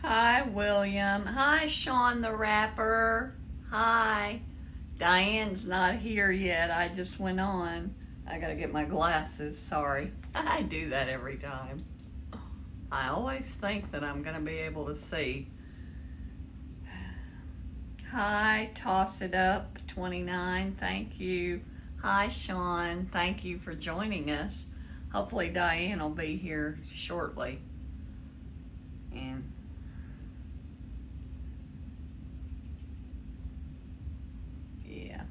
Hi, William. Hi, Sean the rapper. Hi. Diane's not here yet. I just went on. I gotta get my glasses. Sorry. I do that every time. I always think that I'm gonna be able to see. Hi, Toss It Up 29. Thank you. Hi, Sean. Thank you for joining us. Hopefully Diane will be here shortly. And yeah,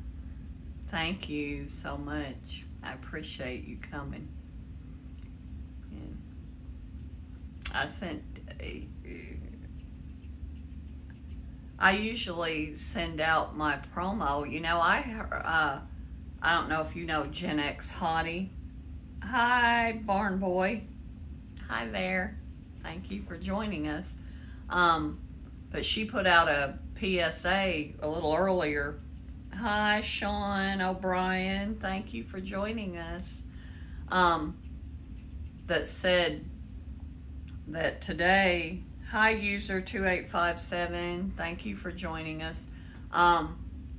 thank you so much. I appreciate you coming. And I usually send out my promo. You know, I don't know if you know Gen X Hottie. Hi, Barn Boy. Hi there. Thank you for joining us. But she put out a PSA a little earlier. Hi, Sean O'Brien. Thank you for joining us. That said that today, hi, user 2857. Thank you for joining us.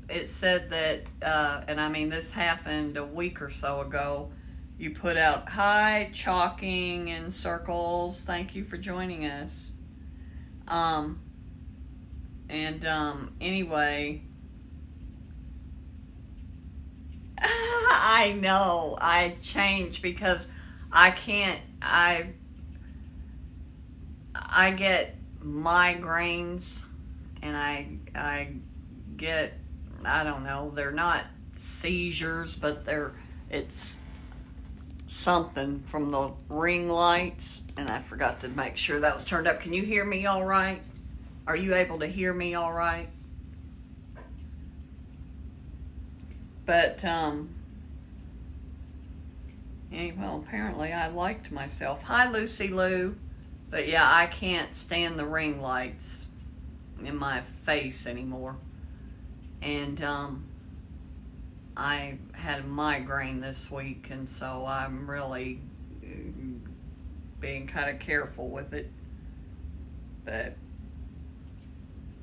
It said that, and I mean, this happened a week or so ago. You put out, hi, chalking in circles. Thank you for joining us. Anyway, I know I changed because I can't, I get migraines and I get, I don't know, they're not seizures, but it's something from the ring lights, and I forgot to make sure that was turned up. Can you hear me all right? Are you able to hear me all right? But well, apparently I liked myself. Hi, Lucy Lou. But yeah, I can't stand the ring lights in my face anymore. And I had a migraine this week, and so I'm really being kind of careful with it. But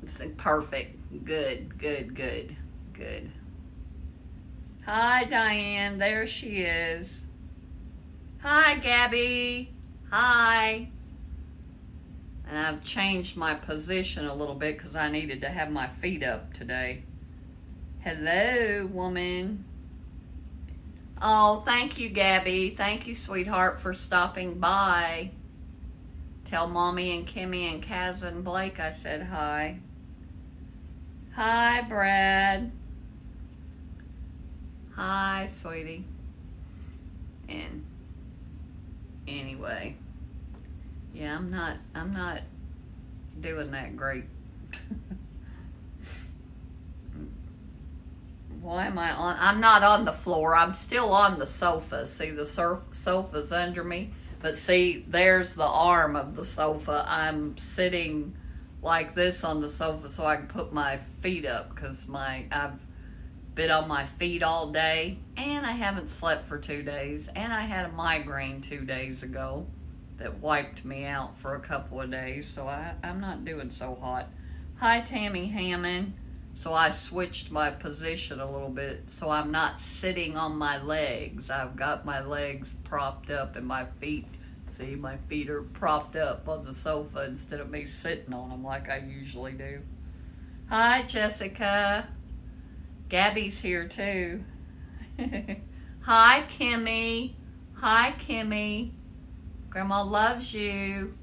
it's perfect. Good. Hi, Diane. There she is. Hi, Gabby. Hi. And I've changed my position a little bit because I needed to have my feet up today. Hello, woman. Oh, thank you, Gabby. Thank you, sweetheart, for stopping by. Tell Mommy and Kimmy and Kaz and Blake I said hi. Hi, Brad. Hi, sweetie. And anyway, yeah, I'm not doing that great. Why am I on? I'm not on the floor. I'm still on the sofa. See, the sofa's under me. But see, there's the arm of the sofa. I'm sitting like this on the sofa so I can put my feet up because I've been on my feet all day, and I haven't slept for 2 days, and I had a migraine 2 days ago that wiped me out for a couple of days, so I'm not doing so hot. Hi, Tammy Hammond. So I switched my position a little bit so I'm not sitting on my legs. I've got my legs propped up and my feet, see, my feet are propped up on the sofa instead of me sitting on them like I usually do. Hi, Jessica. Gabby's here too. Hi, Kimmy. Hi, Kimmy. Grandma loves you.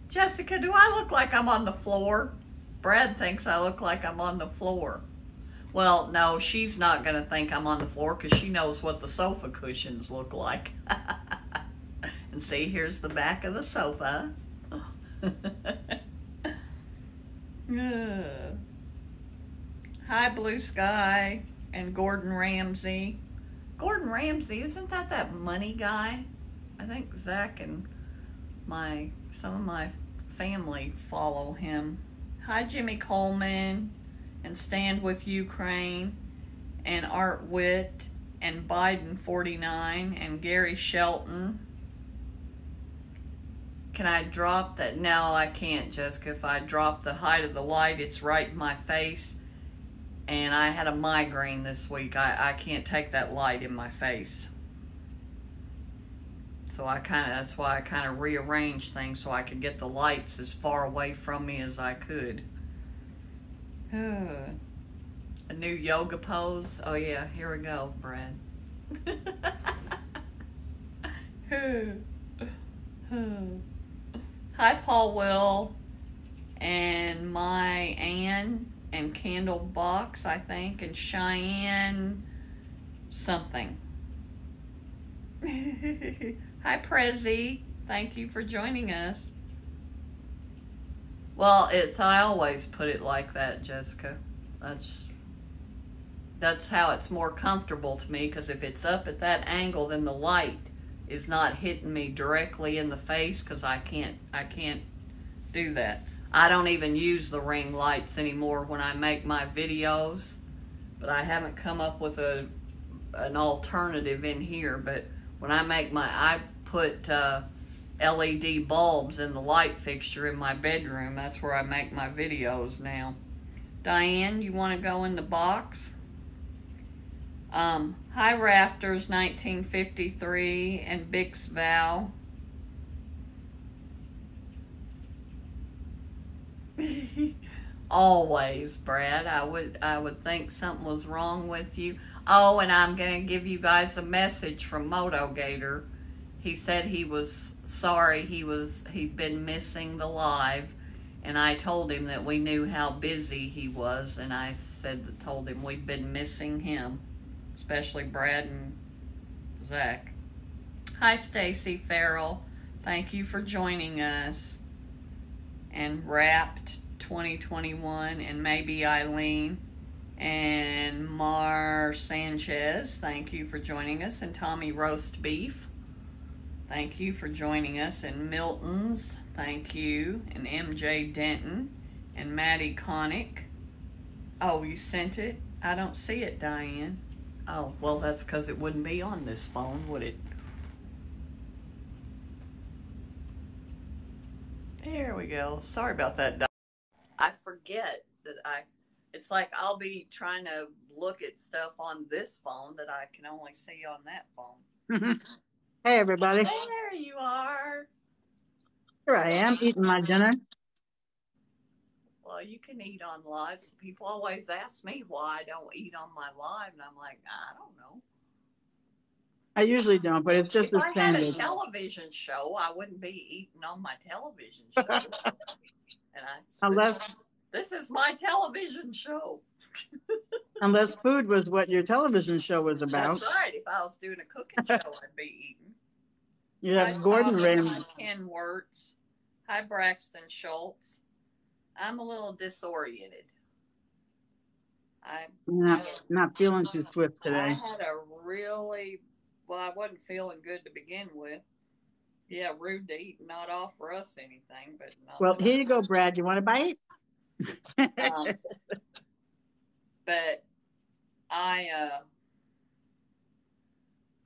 Jessica, do I look like I'm on the floor? Brad thinks I look like I'm on the floor. Well, no, she's not going to think I'm on the floor because she knows what the sofa cushions look like. And see, here's the back of the sofa. Hi, Blue Sky and Gordon Ramsay. Gordon Ramsay, isn't that money guy? I think Zach and some of my family follow him. Hi, Jimmy Coleman and Stand With Ukraine and Art Witt and Biden 49 and Gary Shelton. Can I drop that? No, I can't, Jessica. If I drop the height of the light, it's right in my face. And I had a migraine this week. I can't take that light in my face. So that's why I kind of rearranged things so I could get the lights as far away from me as I could. A new yoga pose. Oh yeah, here we go, Brad. Hi, Paul Will and my Ann and Candle Box, I think, and Cheyenne something. Hi, Prezi. Thank you for joining us. Well, I always put it like that, Jessica. That's how it's more comfortable to me, because if it's up at that angle, then the light is not hitting me directly in the face, because I can't do that. I don't even use the ring lights anymore when I make my videos, but I haven't come up with an alternative in here. But when I put LED bulbs in the light fixture in my bedroom. That's where I make my videos now. Diane, you want to go in the box? Hi Rafters 1953 and Bix Val. Always, Brad. I would think something was wrong with you. Oh, and I'm going to give you guys a message from Moto Gator. He said he was sorry he'd been missing the live, and I told him that we knew how busy he was, and I told him we'd been missing him, especially Brad and Zach. Hi Stacy Farrell. Thank you for joining us. And Wrapped 2021 and maybe Eileen and Mar Sanchez, thank you for joining us. And Tommy Roast Beef, thank you for joining us. And Milton's, thank you. And MJ Denton and Maddie Connick. Oh, you sent it? I don't see it, Diane. Oh, well, that's because it wouldn't be on this phone, would it? There we go. Sorry about that. I forget that it's like I'll be trying to look at stuff on this phone that I can only see on that phone. Hey, everybody. There you are. Here I am, eating my dinner. Well, you can eat on lives. People always ask me why I don't eat on my live, and I'm like, I don't know. I usually don't, but it's just if a I standard. had a television show, I wouldn't be eating on my television show. And this is my television show. Unless food was what your television show was about. That's right. If I was doing a cooking show, I'd be eating. You have Gordon Ramsay. Hi Ken Wirtz. Hi Braxton Schultz. I'm a little disoriented. I'm not feeling too swift today. I had I wasn't feeling good to begin with. Yeah, rude to eat and not offer us anything, but no. Well, here you go, Brad. You want a bite? But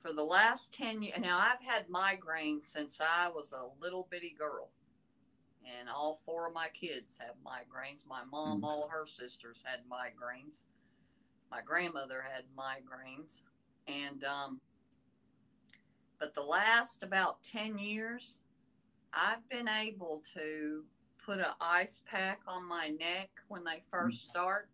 for the last 10 years, now I've had migraines since I was a little bitty girl. And all 4 of my kids have migraines. My mom, all her sisters had migraines. My grandmother had migraines. And, but the last about 10 years, I've been able to put an ice pack on my neck when they first start,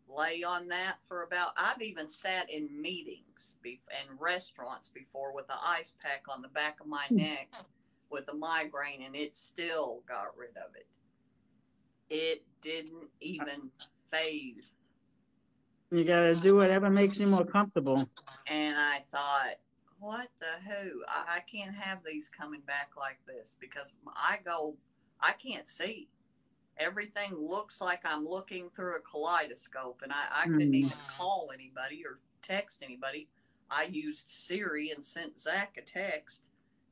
lay on that for I've even sat in meetings and restaurants before with an ice pack on the back of my neck with a migraine, and it still got rid of it. It didn't even phase. You got to do whatever makes you more comfortable. And I thought, what the who? I can't have these coming back like this, because I can't see. Everything looks like I'm looking through a kaleidoscope, and I couldn't even call anybody or text anybody. I used Siri and sent Zach a text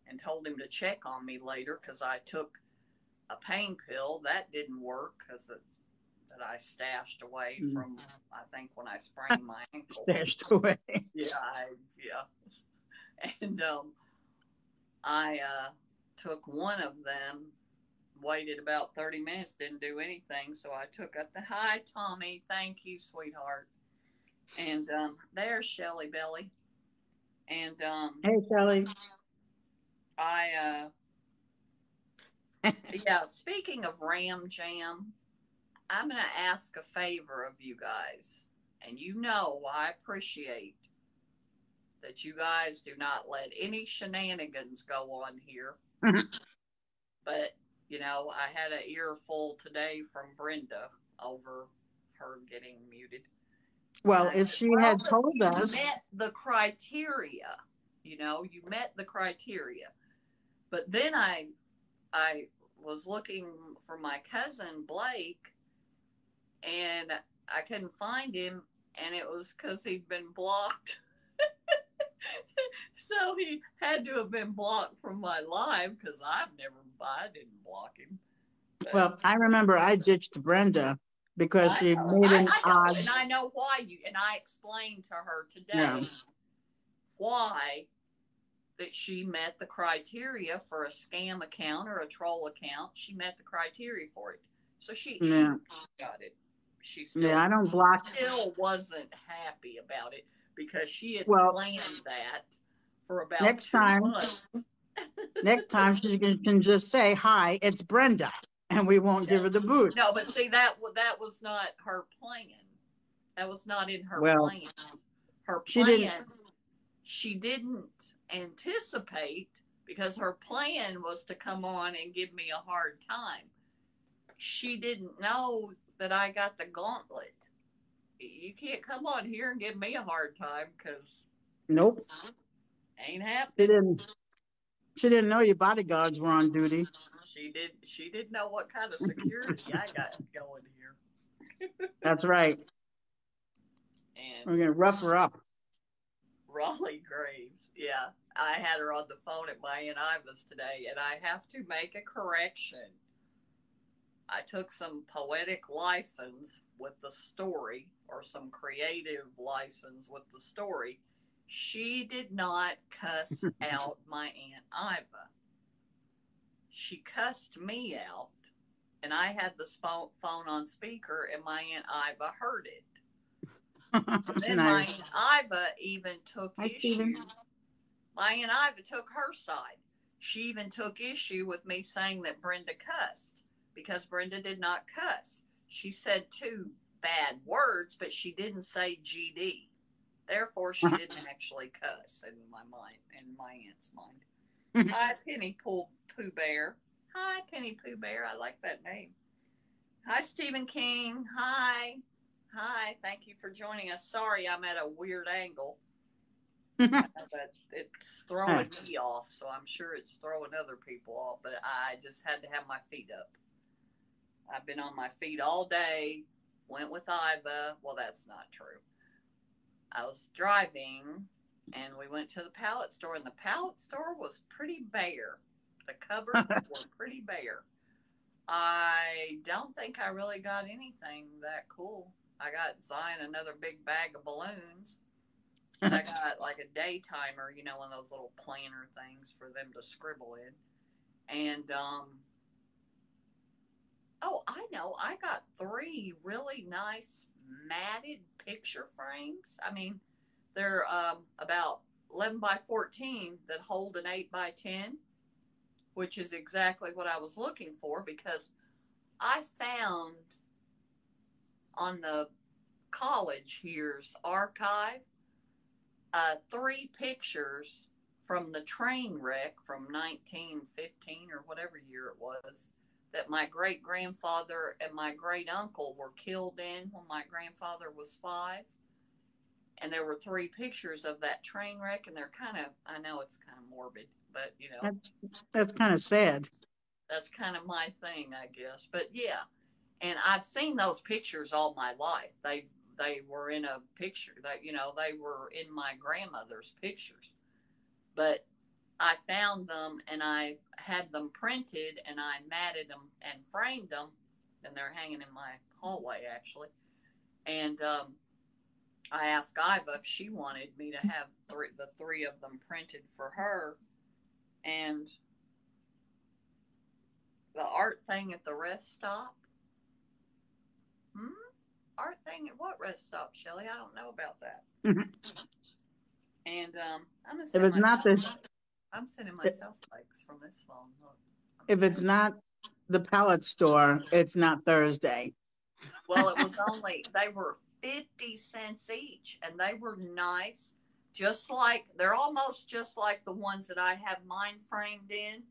and told him to check on me later, because I took a pain pill. That didn't work because that I stashed away Mm. from, I think, when I sprained my ankle. Stashed away. Yeah. And I took one of them, waited about 30 minutes, didn't do anything. So I took up the, hi, Tommy. Thank you, sweetheart. And there's Shelly Belly. And Hey, Shelly. yeah, speaking of Ram Jam, I'm going to ask a favor of you guys. And you know I appreciate that you guys do not let any shenanigans go on here. But, you know, I had an earful today from Brenda over her getting muted. Well, I if said, she well, had told you us. met the criteria. You know, you met the criteria. But then I was looking for my cousin Blake, and I couldn't find him, and it was because he'd been blocked. So he had to have been blocked from my live because I didn't block him. But Well, I remember I ditched Brenda because she made an I know, odd. and I know why and I explained to her today Yeah. why that she met the criteria for a scam account or a troll account. She met the criteria for it. So she got it. She still, I don't block. Still wasn't happy about it because she had planned that for about next 2 time, months. Next time she can just say, hi, it's Brenda, and we won't give her the boot. No, but see, that was not her plan. That was not in her plans. Her plan, she didn't anticipate, because her plan was to come on and give me a hard time. She didn't know that I got the gauntlet. You can't come on here and give me a hard time because nope, ain't happening. She didn't know your bodyguards were on duty. She didn't know what kind of security I got going here. That's right. And we're gonna rough her up. Raleigh Graves. Yeah. I had her on the phone at my Aunt Iva's today, and I have to make a correction. I took some poetic license with the story, or some creative license with the story. She did not cuss out my Aunt Iva. She cussed me out, and I had the phone on speaker, and my Aunt Iva heard it. And then nice. My Aunt Iva even took issue. My Aunt Iva took her side. She even took issue with me saying that Brenda cussed, because Brenda did not cuss. She said 2 bad words, but she didn't say GD. Therefore, she didn't actually cuss in my mind, in my aunt's mind. Hi, Penny Pooh Bear. Hi, Penny Pooh Bear. I like that name. Hi, Stephen King. Hi. Hi. Thank you for joining us. Sorry, I'm at a weird angle. But it's throwing me off, so I'm sure it's throwing other people off. But I just had to have my feet up. I've been on my feet all day. Went with Iva. Well, that's not true. I was driving, and we went to the pallet store, and the pallet store was pretty bare. The cupboards were pretty bare. I don't think I really got anything that cool. I got Zion another big bag of balloons. I got like a day timer, you know, one of those little planner things for them to scribble in. And, oh, I know. I got 3 really nice matted picture frames. I mean, they're about 11 by 14 that hold an 8 by 10, which is exactly what I was looking for, because I found on the college here's archive 3 pictures from the train wreck from 1915 or whatever year it was, that my great grandfather and my great uncle were killed in when my grandfather was 5. And there were 3 pictures of that train wreck, and they're kind of, I know it's kind of morbid, but you know, that's kind of sad. That's kind of my thing, I guess. But yeah, and I've seen those pictures all my life. They were in a picture that, you know, they were in my grandmother's pictures. But I found them, and I had them printed, and I matted them and framed them, and they're hanging in my hallway actually. And I asked Iva if she wanted me to have the three of them printed for her. And the art thing at the rest stop. Hmm? Art thing at what rest stop, Shelly? I don't know about that. And I'm gonna If send it's not myself. this, I'm sending myself likes from this phone. Look, if it's not the pallet store, it's not Thursday. well, it was only they were 50 cents each, and they were nice. Just like they're almost just like the ones that I have mine framed in,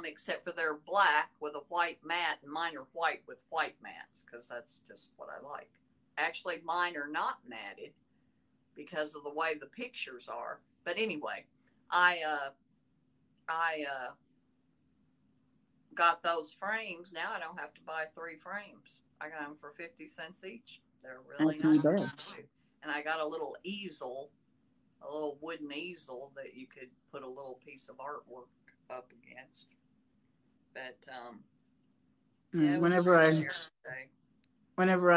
except for they're black with a white mat, and mine are white with white mats because that's just what I like. Actually, mine are not matted because of the way the pictures are. But anyway, I got those frames. Now I don't have to buy 3 frames. I got them for 50 cents each. They're really nice too. And I got a little easel, a little wooden easel that you could put a little piece of artwork up against. But yeah, whenever I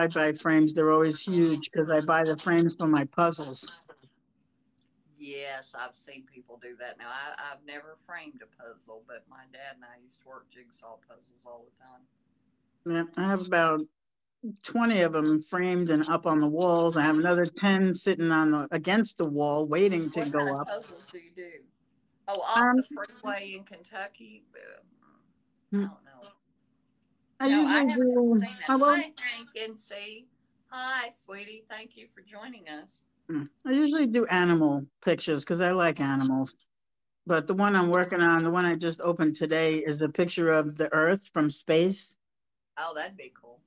buy frames, they're always huge because I buy the frames for my puzzles. Yes, I've seen people do that. Now, I've never framed a puzzle, but my dad and I used to work jigsaw puzzles all the time. Yeah, I have about 20 of them framed and up on the walls. I have another 10 sitting on against the wall waiting to What go kind of up. puzzles do you do? Oh, off the freeway in Kentucky? I don't know. I No, I usually haven't do. seen it. Hi, Hank and C. Hi, sweetie. Thank you for joining us. I usually do animal pictures because I like animals. But the one I'm working on, the one I just opened today, is a picture of the Earth from space. Oh, that'd be cool.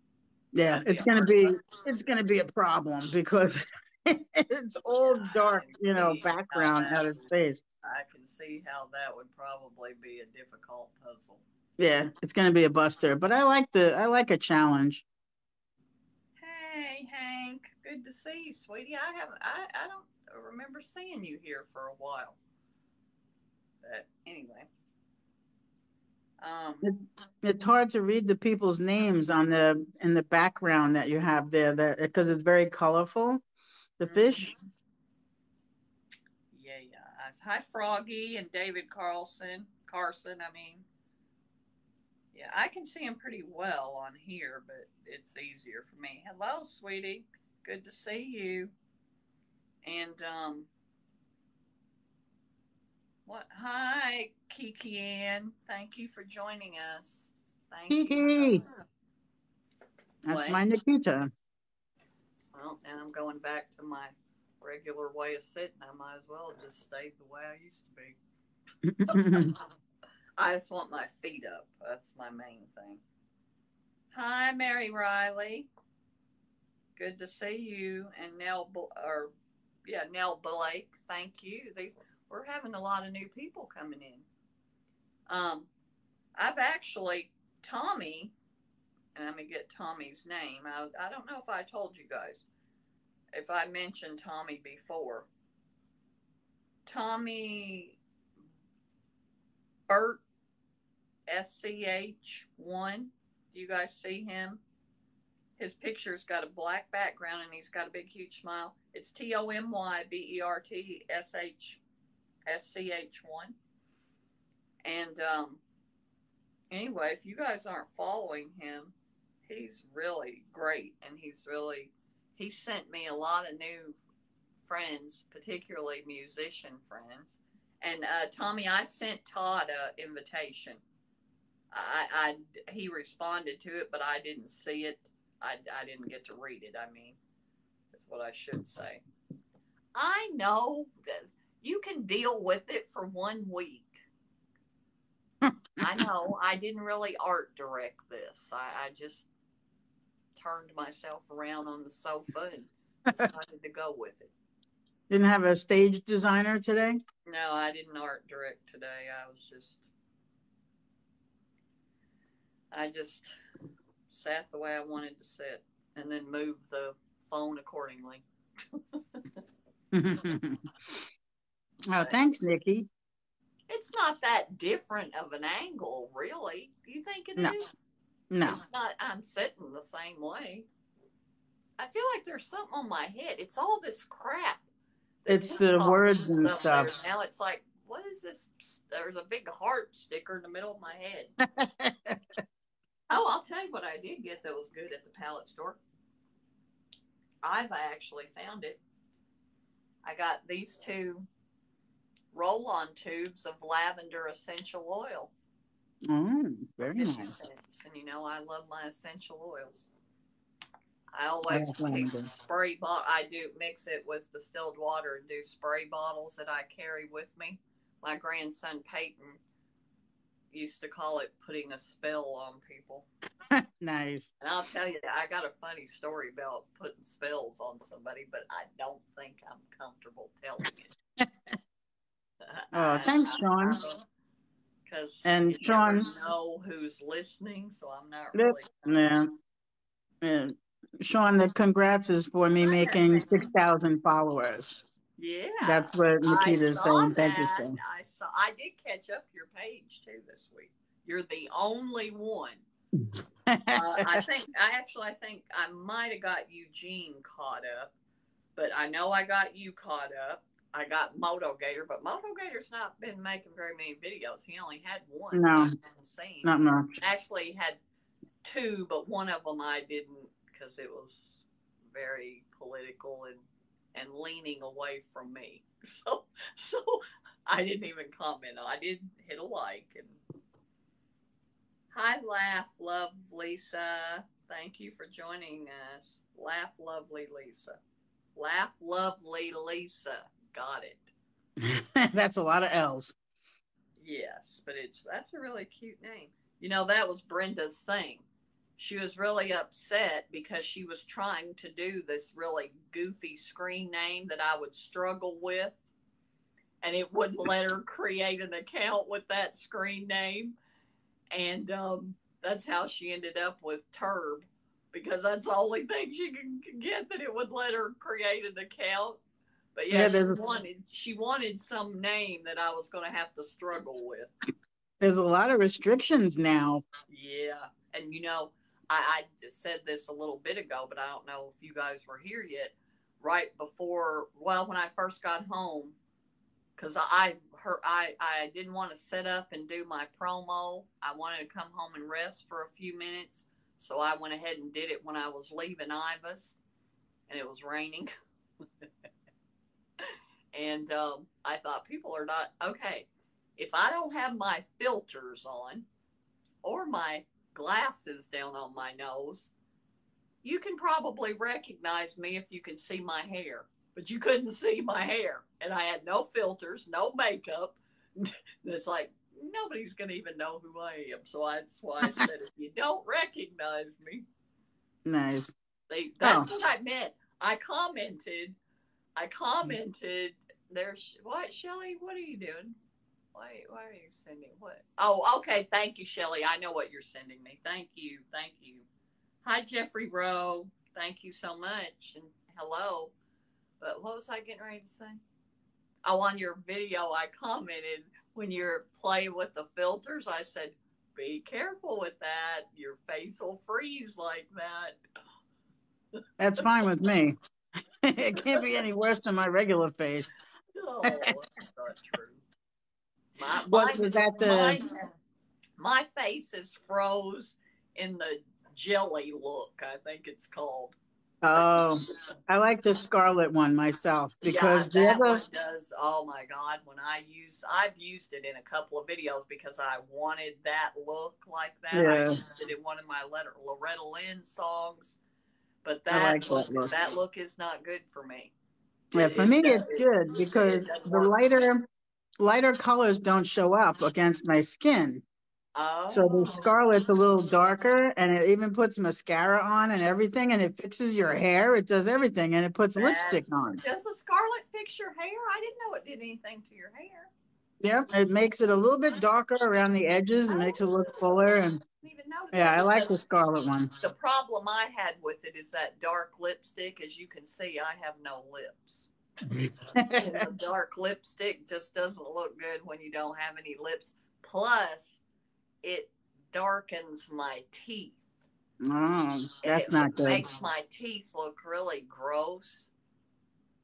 Yeah, That'd be a hard one. it's gonna be a problem because it's all dark, background out of space. I can see how that would probably be a difficult puzzle. Yeah, it's gonna be a buster, but I like a challenge. Hey, Hank. Good to see you, sweetie. I don't remember seeing you here for a while. But anyway. It's hard to read the people's names in the background that you have there, that because it's very colorful. The fish. Yeah. Hi, Froggy and David Carson. I mean, yeah, I can see him pretty well on here, but it's easier for me. Hello, sweetie. Good to see you. And what? Hi, Kiki Ann. Thank you for joining us. Thank you. Kiki. That's What? my Nikita. Well, now I'm going back to my regular way of sitting. I might as well have just stayed the way I used to be. I just want my feet up. That's my main thing. Hi, Mary Riley. Good to see you. And Nell Blake. Thank you. We're having a lot of new people coming in. I've actually Tommy, and I'm gonna get Tommy's name. I don't know if I told you guys if I mentioned Tommy before. Tommy Burt SCH1. Do you guys see him? His picture's got a black background and he's got a big, huge smile. It's TOMYBERTSCH1. And anyway, if you guys aren't following him, he's really great. And he sent me a lot of new friends, particularly musician friends. And Tommy, I sent Todd an invitation. He responded to it, but I didn't see it. I didn't get to read it. I mean, that's what I should say. I know that you can deal with it for 1 week. I know. I didn't really art direct this. I just turned myself around on the sofa and decided to go with it. Didn't have a stage designer today? No, I didn't art direct today. I just sat the way I wanted to sit and then moved the phone accordingly. Oh, thanks, Nikki. It's not that different of an angle, really. Do you think it is? No. It's not, I'm sitting the same way. I feel like there's something on my head. It's all this crap. It's the TikTok words puts and up there. stuff. Now it's like, what is this? There's a big heart sticker in the middle of my head. Oh, I'll tell you what I did get that was good at the pallet store. I've actually found it. I got these 2 roll-on tubes of lavender essential oil. Very 50 nice. cents. And you know, I love my essential oils. I always take spray bottle. I do mix it with distilled water and do spray bottles that I carry with me. My grandson Peyton used to call it putting a spell on people. Nice. And I'll tell you, I got a funny story about putting spells on somebody, but I don't think I'm comfortable telling it. Oh, thanks, Sean. Because and you Sean, never know who's listening, so I'm not yep, really. and Sean, the congrats is for me making 6,000 followers. Yeah, that's what Nikita's saying. Thank you, Sean. I did catch up your page too this week. You're the only one. I think I might have got Eugene caught up, but I know I got you caught up. I got Moto Gator, but Moto Gator's not been making very many videos. He only had one. No, not much. Actually, he had 2, but one of them I didn't because it was very political and leaning away from me. So I didn't even comment. I did hit a like. And hi, Laugh Love Lisa. Thank you for joining us. Laugh Lovely Lisa. Laugh Lovely Lisa. Got it. That's a lot of L's. Yes, but that's a really cute name. You know, that was Brenda's thing. She was really upset because she was trying to do this really goofy screen name that I would struggle with, and it wouldn't let her create an account with that screen name. And that's how she ended up with Turb, because that's the only thing she could get that it would let her create an account. But yeah, she wanted some name that I was going to have to struggle with. There's a lot of restrictions now. Yeah, and you know, I said this a little bit ago, but I don't know if you guys were here yet. Right before, well, when I first got home, because I didn't want to set up and do my promo. I wanted to come home and rest for a few minutes, so I went ahead and did it when I was leaving Ibis, and it was raining. And I thought, people are not okay. If I don't have my filters on or my glasses down on my nose, you can probably recognize me if you can see my hair. But you couldn't see my hair. And I had no filters, no makeup. It's like, nobody's going to even know who I am. So that's why I said, if you don't recognize me. Nice. That's what I meant. I commented, there's, what, Shelly? What are you doing? Why are you sending what? Oh, okay. Thank you, Shelly. I know what you're sending me. Thank you. Hi, Jeffrey Rowe. Thank you so much. And hello. But what was I getting ready to say? Oh, on your video, I commented when you're playing with the filters, I said, be careful with that. Your face will freeze like that. That's fine with me. It can't be any worse than my regular face. No, that's not true. My face is froze in the jelly look, I think it's called. Oh, I like the scarlet one myself because one does. Oh my God! I've used it in a couple of videos because I wanted that look like that. Yeah. I used it in one of my Loretta Lynn songs, but that look is not good for me. Yeah, for me it's good because the lighter colors don't show up against my skin. Oh. So the scarlet's a little darker, and it even puts mascara on and everything, and it fixes your hair. It does everything, and it puts lipstick on. Does the scarlet fix your hair? I didn't know it did anything to your hair. Yeah, it makes it a little bit darker around the edges. It makes it look fuller. And I didn't even notice that. I like the scarlet one. The problem I had with it is that dark lipstick. As you can see, I have no lips. And the dark lipstick just doesn't look good when you don't have any lips. Plus, it darkens my teeth. Oh, And that's it not good. makes my teeth look really gross,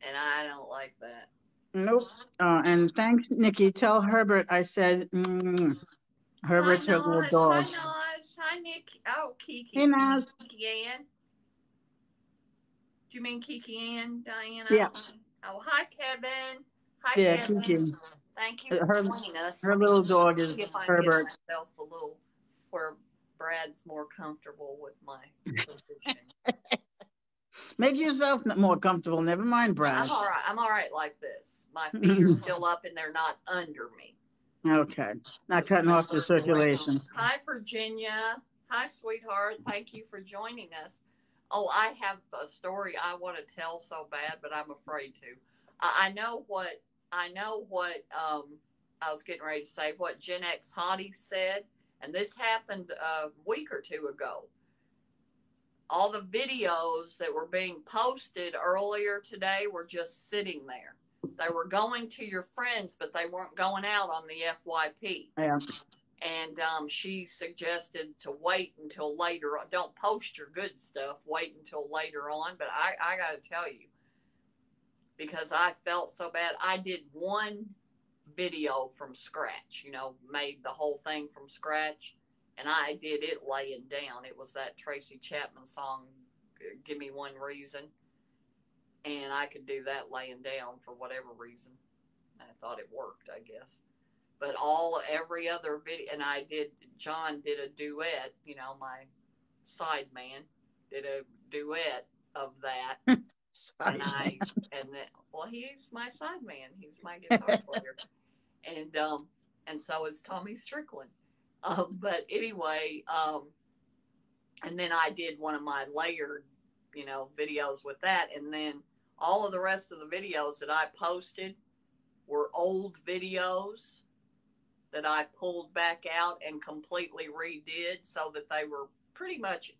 and I don't like that. Nope. And thanks, Nikki. Tell Herbert I said, Hi, Herbert's her little Noz. Hi, dog. Noz. Hi, Nick. Oh, Hey, Kiki. Naz. Kiki Ann. Do you mean Kiki Ann, Diane? I Yeah, don't. Oh, hi, Kevin. Hi, yeah, Kevin. Kiki. Thank you for Her joining us. her Let me little dog see is if I can get Herbert. myself a little where Brad's more comfortable with my position. Make yourself more comfortable. Never mind, Brad. I'm all right. I'm all right like this. My feet are still up and they're not under me. Okay. Not cutting off the circulation. Hi, Virginia. Hi, sweetheart. Thank you for joining us. Oh, I have a story I want to tell so bad, but I'm afraid to. I know what I was getting ready to say. What Gen X Hottie said, and this happened a week or two ago. All the videos that were being posted earlier today were just sitting there. They were going to your friends, but they weren't going out on the FYP. Yeah. And she suggested to wait until later. Don't post your good stuff. Wait until later on. But I got to tell you, because I felt so bad. I did one video from scratch, made the whole thing from scratch. And I did it laying down. It was that Tracy Chapman song, Give Me One Reason. And I could do that laying down for whatever reason. I thought it worked, I guess. But every other video, and John did a duet, my side man did a duet of that. He's my side man. He's my guitar player. And so is Tommy Strickland. But anyway, and then I did one of my layered, videos with that. And then all of the rest of the videos that I posted were old videos that I pulled back out and completely redid so that they were pretty much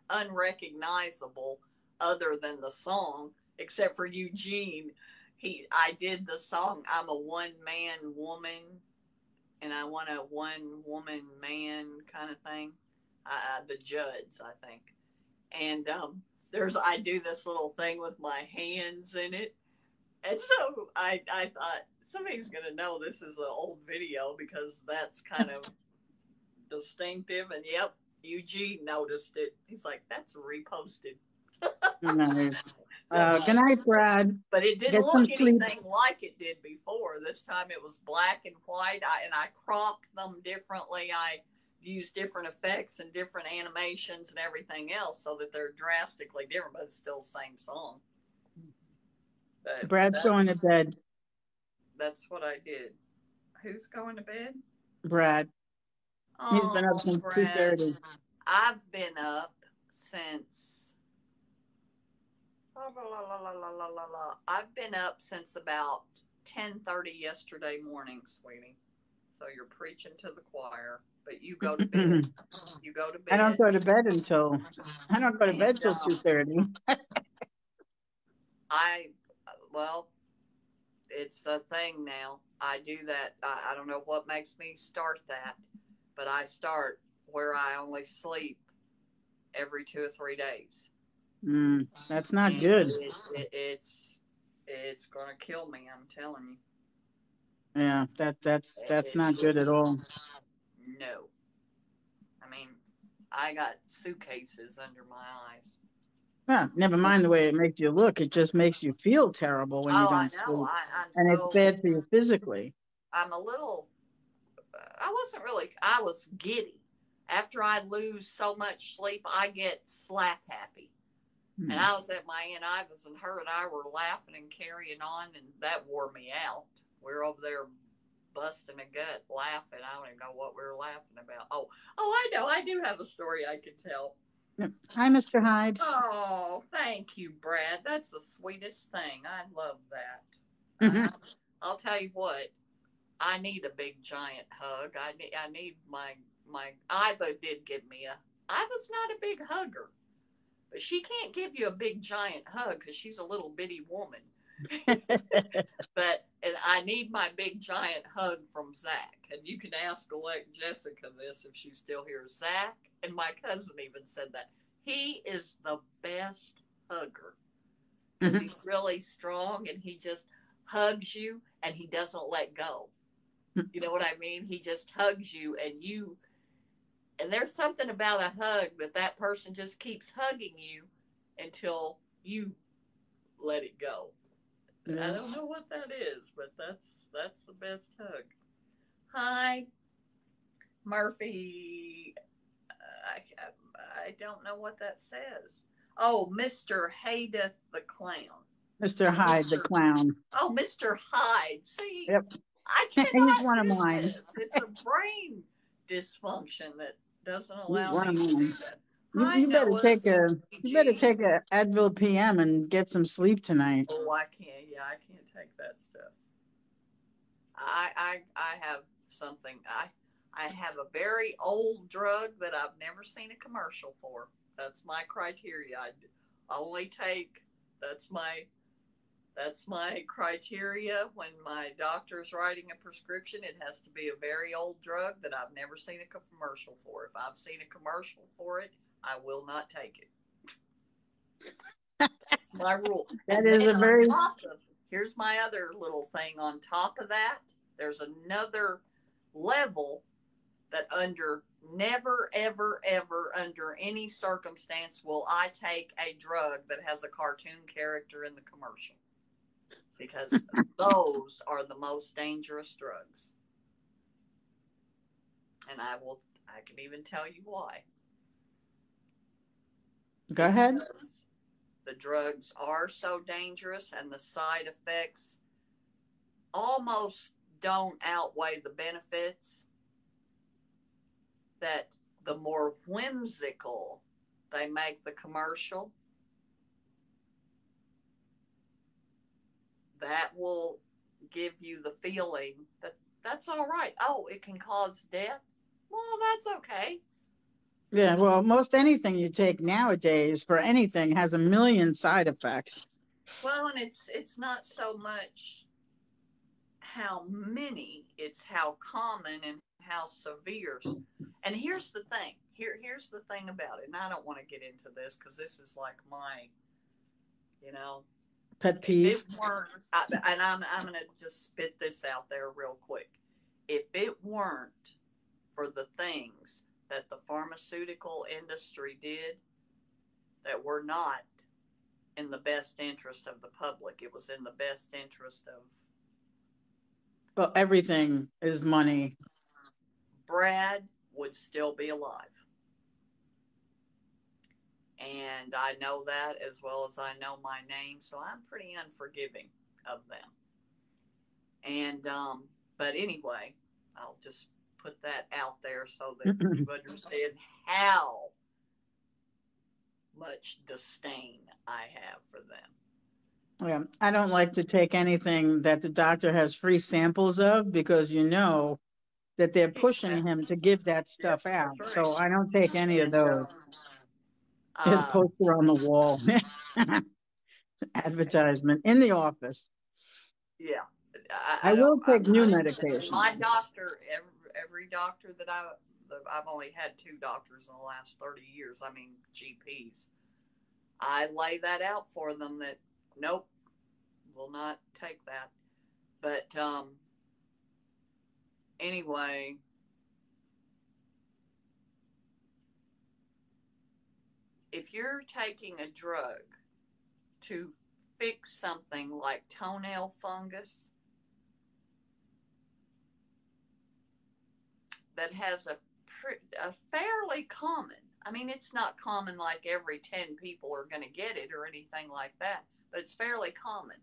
unrecognizable other than the song, except for Eugene. I did the song, I'm a one-man woman, and I want a one-woman man kind of thing. The Judds, I think. And I do this little thing with my hands in it. And so I thought, somebody's going to know this is an old video because that's kind of distinctive. And yep, Eugene noticed it. He's like, that's reposted. Nice. Good night, Brad. But it didn't look anything like it did before. This time it was black and white, and I cropped them differently. I used different effects and different animations and everything else so that they're drastically different, but it's still the same song. But Brad's going to bed. That's what I did. Who's going to bed? Brad. He's been up since 2:30. I've been up since I've been up since about 10:30 yesterday morning, sweetie. So you're preaching to the choir, but you go to bed. You go to bed. I don't go to bed till 2:30. It's a thing now. I do that. I don't know what makes me start that, but I start where I only sleep every 2 or 3 days. That's not good. It's gonna kill me. I'm telling you. Yeah, that's not good at all. No. I mean, I got suitcases under my eyes. Never mind the way it makes you look. It just makes you feel terrible when you don't sleep. And it's bad for you physically. I was giddy. After I lose so much sleep, I get slap happy. And I was at my Aunt Iva's, and her and I were laughing and carrying on, and that wore me out. We were over there busting a gut laughing. I don't even know what we were laughing about. Oh, I know. I do have a story I could tell. Hi, Mr. Hyde. Oh, thank you, Brad. That's the sweetest thing. I love that. I'll tell you what. I need a big giant hug. I need my Iva did give me Iva's not a big hugger, but she can't give you a big giant hug because she's a little bitty woman. And I need my big giant hug from Zach. And you can ask Jessica this if she's still here. Zach and my cousin even said that. He is the best hugger because he's really strong and he just hugs you and he doesn't let go. You know what I mean? He just hugs you and there's something about a hug that person just keeps hugging you until you let it go. I don't know what that is, but that's the best hug. Hi, Murphy. I don't know what that says. Oh, Mr. Haydeth the Clown. Mr. Hyde the Clown. Oh, Mr. Hyde. See, Yep. I He's one of cannot do mine. this. It's a brain dysfunction that doesn't He's allow one of me to do mine. that. You, Hi, you better Noah. take a Advil PM and get some sleep tonight. Oh, I can't. Yeah, I can't take that stuff. I have something. I have a very old drug that I've never seen a commercial for. That's my criteria. I only take. That's my That's my criteria when my doctor's writing a prescription. It has to be a very old drug that I've never seen a commercial for. If I've seen a commercial for it, I will not take it. That's my rule. That And is then a very here's my other little thing on top of that. There's another level that never, ever, ever, under any circumstance will I take a drug that has a cartoon character in the commercial. Because those are the most dangerous drugs. And I can even tell you why. Go ahead. The drugs are so dangerous and the side effects almost don't outweigh the benefits, that the more whimsical they make the commercial, that will give you the feeling that that's all right. Oh, it can cause death. Well, that's okay. Yeah, well, most anything you take nowadays for anything has a million side effects. Well, and it's not so much how many, it's how common and how severe. And here's the thing. Here's the thing about it. And I don't want to get into this because this is like my, you know, pet peeve. If it weren't, and I'm going to just spit this out there real quick. If it weren't for the things that the pharmaceutical industry did that were not in the best interest of the public, it was in the best interest of. Well, everything is money. Brad would still be alive. And I know that as well as I know my name, so I'm pretty unforgiving of them. And, but anyway, I'll just put that out there so that you understand how much disdain I have for them. Yeah, I don't like to take anything that the doctor has free samples of because you know that they're pushing him to give that stuff out. Right. So I don't take any of those. There's a poster on the wall. Advertisement in the office. Yeah. I will take new medication. My doctor, every doctor that I've only had 2 doctors in the last 30 years. I mean, GPs. I lay that out for them that, nope, will not take that. But anyway, if you're taking a drug to fix something like toenail fungus that has a fairly common, I mean, it's not common like every 10 people are going to get it or anything like that, but it's fairly common.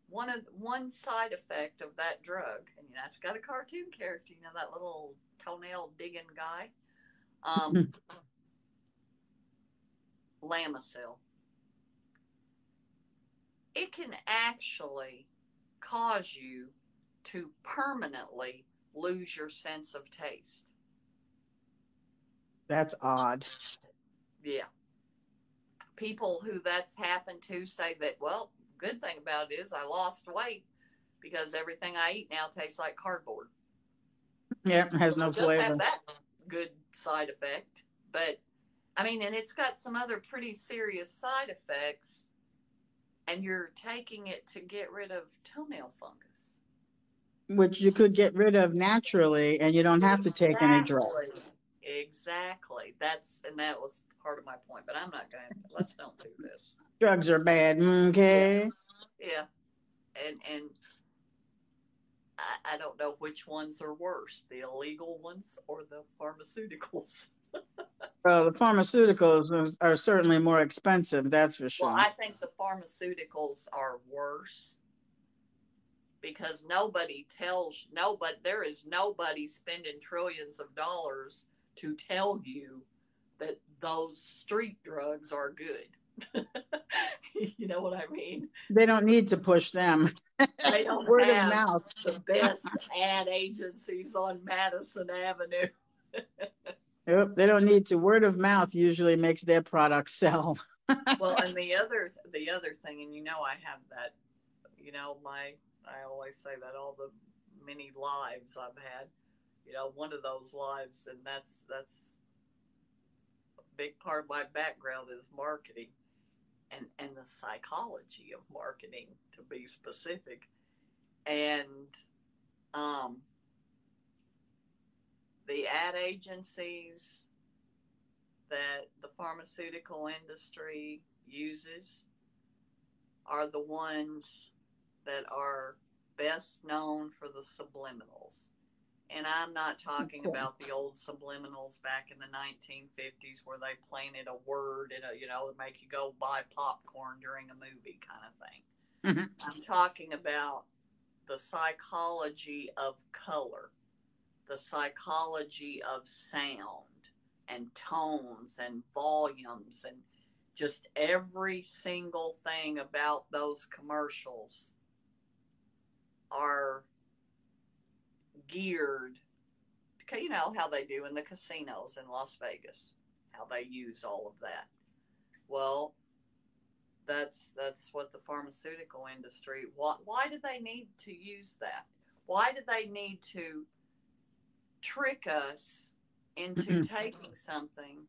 One side effect of that drug, and that's got a cartoon character, you know, that little toenail digging guy, Lamisil. It can actually cause you to permanently lose your sense of taste. That's odd. Yeah. People who that's happened to say that, well, good thing about it is I lost weight because everything I eat now tastes like cardboard. Yeah, it has no flavor. It does have that good side effect, but I mean, and it's got some other pretty serious side effects, and you're taking it to get rid of toenail fungus. Which you could get rid of naturally, and you don't have to take any drugs. Exactly. Exactly. That was part of my point, but I'm not going to, let's don't do this. Drugs are bad, okay? Yeah. Yeah. And I don't know which ones are worse, the illegal ones or the pharmaceuticals. Well, the pharmaceuticals are certainly more expensive, that's for Well, sure. I think the pharmaceuticals are worse because there is nobody spending trillions of dollars to tell you that those street drugs are good. You know what I mean? They don't need to push them. They don't Word of have mouth. the best ad agencies on Madison Avenue. Yep, they don't need to. Word of mouth usually makes their products sell. Well, and the other thing, and I have that, I always say that all the many lives I've had, one of those lives, and that's a big part of my background is marketing and the psychology of marketing, to be specific. And um, the ad agencies that the pharmaceutical industry uses are the ones that are best known for the subliminals. And I'm not talking about the old subliminals back in the 1950s where they planted a word in to make you go buy popcorn during a movie kind of thing. Mm-hmm. I'm talking about the psychology of color, the psychology of sound and tones and volumes and just every single thing about those commercials are geared, how they do in the casinos in Las Vegas, how they use all of that. Well, that's what the pharmaceutical industry, why do they need to use that? Why do they need to trick us into taking something,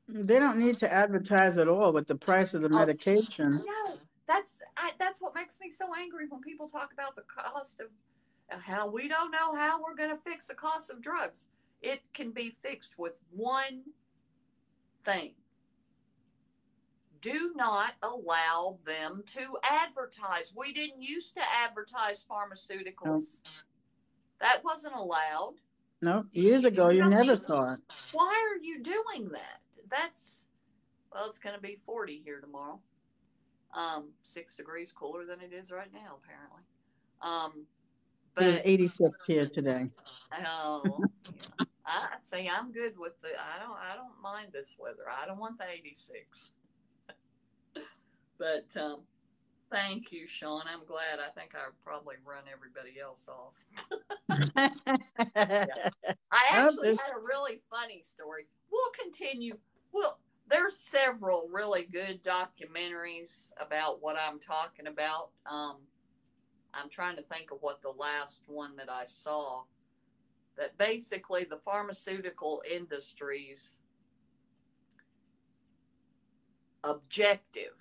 They don't need to advertise at all with the price of the medication. No, that's what makes me so angry when people talk about the cost of how we don't know how we're going to fix the cost of drugs. It can be fixed with one thing. Do not allow them to advertise. We didn't used to advertise pharmaceuticals. No. That wasn't allowed. No, years ago you never saw it. Why are you doing that? It's going to be 40 here tomorrow. 6 degrees cooler than it is right now, apparently. But it was 86 here today. Oh, yeah. I say I'm good with I don't mind this weather. I don't want the 86. But thank you, Sean. I'm glad. I think I probably run everybody else off. Yeah. I actually had a really funny story. We'll continue. There's several really good documentaries about what I'm talking about. I'm trying to think of what the last one that I saw, that basically the pharmaceutical industry's objective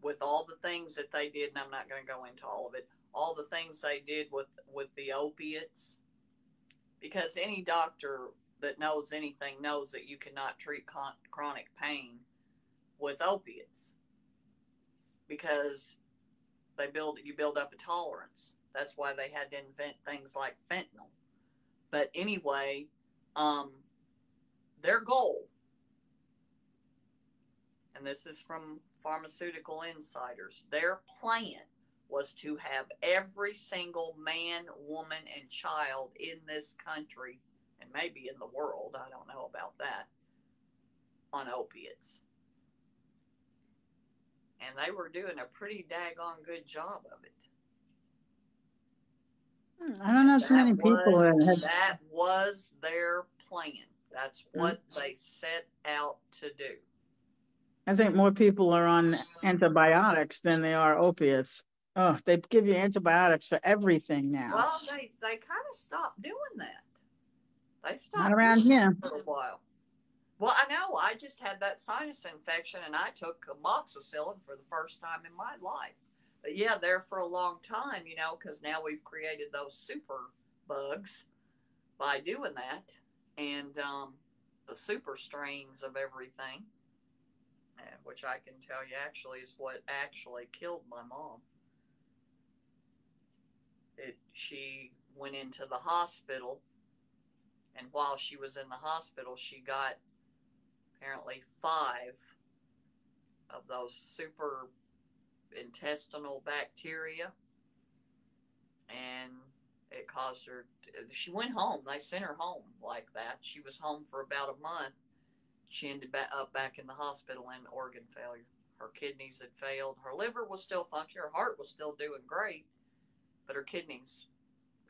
with all the things that they did, and I'm not going to go into all of it, all the things they did with the opiates, because any doctor that knows anything knows that you cannot treat chronic pain with opiates because you build up a tolerance. That's why they had to invent things like fentanyl. But anyway, their goal, and this is from Pharmaceutical Insiders, their plan was to have every single man, woman, and child in this country, and maybe in the world, I don't know about that, on opiates. And they were doing a pretty daggone good job of it. I don't know too many people that was their plan. That's what they set out to do. I think more people are on antibiotics than they are opiates. Oh, they give you antibiotics for everything now. Well, they kind of stopped doing that. They Not stopped around using here. them for a while. Well, I know. I just had that sinus infection, and I took amoxicillin for the first time in my life. But yeah, there for a long time, because now we've created those super bugs by doing that, and the super strains of everything, which I can tell you actually is what actually killed my mom. She went into the hospital, and while she was in the hospital, she got apparently 5 of those super intestinal bacteria, and it caused her. She went home. They sent her home like that. She was home for about a month. She ended up back in the hospital in organ failure. Her kidneys had failed. Her liver was still functioning. Her heart was still doing great, but her kidneys,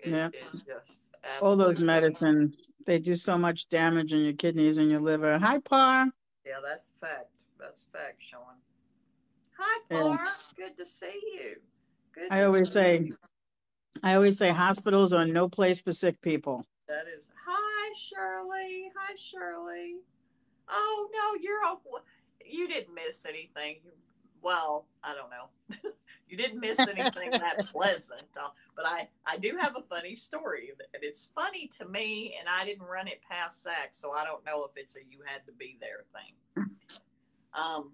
Yeah. is just All those absolutely. medicines, they do so much damage in your kidneys and your liver. Hi, Par. Yeah, that's a fact. That's a fact, Sean. Hi, Yeah. Par. Good to see you. Good I to always see say, you. hospitals are no place for sick people. That is. Hi, Shirley. Hi, Shirley. Oh no, you're all. You didn't miss anything. Well, I don't know. You didn't miss anything that pleasant. But I do have a funny story, and it's funny to me, and I didn't run it past Zach, so I don't know if it's a you had to be there thing. Um,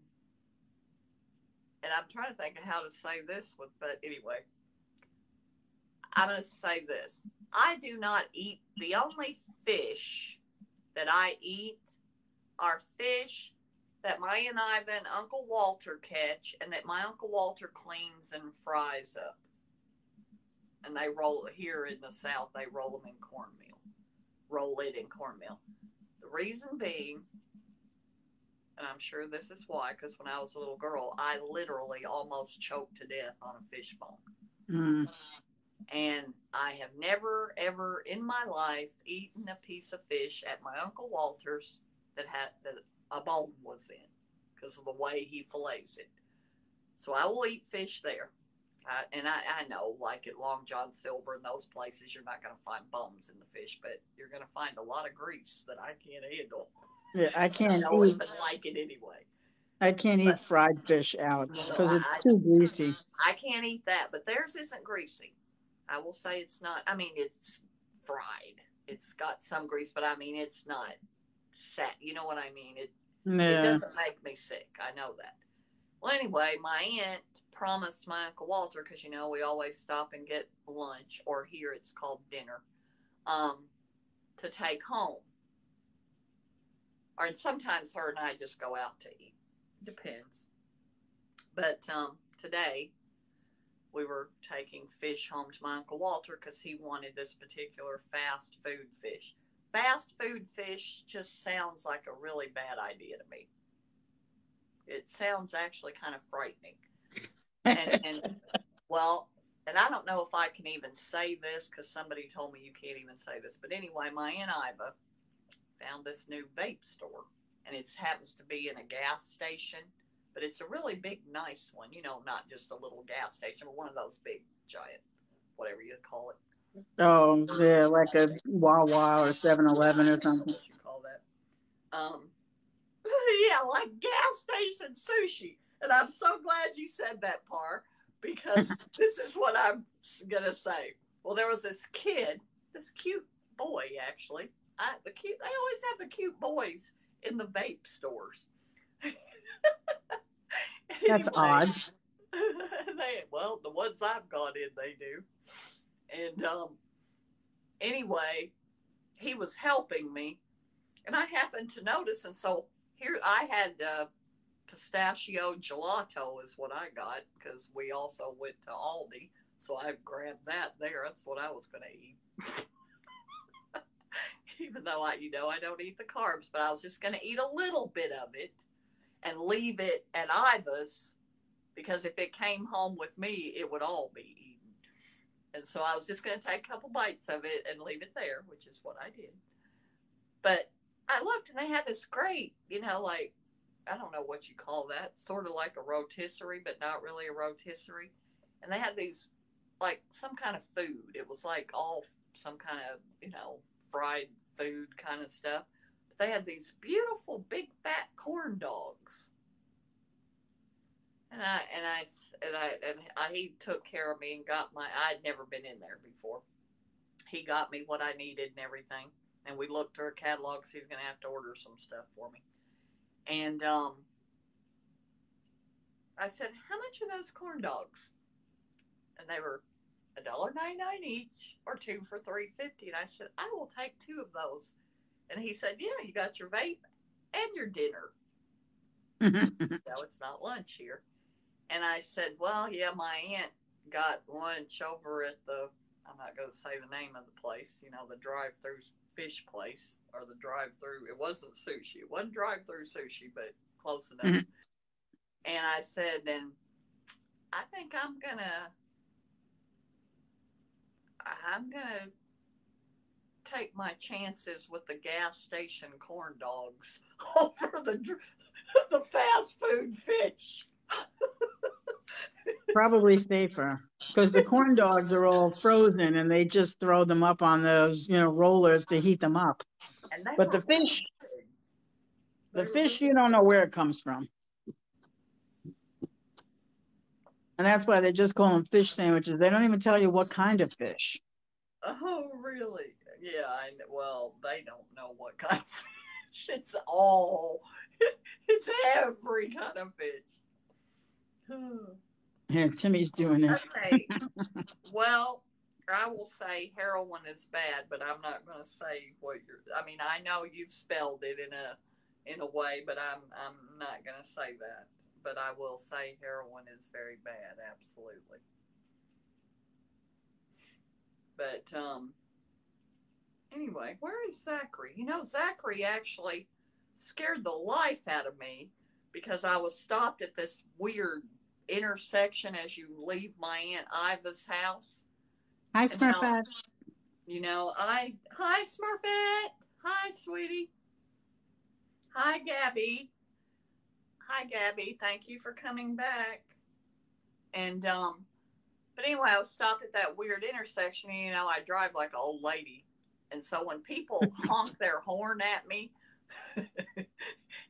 and I'm trying to think of how to say this, but anyway, I'm going to say this. I do not eat, the only fish that I eat are fish that my Aunt Iva and Uncle Walter catch, and that my Uncle Walter cleans and fries up. And they roll, here in the South, they roll them in cornmeal. Roll it in cornmeal. The reason being, and I'm sure this is why, because when I was a little girl, I literally almost choked to death on a fish bone. Mm. And I have never, ever in my life eaten a piece of fish at my Uncle Walter's that a bone was in, because of the way he fillets it. So I will eat fish there. And I know, like at Long John Silver and those places, you're not going to find bones in the fish, but you're going to find a lot of grease that I can't handle. Yeah, I I can't don't eat. even like it anyway. I can't eat But fried fish out no, because it's too greasy. I can't eat that. But theirs isn't greasy. I will say it's not. I mean, it's fried. It's got some grease, but I mean, it's not set. You know what I mean? It Yeah. doesn't make me sick. I know that. Well, anyway, my aunt promised my Uncle Walter, because we always stop and get lunch, or here it's called dinner, um, to take home. Or sometimes her and I just go out to eat. Depends. But today we were taking fish home to my Uncle Walter because he wanted this particular fast food fish. Fast food fish just sounds like a really bad idea to me. It sounds actually kind of frightening. And well, and I don't know if I can even say this because somebody told me you can't even say this. But anyway, my Aunt Iva found this new vape store, and it happens to be in a gas station, but it's a really big, nice one. Not just a little gas station, but one of those big, giant, whatever you call it. Oh, yeah, like a Wawa or 7-Eleven or I don't know something. what you call that. Yeah, like gas station sushi. And I'm so glad you said that, Par, because this is what I'm gonna say. Well, there was this kid, this cute boy, actually. They always have the cute boys in the vape stores. That's Anyway, odd. well, the ones I've gone in, they do. And anyway, he was helping me, and I happened to notice, and so here I had pistachio gelato is what I got, because we also went to Aldi, so I grabbed that there. That's what I was going to eat. Even though I don't eat the carbs, but I was just going to eat a little bit of it and leave it at Iva's, because if it came home with me, it would all be eaten. And so I was just going to take a couple bites of it and leave it there, which is what I did. But I looked, and they had this great, like, I don't know what you call that, sort of like a rotisserie, but not really a rotisserie. And they had these, like, some kind of food. It was like all some kind of, fried food kind of stuff. But they had these beautiful big fat corn dogs. He took care of me and got I'd never been in there before. He got me what I needed and everything. And we looked through a catalog, so he's going to have to order some stuff for me. And I said, how much are those corn dogs? And they were $1.99 each, or 2 for $3.50. And I said, I will take 2 of those. And he said, yeah, you got your vape and your dinner. No, it's not lunch here. And I said, well, yeah, my aunt got lunch over at I'm not going to say the name of the place, the drive-through fish place, or the drive-through. It wasn't sushi. It wasn't drive-through sushi, but close enough. And I said, then I think I'm going to take my chances with the gas station corn dogs over the fast food fish. Probably safer, because the corn dogs are all frozen and they just throw them up on those, rollers to heat them up. But the fish, you don't know where it comes from. And that's why they just call them fish sandwiches. They don't even tell you what kind of fish. Oh, really? Yeah, well, they don't know what kind of fish. It's every kind of fish. Yeah, Timmy's doing it. Okay. Well, I will say heroin is bad, but I'm not going to say what I know you've spelled it in a way, but I'm not going to say that. But I will say heroin is very bad, absolutely. But anyway, where is Zachary? Zachary actually scared the life out of me because I was stopped at this weird intersection as you leave my Aunt Iva's house. Hi, Smurfette. Hi, Smurfette. Hi, sweetie. Hi, Gabby. Hi, Gabby. Thank you for coming back. And, but anyway, I was stopped at that weird intersection. And, I drive like an old lady. And so when people honk their horn at me,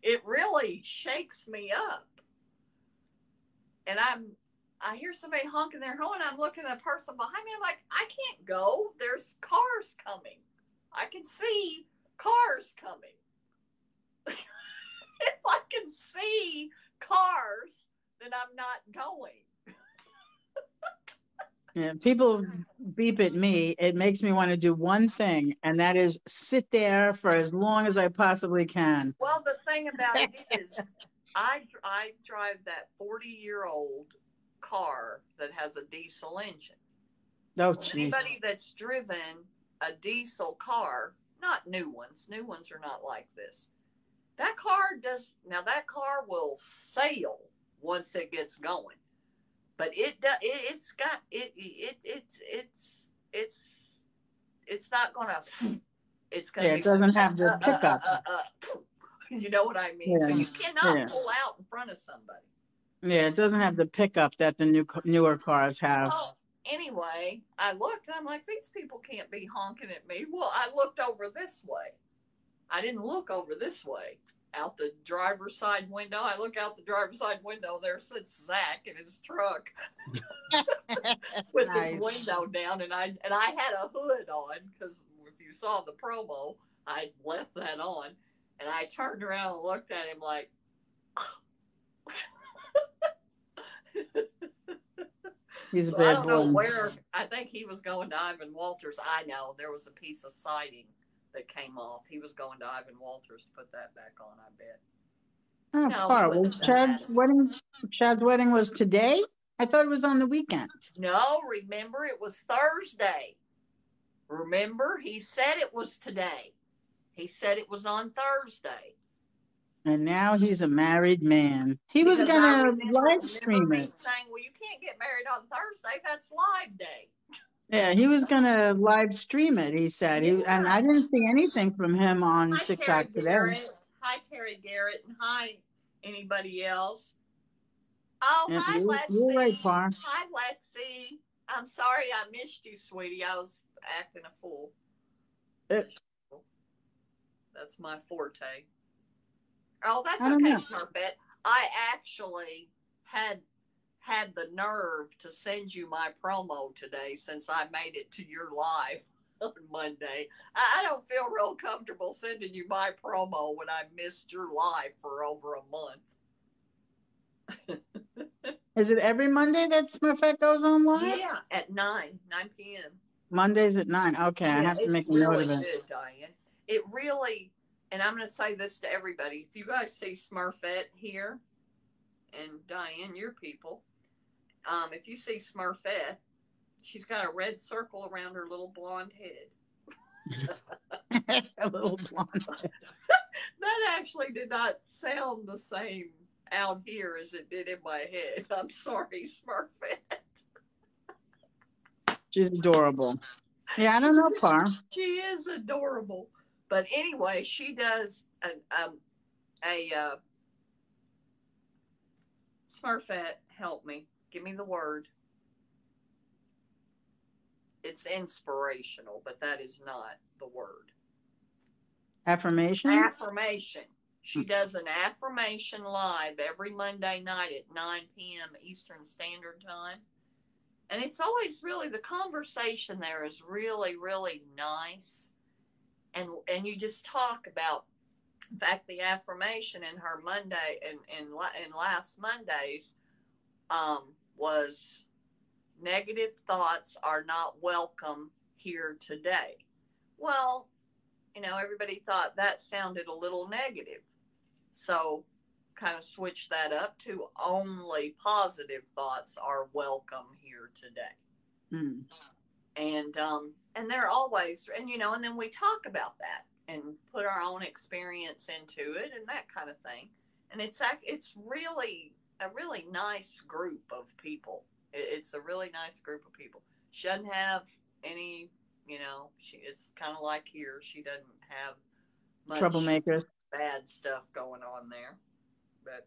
it really shakes me up. And I hear somebody honking their horn. I'm looking at the person behind me. I'm like, I can't go. There's cars coming. I can see cars coming. If I can see cars, then I'm not going. Yeah, people beep at me. It makes me want to do one thing, and that is sit there for as long as I possibly can. Well, the thing about it is, I drive that 40-year-old car that has a diesel engine. Oh, anybody that's driven a diesel car, not new ones are not like this. That car will sail once it gets going, but it's not gonna. It's gonna. It doesn't have the pickup. You know what I mean? Yeah. So you cannot pull out in front of somebody. Yeah, it doesn't have the pickup that the newer cars have. Well, anyway, I looked and I'm like, these people can't be honking at me. Well, I looked over this way. I didn't look over this way. Out the driver's side window. I look out the driver's side window. There sits Zach in his truck with his window down, and I had a hood on because if you saw the promo, I left that on, and I turned around and looked at him like. He's so I don't know where. I think he was going to Ivan Walters. I know there was a piece of siding that came off. He was going to Ivan Walters to put that back on, I bet. Oh, no, Carl, was Chad's wedding was today? I thought it was on the weekend. No, remember, it was Thursday. Remember, he said it was today. He said it was on Thursday. And now he's a married man. He was going to live stream it. Saying, well, you can't get married on Thursday. That's live day. Yeah, he was going to live stream it, he said. Yeah. And I didn't see anything from him on TikTok today. Hi, Terry Garrett. And hi, anybody else. Oh, yeah, hi, Lexi. You're right, Par. Hi, Lexi. I'm sorry I missed you, sweetie. I was acting a fool. That's my forte. Oh, that's I don't okay, know. Smurfette. I actually had the nerve to send you my promo today since I made it to your live on Monday. I don't feel real comfortable sending you my promo when I missed your live for over a month. Is it every Monday that Smurfette goes on live? Yeah, at 9 p.m. Mondays at 9. Okay, I Yeah, have to it's make a note really of it. good, Diane. It really, and I'm going to say this to everybody. If you guys see Smurfette here, and Diane, your people, if you see Smurfette, she's got a red circle around her little blonde head. A little blonde. That actually did not sound the same out here as it did in my head. I'm sorry, Smurfette. She's adorable. Yeah, I don't know, Par. She is adorable. But anyway, she does a Smurfette, help me. Give me the word. It's inspirational, but that is not the word. Affirmation? Affirmation. She does an affirmation live every Monday night at 9 p.m. Eastern Standard Time. And it's always really, the conversation there is really, really nice. And you just talk about, in fact, the affirmation in her Monday, in last Monday's, was negative thoughts are not welcome here today. Well, everybody thought that sounded a little negative. So kind of switch that up to only positive thoughts are welcome here today. Hmm. And they're always, and then we talk about that and put our own experience into it and that kind of thing. And it's really a really nice group of people. It's a really nice group of people. She doesn't have any, it's kind of like here. She doesn't have much Troublemakers. bad stuff going on there. But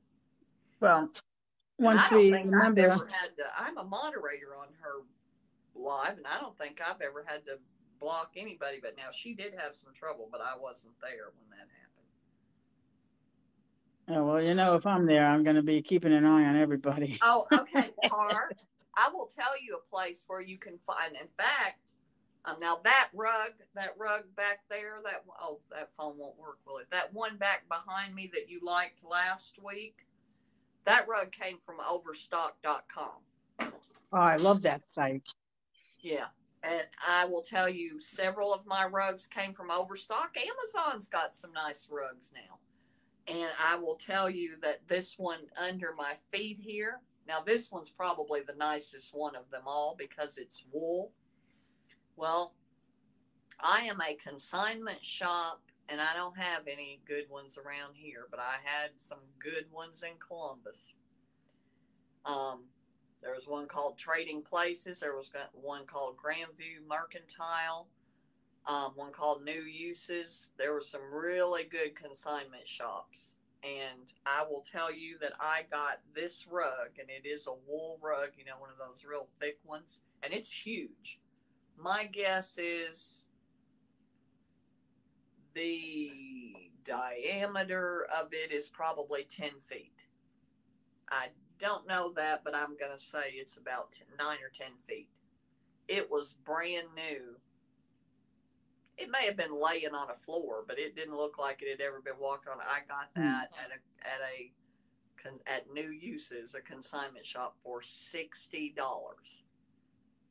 Well, and once I don't we think I've remember, ever had to. I'm a moderator on her live, and I don't think I've ever had to block anybody. But now she did have some trouble, but I wasn't there when that happened. oh, well, if I'm there, I'm going to be keeping an eye on everybody. Oh, okay, Tar. I will tell you a place where you can find. In fact, now that rug back there, that phone won't work, will it? That one back behind me that you liked last week, that rug came from overstock.com. Oh, I love that site. Yeah. And I will tell you, several of my rugs came from Overstock. Amazon's got some nice rugs now. And I will tell you that this one under my feet here, now this one's probably the nicest one of them all because it's wool. Well, I am a consignment shop, and I don't have any good ones around here, but I had some good ones in Columbus. There was one called Trading Places. There was one called Grandview Mercantile. One called New Uses. There were some really good consignment shops. And I will tell you that I got this rug, and it is a wool rug, one of those real thick ones. And it's huge. My guess is the diameter of it is probably 10 feet. I don't know that, but I'm going to say it's about 9 or 10 feet. It was brand new. It may have been laying on a floor, but it didn't look like it had ever been walked on. I got that at New Uses, a consignment shop, for $60.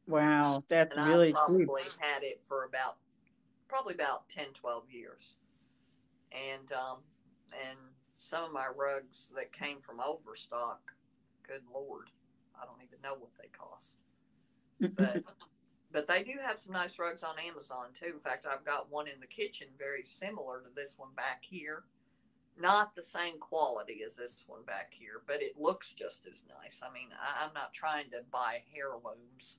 Wow, that's and really I probably cheap. had it for probably about 10, 12 years. And some of my rugs that came from Overstock, good Lord, I don't even know what they cost. But they do have some nice rugs on Amazon too. In fact, I've got one in the kitchen very similar to this one back here. Not the same quality as this one back here, but it looks just as nice. I mean, I'm not trying to buy heirlooms.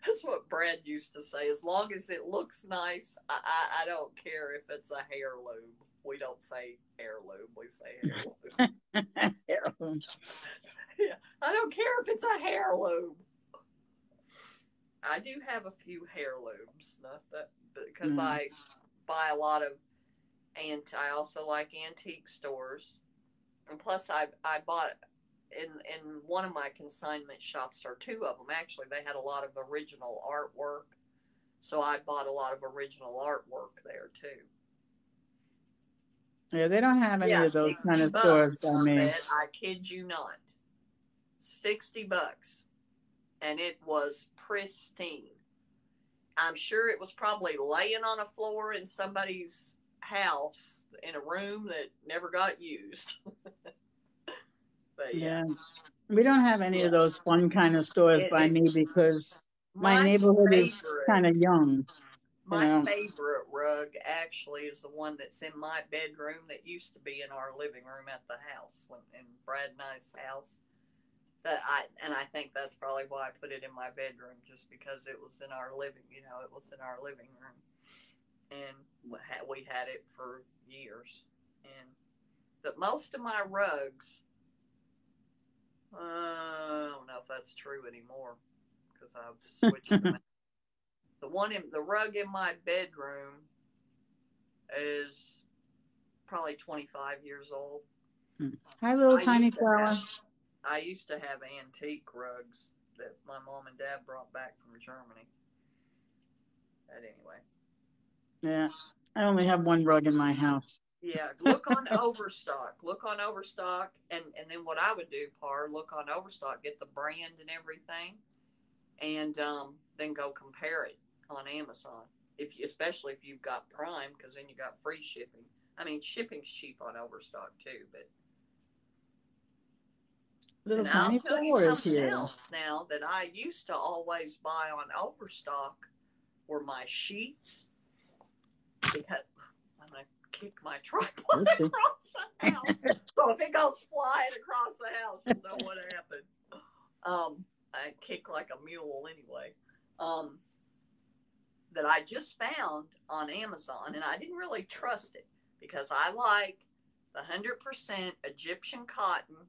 That's what Brad used to say. As long as it looks nice, I don't care if it's a heirloom. We don't say heirloom. We say heirloom. Heirloom. Yeah, I don't care if it's a heirloom. I do have a few heirlooms, not that because I buy a lot of I also like antique stores, and plus I bought in one of my consignment shops, or two of them actually. They had a lot of original artwork, so I bought a lot of original artwork there too. Yeah, they don't have any Yeah, of those kind 60 of stores bucks by for me. that. I kid you not. 60 bucks. And it was pristine. I'm sure it was probably laying on a floor in somebody's house in a room that never got used. But yeah. Yeah. We don't have any of Yeah. those fun kind of stores by It, me because my my neighborhood is favorite kind of young, you my know. favorite rug actually is the one that's in my bedroom that used to be in our living room at the house when in Brad and I's house. I think that's probably why I put it in my bedroom, just because it was in our living, it was in our living room, and we had it for years. And but most of my rugs, I don't know if that's true anymore because I've switched them out. The rug in my bedroom is probably 25 years old. Hi, little I tiny used to have flower. I used to have antique rugs that my mom and dad brought back from Germany. But anyway, Yeah, I only have one rug in my house. yeah, look on Overstock. Look on Overstock, and then what I would do, look on Overstock, get the brand and everything, and then go compare it on Amazon. Especially if you've got Prime, because then you got free shipping. I mean, shipping's cheap on Overstock too, but Little and I'll tiny tell you flower is something here. else now that I used to always buy on Overstock were my sheets, because I'm going to kick my tripod Oopsie. across the house. So if it goes flying across the house, you'll know what happened. I kick like a mule anyway. Um, that I just found on Amazon, and I didn't really trust it because I like the 100% Egyptian cotton,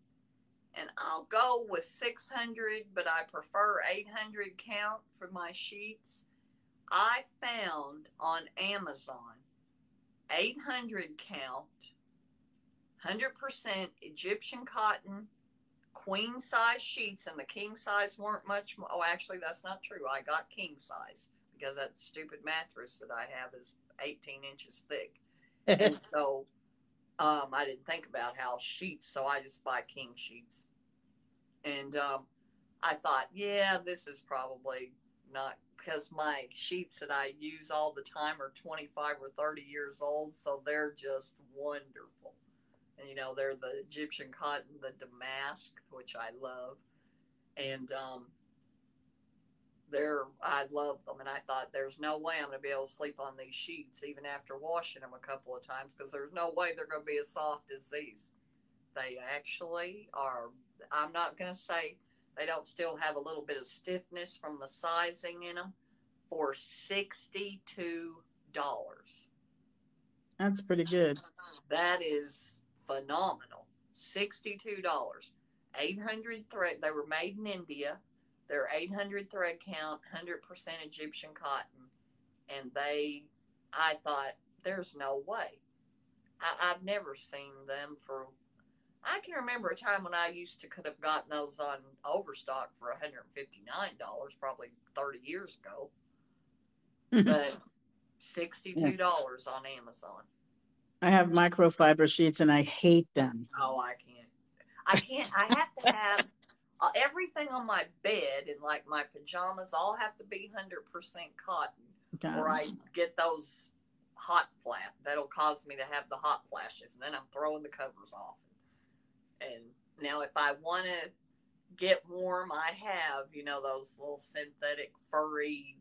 and I'll go with 600, but I prefer 800 count for my sheets. I found on Amazon 800 count, 100% Egyptian cotton, queen size sheets, and the king size weren't much more. Oh, actually, that's not true. I got king size because that stupid mattress that I have is 18 inches thick. And so I didn't think about how sheets, so I just buy king sheets. And I thought, yeah, this is probably not, because my sheets that I use all the time are 25 or 30 years old, so they're just wonderful. And they're the Egyptian cotton, the damask, which I love, and I love them. And I thought, there's no way I'm going to be able to sleep on these sheets even after washing them a couple of times, because there's no way they're going to be as soft as these. They actually are. I'm not going to say they don't still have a little bit of stiffness from the sizing in them, for $62. That's pretty good. That is phenomenal. $62. 800 thread. They were made in India. They're 800 thread count, 100% Egyptian cotton. And I thought, there's no way. I've never seen them for. I can remember a time when I could have gotten those on Overstock for $159, probably 30 years ago. But Yeah. $62 on Amazon. I have microfiber sheets and I hate them. Oh, I can't. I have to have everything on my bed, and like my pajamas all have to be 100% cotton, God. or I get those hot flash. That'll cause me to have the hot flashes, and then I'm throwing the covers off. And now, if I want to get warm, I have those little synthetic furry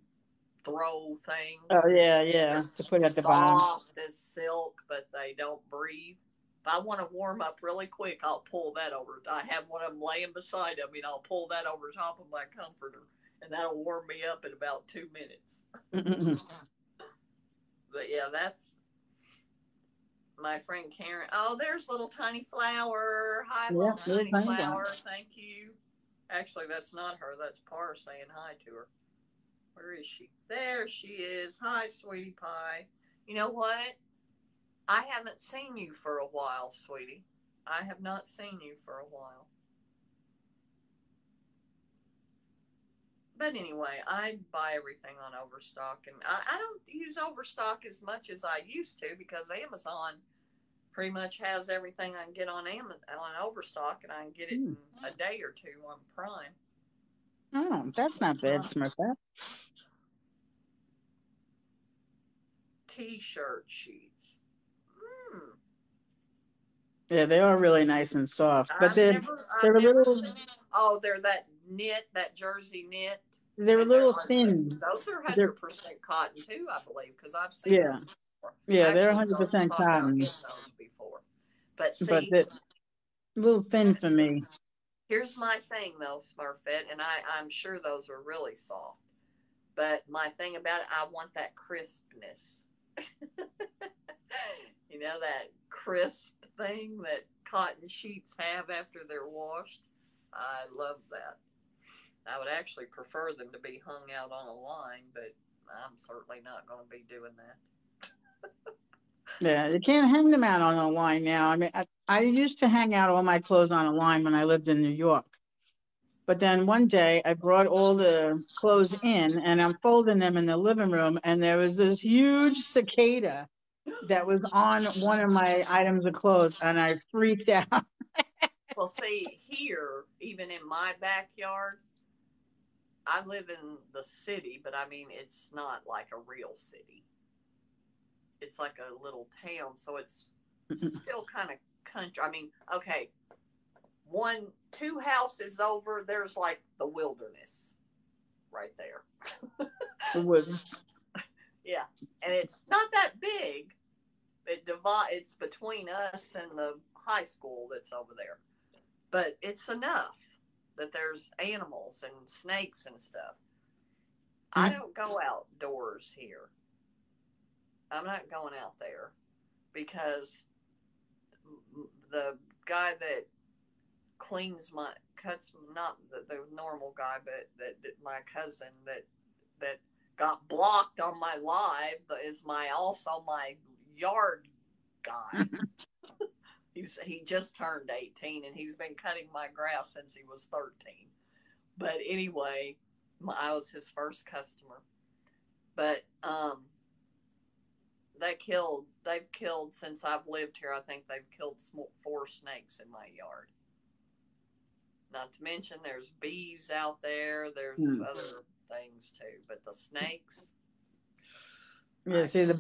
throw things. Oh yeah, yeah. They're To put at the bottom. soft as silk, but they don't breathe. If I want to warm up really quick, I'll pull that over. I have one of them laying beside me, and I'll pull that over top of my comforter, and that'll warm me up in about 2 minutes. But yeah, that's my friend Karen. Oh, there's little tiny flower. Hi, Yeah, little little tiny tiny flower. flower. Thank you. Actually, that's not her. That's Par saying hi to her. is she? There she is. Hi, sweetie pie. You know what? I haven't seen you for a while, sweetie. I have not seen you for a while. But anyway, I buy everything on Overstock, and I don't use Overstock as much as I used to because Amazon pretty much has everything I can get on Overstock, and I can get it in a day or two on Prime. Oh, that's not bad, Smurfette. T-shirt sheets. Yeah, they are really nice and soft, but they're a little. Oh, they're that knit, that jersey knit. They're a little thin. Those are 100% cotton too, I believe, because I've seen those before. Yeah, they're 100% cotton. Those before. But see, but they're a little thin for me. Here's my thing though, Smurfette, and I'm sure those are really soft. But my thing about it, I want that crispness. You know, that crisp thing that cotton sheets have after they're washed. I love that. I would actually prefer them to be hung out on a line, but I'm certainly not going to be doing that. Yeah, you can't hang them out on a line now. I mean, I used to hang out all my clothes on a line when I lived in New York. But then one day I brought all the clothes in and I'm folding them in the living room, and there was this huge cicada that was on one of my items of clothes, and I freaked out. Well, see, here, even in my backyard, I live in the city, but I mean, it's not like a real city. It's like a little town, so it's still kind of country. I mean, okay, two houses over, there's like the wilderness right there. The woods. Yeah, and it's not that big. It's between us and the high school that's over there, but it's enough that there's animals and snakes and stuff. I don't go outdoors here. I'm not going out there because the guy that cleans cuts, not the normal guy, but that my cousin that got blocked on my live is also my yard guy. He just turned 18 and he's been cutting my grass since he was 13. But anyway, I was his first customer. But they've killed since I've lived here. I think they've killed 4 snakes in my yard. Not to mention there's bees out there. There's other things too. But the snakes. Yeah, see, the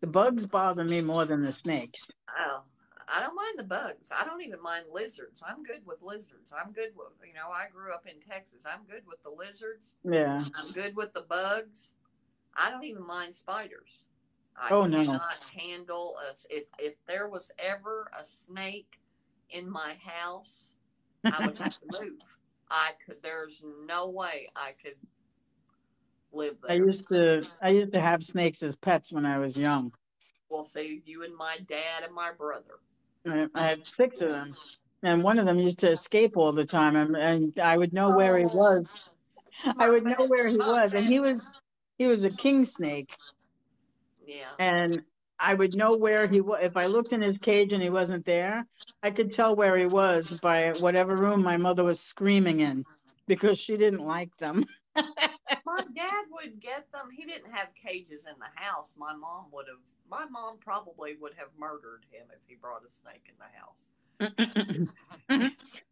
bugs bother me more than the snakes. Oh, I don't mind the bugs. I don't even mind lizards. I'm good with lizards. I'm good with, I grew up in Texas. I'm good with the lizards. Yeah. I'm good with the bugs. I don't even mind spiders. I cannot handle if there was ever a snake in my house, I would have to move. There's no way I could live there. I used to have snakes as pets when I was young. Well, see, you and my dad and my brother. I had 6 of them, and one of them used to escape all the time, and I would know where he was. I would know where he was, and he was a king snake. Yeah. And I would know where he was. If I looked in his cage and he wasn't there, I could tell where he was by whatever room my mother was screaming in, because she didn't like them. My dad would get them. He didn't have cages in the house. My mom probably would have murdered him if he brought a snake in the house.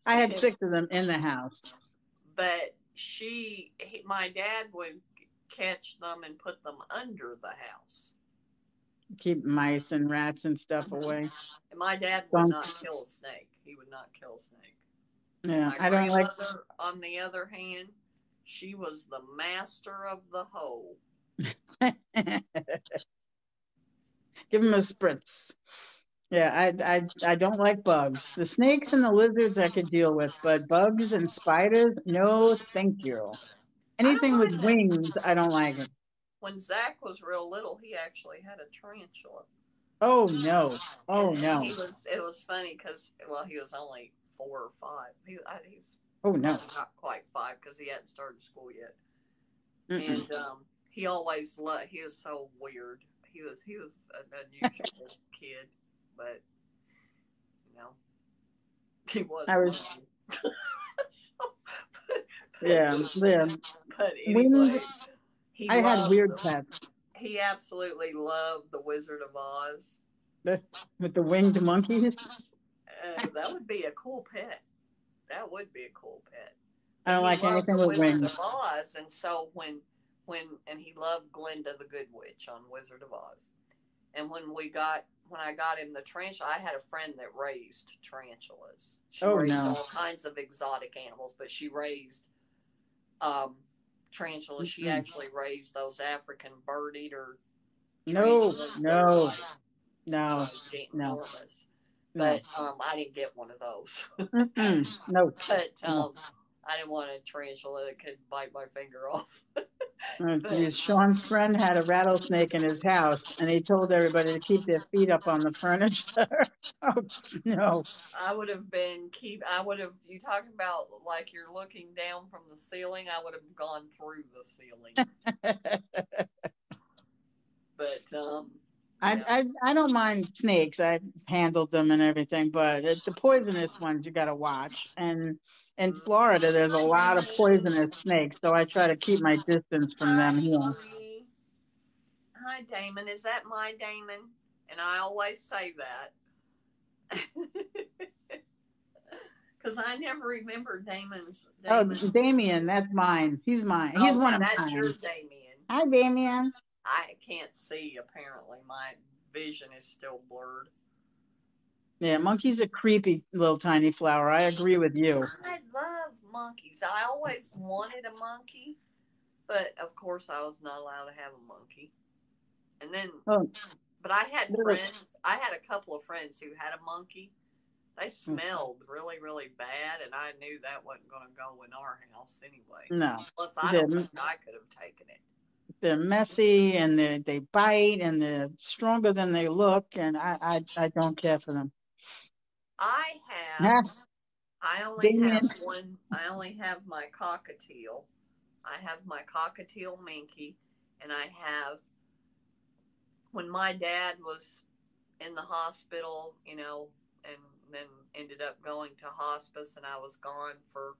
I had 6 of them in the house. But my dad would catch them and put them under the house. Keep mice and rats and stuff away. And my dad would not kill a snake. He would not kill a snake. Yeah, my grandmother, on the other hand, she was the master of the hole. Give him a spritz. Yeah, I don't like bugs. The snakes and the lizards I could deal with, but bugs and spiders, no, thank you. Anything with wings, I don't like it. When Zach was real little, he actually had a tarantula. Oh no! Oh no! It was funny because he was only 4 or 5. He was oh no! not quite 5 because he hadn't started school yet. And he always loved. He was so weird. He was an unusual kid, but you know he was I was, funny. So, yeah, yeah. but Winged, anyway, he I had loved weird them. pets. He absolutely loved the Wizard of Oz. With the winged monkeys. That would be a cool pet. That would be a cool pet. I But don't he like loved anything the with Wizard wings. of Oz, and so and he loved Glinda the Good Witch on Wizard of Oz. And when I got him the tarantula, I had a friend that raised tarantulas. She Oh raised no. all kinds of exotic animals, but she raised um, tarantulas. She Mm-mm. actually raised those African bird eater No, tarantulas that are no, like no, no, ginormous. no. But I didn't get one of those. Mm-mm. No, But no. I didn't want a tarantula that could bite my finger off. Oh, But geez. Sean's friend had a rattlesnake in his house, and he told everybody to keep their feet up on the furniture. Oh no. I would have been keep. I would have. You talking about like you're looking down from the ceiling? I would have gone through the ceiling. But I, yeah. I I don't mind snakes. I've handled them and everything, but the poisonous ones you got to watch. And in Florida, there's a Hi, lot of Damon. poisonous snakes, so I try to keep my distance from Hi, them here. honey. Hi, Damon. Is that my Damon? And I always say that because I never remember Damon's Oh, Damon's. Damien, that's mine. He's mine. He's one Okay, of that's your mine. Damien. Hi, Damien. I can't see. Apparently, my vision is still blurred. Yeah, monkey's a creepy little tiny flower. I agree with you. I love monkeys. I always wanted a monkey, but of course I was not allowed to have a monkey. And then, Oh, but I had little, friends. I had a couple of friends who had a monkey. They smelled really, really bad, and I knew that wasn't going to go in our house anyway. no, Plus, I they're don't think I could have taken it. they're messy and they bite and they're stronger than they look, and I don't care for them. I have. Nah, I only have Damien. one. I only have my cockatiel. I have my cockatiel minky, and I have when my dad was in the hospital, and then ended up going to hospice, and I was gone for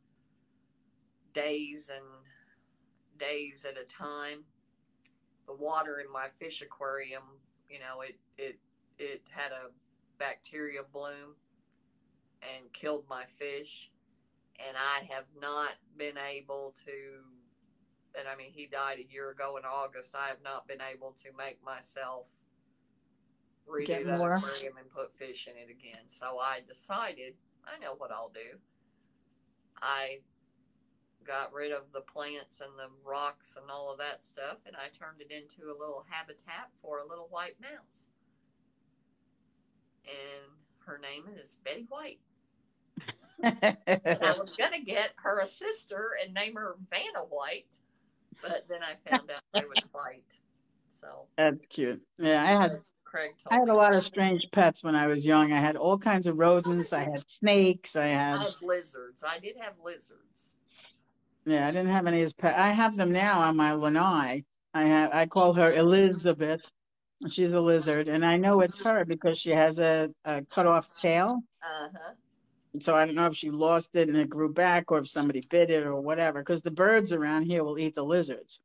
days and days at a time. The water in my fish aquarium, it had a bacteria bloom and killed my fish, and I have not been able to. And I mean, he died a year ago in August. I have not been able to make myself redo Get that more. aquarium and put fish in it again. So I decided, I know what I'll do. I got rid of the plants and the rocks and all of that stuff, and I turned it into a little habitat for a little white mouse. And her name is Betty White. And I was going to get her a sister and name her Vanna White, but then I found out they would fight. So That's cute. Yeah, Craig I told had me. a lot of strange pets when I was young. I had all kinds of rodents. I had snakes. I had lizards. I did have lizards. Yeah, I didn't have any as pet. I have them now on my lanai. I call her Elizabeth. She's a lizard, and I know it's her because she has a cut off tail. Uh huh. So I don't know if she lost it and it grew back or if somebody bit it or whatever, because the birds around here will eat the lizards.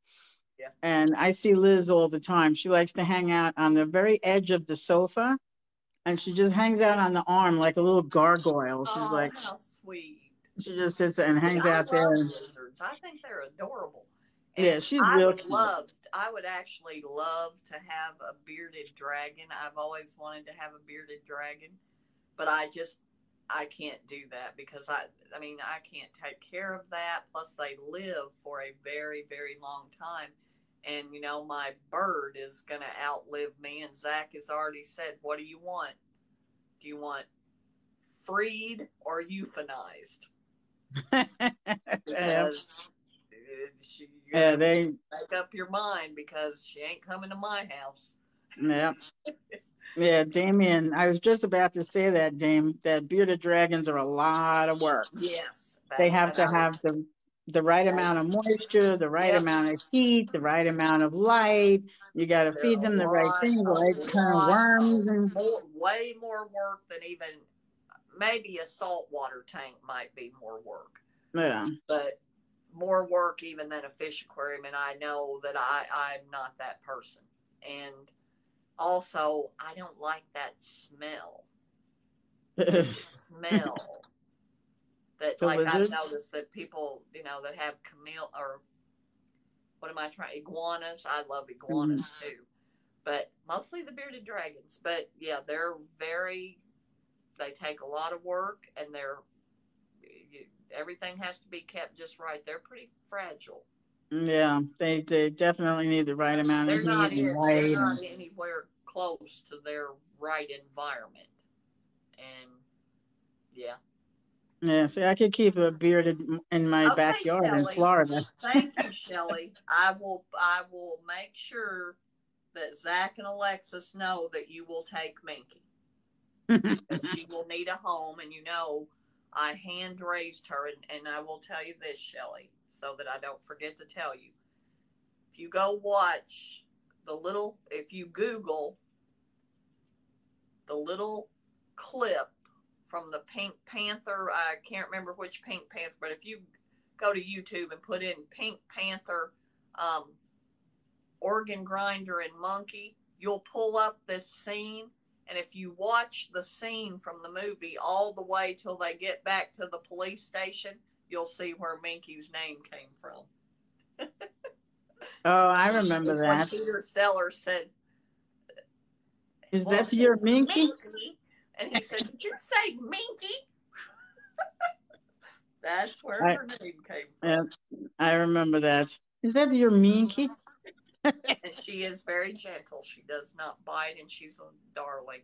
Yeah. And I see Liz all the time. She likes to hang out on the very edge of the sofa, and she just hangs out on the arm like a little gargoyle. She's Oh, like, how sweet. she just sits and hangs I out love there. lizards. I think they're adorable. Yeah, And she's real cute. I would actually love to have a bearded dragon. I've always wanted to have a bearded dragon, but I can't do that because I mean, I can't take care of that. Plus, they live for a very, very long time. And, my bird is going to outlive me. And Zach has already said, what do you want? Do you want freed or euthanized? Yeah, Because you yeah, gotta they, make up your mind because she ain't coming to my house. yeah, yeah, Damien. I was just about to say that, Dame, that bearded dragons are a lot of work. Yes, They that's have and to I was have the right amount of moisture, the right Yep. amount of heat, the right amount of light. You got to They're feed them the right things, the right a kind of lot, worms, and more, way more work than even maybe a saltwater tank might be more work, yeah. but more work even than a fish aquarium. And I know that I'm not that person. And also, I don't like that smell. There's a smell that, The like, I've lizard. noticed that people, that have camel or what am I trying? Iguanas. I love iguanas Mm. too, but mostly the bearded dragons. But yeah, they're very. They take a lot of work, and everything has to be kept just right. They're pretty fragile. Yeah, they definitely need the right amount of heat and They're light, not and anywhere close to their right environment. And yeah. yeah. See, I could keep a bearded in my Okay, backyard in Shelley. Florida. Thank you, Shelley. I will make sure that Zach and Alexis know that you will take Minky. That she will need a home, and I hand raised her, and I will tell you this, Shelley, so that I don't forget to tell you. If you go watch if you Google the little clip from the Pink Panther, I can't remember which Pink Panther, but if you go to YouTube and put in Pink Panther um, organ grinder and monkey, you'll pull up this scene. And if you watch the scene from the movie all the way till they get back to the police station, you'll see where Minky's name came from. Oh, I remember It's when that. Peter Sellers said, Is "Well, that your who's Minky? Minky?" And he said, "Did you say Minky?" That's where I her name came yeah, from. I remember that. Is that your Minky? And she is very gentle. She does not bite, and she's a darling.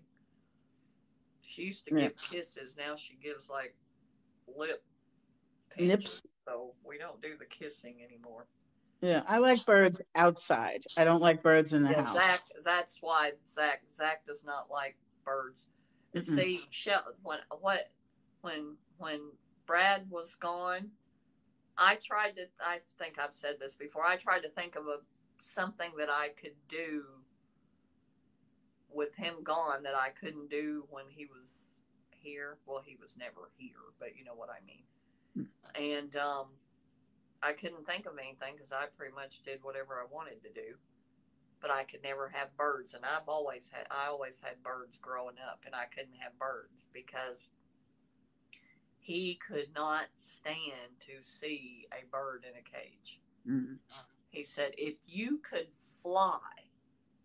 She used to Yeah, give kisses. Now she gives like lip pinches. nips. So we don't do the kissing anymore. Yeah, I like birds outside. I don't like birds in the Yeah, house. Zach. That's why Zach does not like birds. And Mm-mm. see, when Brad was gone, I tried to. I think I've said this before. I tried to think of something that I could do with him gone that I couldn't do when he was here. Well, he was never here, but you know what I mean. And I couldn't think of anything because I pretty much did whatever I wanted to do. But I could never have birds, and I always had birds growing up, and I couldn't have birds because he could not stand to see a bird in a cage. Mm. He said, if you could fly,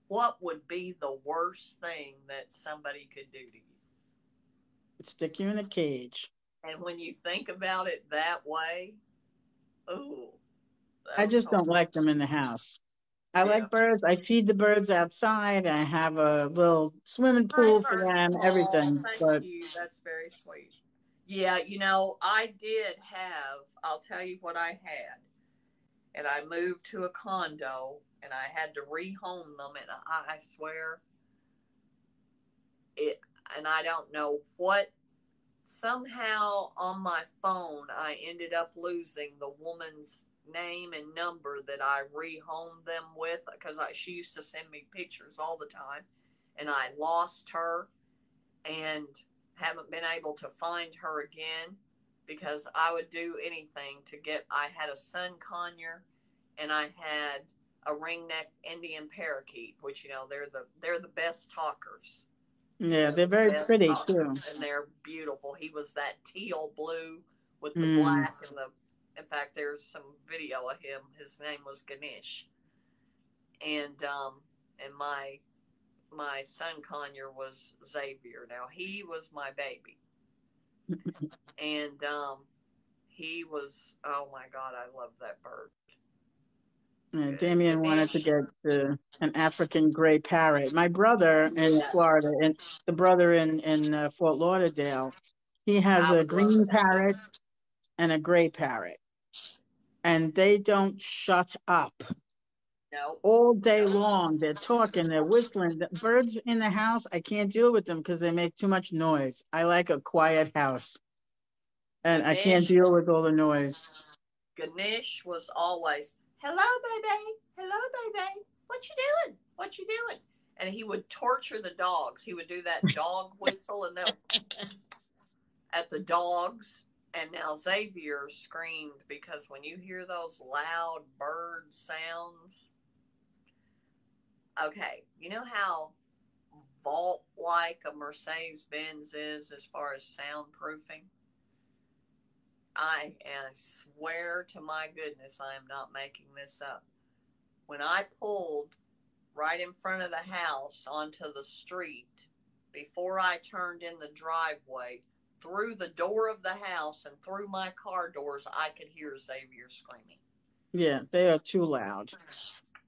what would be the worst thing that somebody could do to you? Stick you in a cage. And when you think about it that way, oh, that I was just don't horrible. like them in the house. I Yeah. like birds. I feed the birds outside. I have a little swimming Hi, pool for First. them, Oh, everything. thank But you. That's very sweet. Yeah, I did have, I'll tell you what I had. And I moved to a condo and I had to rehome them. And I swear, it, and I don't know what, somehow on my phone, I ended up losing the woman's name and number that I rehomed them with because she used to send me pictures all the time. And I lost her and haven't been able to find her again because I would do anything to get. I had a sun conure and I had a ringneck Indian parakeet, which they're the best talkers. yeah, They're they're the very best pretty talkers, too. and they're beautiful. He was that teal blue with the Mm. black and the. In fact, there's some video of him. His name was Ganesh, and my son Conyer was Xavier. Now he was my baby, and he was, oh my God, I love that bird. Damien wanted to Ganesh, get an African gray parrot. My brother in yes, Florida, and the brother in Fort Lauderdale, he has I a would love green that too. parrot and a gray parrot, and they don't shut up No, all day no. long. They're talking, they're whistling. The birds in the house, I can't deal with them because they make too much noise. I like a quiet house, and I can't Ganesh, deal with all the noise. Ganesh was always, hello, baby, hello, baby, what you doing? What you doing? And he would torture the dogs. He would do that dog whistle and at the dogs. And now Xavier screamed because when you hear those loud bird sounds, okay, you know how vault like a Mercedes Benz is as far as soundproofing? I swear to my goodness, I am not making this up. When I pulled right in front of the house onto the street, before I turned in the driveway, through the door of the house and through my car doors, I could hear Xavier screaming. Yeah, they are too loud.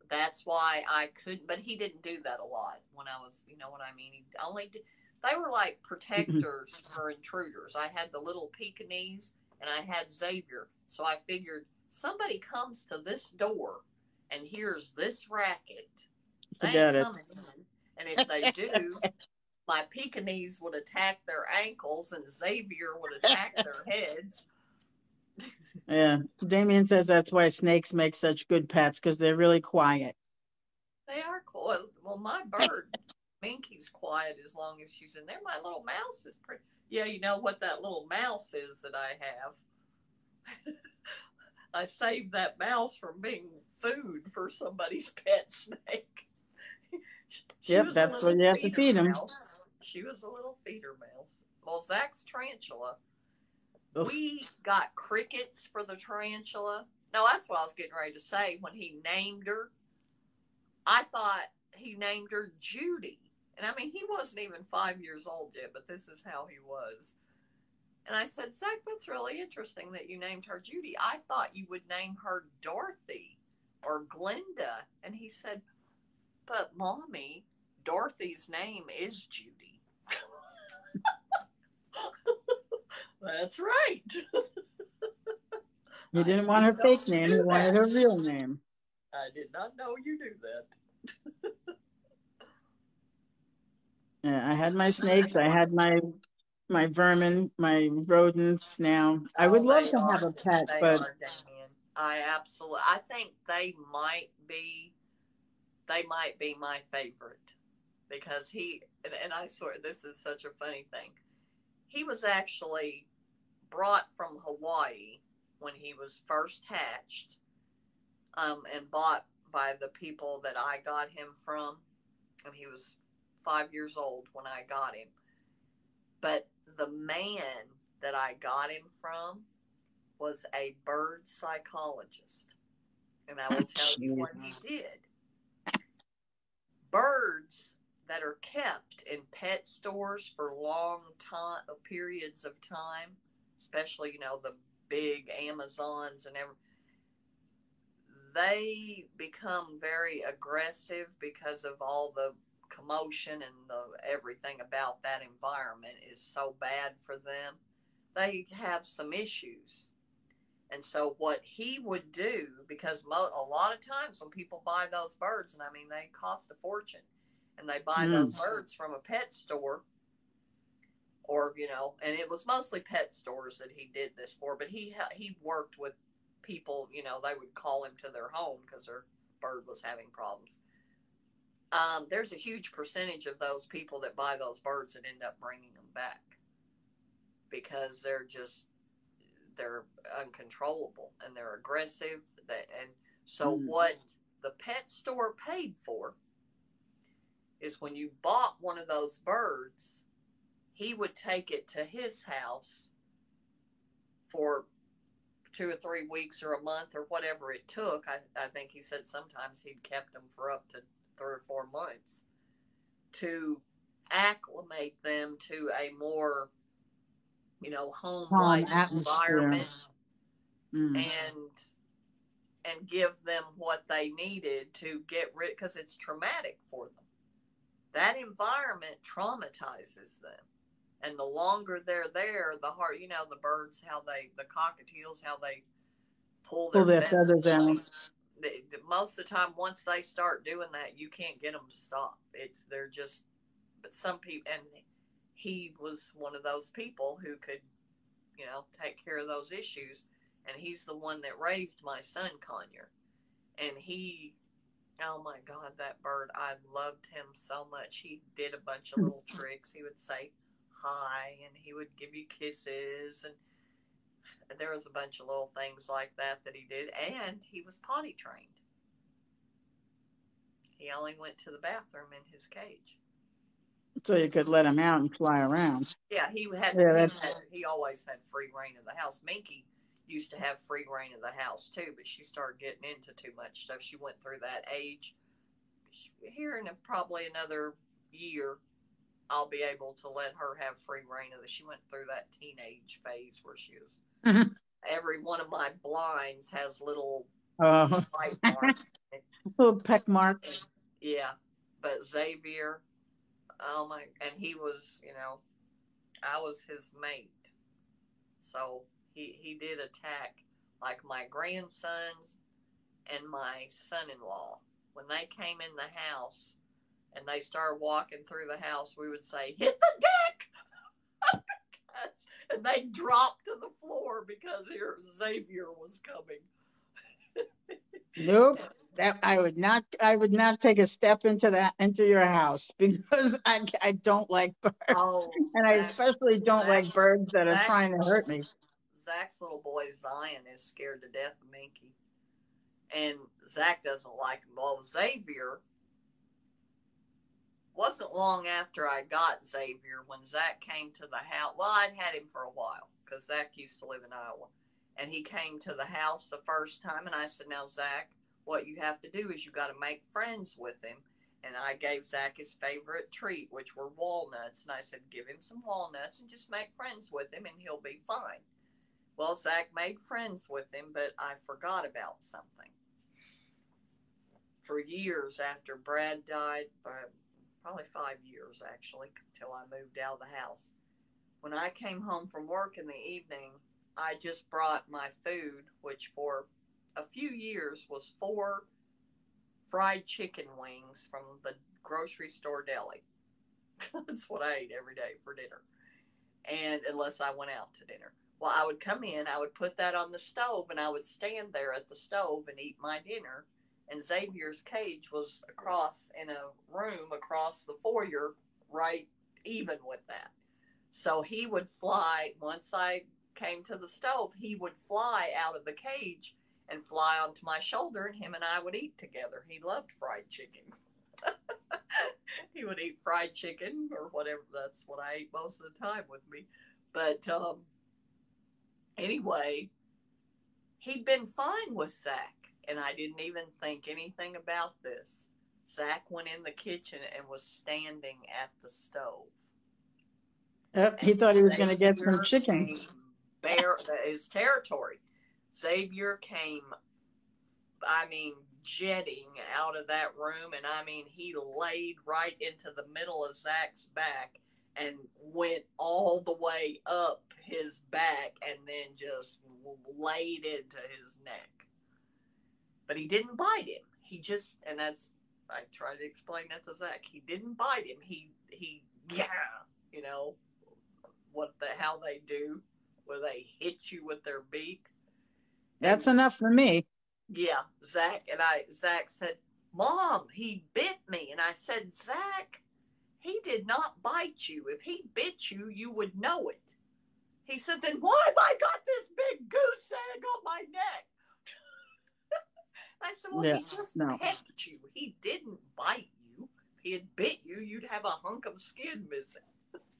That's why I couldn't, but he didn't do that a lot when I was, you know what I mean? He only did, they were like protectors for intruders. I had the little Pekingese and I had Xavier. So I figured somebody comes to this door and hears this racket. They ain't coming in. And if they do, my Pekingese would attack their ankles and Xavier would attack their heads. Yeah, Damien says that's why snakes make such good pets because they're really quiet. They are quiet. Well, my bird, Minky's quiet as long as she's in there. My little mouse is pretty. Yeah, you know what that little mouse is that I have? I saved that mouse from being food for somebody's pet snake. Yep, that's what you have to feed him. She was a little feeder mouse. Well, Zach's tarantula. Oof. We got crickets for the tarantula. No, that's what I was getting ready to say. When he named her, I thought he named her Judy. And I mean, he wasn't even 5 years old yet, but this is how he was. And I said, Zach, that's really interesting that you named her Judy. I thought you would name her Dorothy or Glenda. And he said, but Mommy, Dorothy's name is Judy. That's right. He didn't want her fake name. He wanted her real name. I did not know you knew that. Yeah, I had my snakes. I had my vermin, my rodents. Now I would love to have a pet, but I think they might be my favorite because and I swear this is such a funny thing. He was actually brought from Hawaii when he was first hatched, and bought by the people that I got him from, and he was 5 years old when I got him. But the man that I got him from was a bird psychologist. And I will tell you what he did. Birds that are kept in pet stores for long periods of time, especially, you know, the big Amazons and everything, they become very aggressive because of all the commotion and everything about that environment is so bad for them. They have some issues. And so what he would do, because a lot of times when people buy those birds, and I mean they cost a fortune, and they buy those birds from a pet store, or, you know, and it was mostly pet stores that he did this for, but he worked with people, you know, they would call him to their home because their bird was having problems. There's a huge percentage of those people that buy those birds that end up bringing them back because they're uncontrollable and they're aggressive. And so what the pet store paid for is when you bought one of those birds, he would take it to his house for 2 or 3 weeks or a month or whatever it took. I think he said sometimes he'd kept them for up to 3 or 4 months to acclimate them to a more, you know, home-like environment and give them what they needed to get rid, because it's traumatic for them. That environment traumatizes them. And the longer they're there, the harder, you know, the birds, the cockatiels, how they pull their feathers out. Most of the time, once they start doing that, you can't get them to stop. They're just, but some people, and he was one of those people who could, you know, take care of those issues. and he's the one that raised my son Conyer. And he, oh my God, that bird, I loved him so much. He did a bunch of little tricks. He would say hi, and he would give you kisses, and there was a bunch of little things like that he did, and he was potty trained. He only went to the bathroom in his cage. So you could let him out and fly around. Yeah, he always had free reign of the house. Minky used to have free reign of the house too, but she started getting into too much stuff. She went through that age. Here in probably another year, I'll be able to let her have free reign of the. She went through that teenage phase where she was. Mm-hmm. Every one of my blinds has little bite marks. Little peck marks. Yeah, but Xavier, oh my, and he was, I was his mate. So he did attack like my grandsons and my son-in-law. When they came in the house and they started walking through the house, we would say, "Hit the deck!" And they dropped to the floor because here Xavier was coming. Nope. That I would not take a step into your house because I don't like birds. Oh, and I especially don't like birds that are trying to hurt me. Zach's little boy Zion is scared to death of Minky. And Zach doesn't like him. Well, Xavier, wasn't long after I got Xavier when Zach came to the house. Well, I'd had him for a while because Zach used to live in Iowa. And he came to the house the first time, and I said, "Now, Zach, what you have to do is you got to make friends with him." And I gave Zach his favorite treat, which were walnuts. And I said, "Give him some walnuts and just make friends with him, and he'll be fine." Well, Zach made friends with him, but I forgot about something. For years after Brad died, probably 5 years actually, until I moved out of the house. When I came home from work in the evening, I just brought my food, which for a few years was 4 fried chicken wings from the grocery store deli. That's what I ate every day for dinner. And unless I went out to dinner. Well, I would come in, I would put that on the stove, and I would stand there at the stove and eat my dinner. And Xavier's cage was across in a room across the foyer, right even with that. So he would fly, once I came to the stove, he would fly out of the cage and fly onto my shoulder, and him and I would eat together. He loved fried chicken. He would eat fried chicken or whatever. That's what I ate most of the time with me. But anyway, he'd been fine with Zach. And I didn't even think anything about this. Zach went in the kitchen and was standing at the stove. Yep, he thought he was going to get some chicken. His territory. Xavier came, jetting out of that room. And he laid right into the middle of Zach's back and went all the way up his back and then just laid into his neck. But he didn't bite him. He just, and that's, I try to explain that to Zach. He didn't bite him. He, how they do, where they hit you with their beak. That's enough for me. Yeah, Zach said, "Mom, he bit me." And I said, "Zach, he did not bite you. If he bit you, you would know it." He said, "Then why have I got this big goose egg on my neck?" I said, "Well, he just pecked you. He didn't bite you. If he had bit you, you'd have a hunk of skin missing."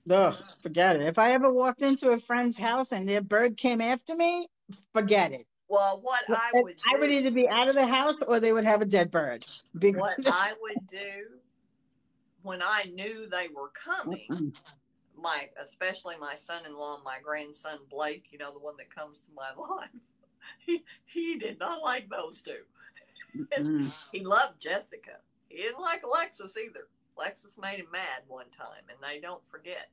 Ugh, forget it. If I ever walked into a friend's house and their bird came after me, forget it. Well, I would either be out of the house or they would have a dead bird. What I would do when I knew they were coming, especially my son-in-law and my grandson Blake, the one that comes to my life, he did not like those two. He loved Jessica. He didn't like Alexis either. Alexis made him mad one time, and they don't forget.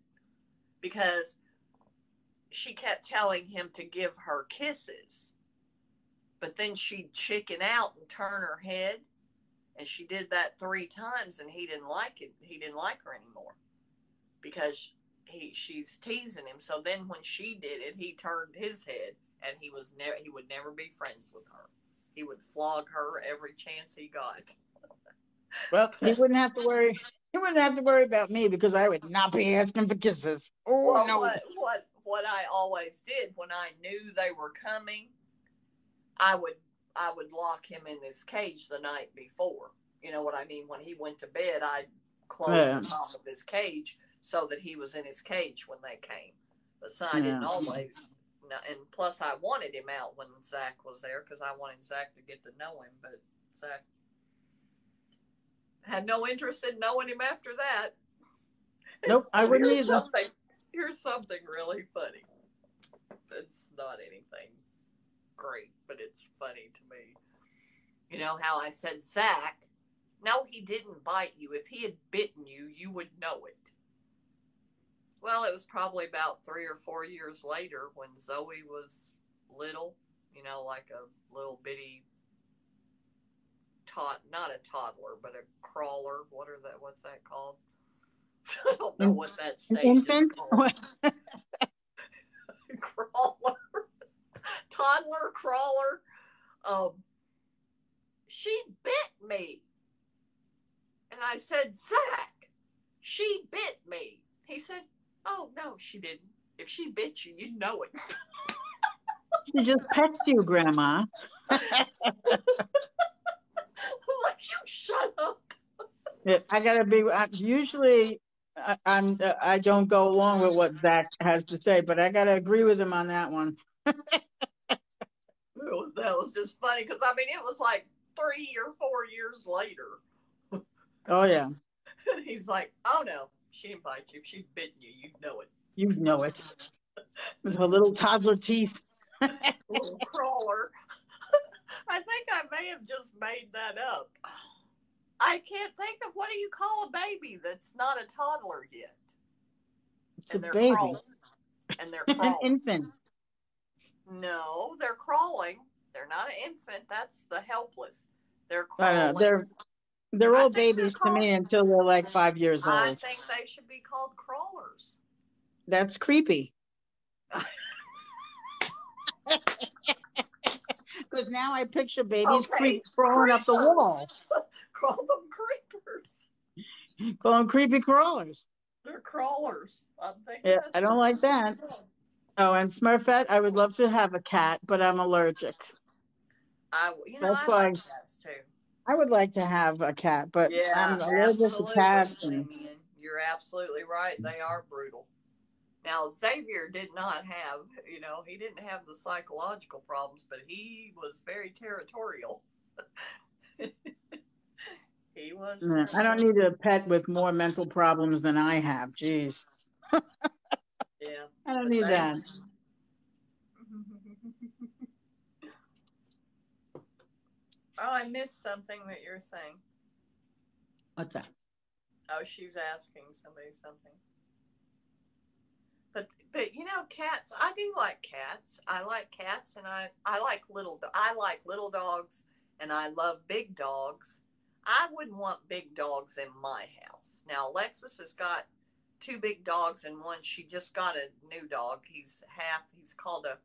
Because she kept telling him to give her kisses. But then she'd chicken out and turn her head. And she did that 3 times, and he didn't like it. He didn't like her anymore. Because she's teasing him. So then when she did it, he turned his head and he would never be friends with her. He would flog her every chance he got. Well, he wouldn't have to worry. He wouldn't have to worry about me because I would not be asking for kisses. Oh Well, no! what I always did when I knew they were coming, I would lock him in this cage the night before. You know what I mean? When he went to bed, I'd close the top of his cage so that he was in his cage when they came. But so I didn't always. And plus, I wanted him out when Zach was there because I wanted Zach to get to know him. But Zach had no interest in knowing him after that. Nope, I wouldn't either. Here's something really funny. It's not anything great, but it's funny to me. You know how I said, Zach, no, he didn't bite you. If he had bitten you, you would know it. Well, it was probably about 3 or 4 years later when Zoe was little, you know, like a little bitty not a toddler, but a crawler. What's that called? I don't know what that stage is called. Crawler. Toddler crawler. She bit me. And I said, Zach, she bit me. He said, oh, no, she didn't. If she bit you, you'd know it. She just pecked you, Grandma. Like, you shut up. Yeah, I gotta be. Usually, I don't go along with what Zach has to say, but I gotta agree with him on that one. That was just funny because I mean it was like 3 or 4 years later. Oh yeah. He's like, oh no, she didn't bite you. If she bit you, you'd know it. You know it. With her little toddler teeth. Little crawler. I think I may have just made that up. I can't think of what do you call a baby that's not a toddler yet. It's and a baby. Crawling. And they're crawling. An infant. No, they're crawling. They're not an infant. That's the helpless. They're crawling. They're all babies to me until they're like 5 years old. I think they should be called crawlers. That's creepy. Because now I picture babies crawling up the wall. Call them creepers. Call them creepy crawlers. They're crawlers. I don't like that. Oh, and Smurfette, I would love to have a cat, but I'm allergic. I like cats too. I would like to have a cat, but I'm allergic to cats. You're absolutely right. They are brutal. Now, Xavier did not have, he didn't have the psychological problems, but he was very territorial. He was. I don't need a pet with more mental problems than I have. Jeez. Yeah. I don't need that. Oh, I missed something that you're saying. What's that? Oh, she's asking somebody something. But cats. I do like cats. I like cats, and I like little dogs, and I love big dogs. I wouldn't want big dogs in my house. Now, Alexis has got 2 big dogs, and one she just got a new dog. He's called a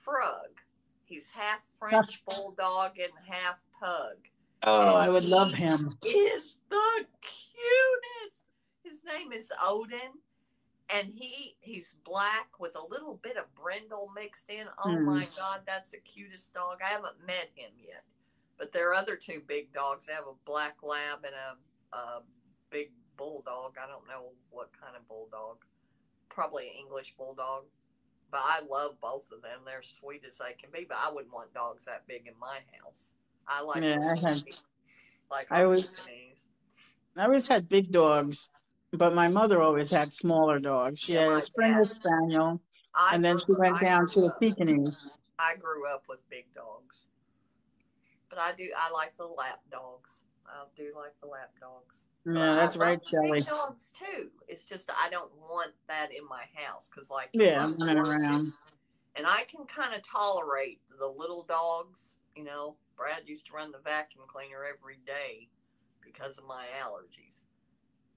Frug. He's half French bulldog and half pug. Oh, I would love him. Is the cutest. His name is Odin. And he's black with a little bit of brindle mixed in. Oh my God, that's the cutest dog. I haven't met him yet. But there are other 2 big dogs. I have a black lab and a big bulldog. I don't know what kind of bulldog. Probably an English bulldog. But I love both of them. They're sweet as they can be. But I wouldn't want dogs that big in my house. I like I always had big dogs. But my mother always had smaller dogs. She had a Springer Spaniel, and then she went down to a Pekingese. I grew up with big dogs. But I like the lap dogs. I do like the lap dogs. Yeah, that's right, Shelley. Big dogs, too. It's just I don't want that in my house. Because, I'm running around. And I can kind of tolerate the little dogs. Brad used to run the vacuum cleaner every day because of my allergies.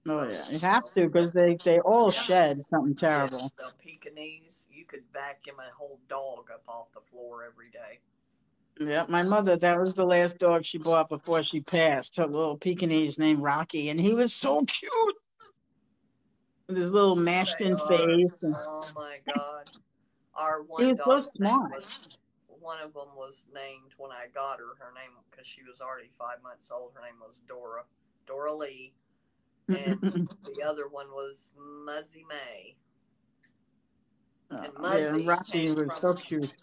Oh from, yeah, you have to because they all shed something yeah, terrible. the Pekingese. You could vacuum a whole dog up off the floor every day. Yeah, my mother, that was the last dog she bought before she passed. Her little Pekingese named Rocky, and he was so cute with his little mashed They in are. face. And Oh my God. Our he one was so dog's name smart. was, one of them was named when I got her. Her name, because she was already 5 months old, her name was Dora Lee. And the other one was Muzzy May. Oh, And yeah, Muzzy Rocky came was from, so cute.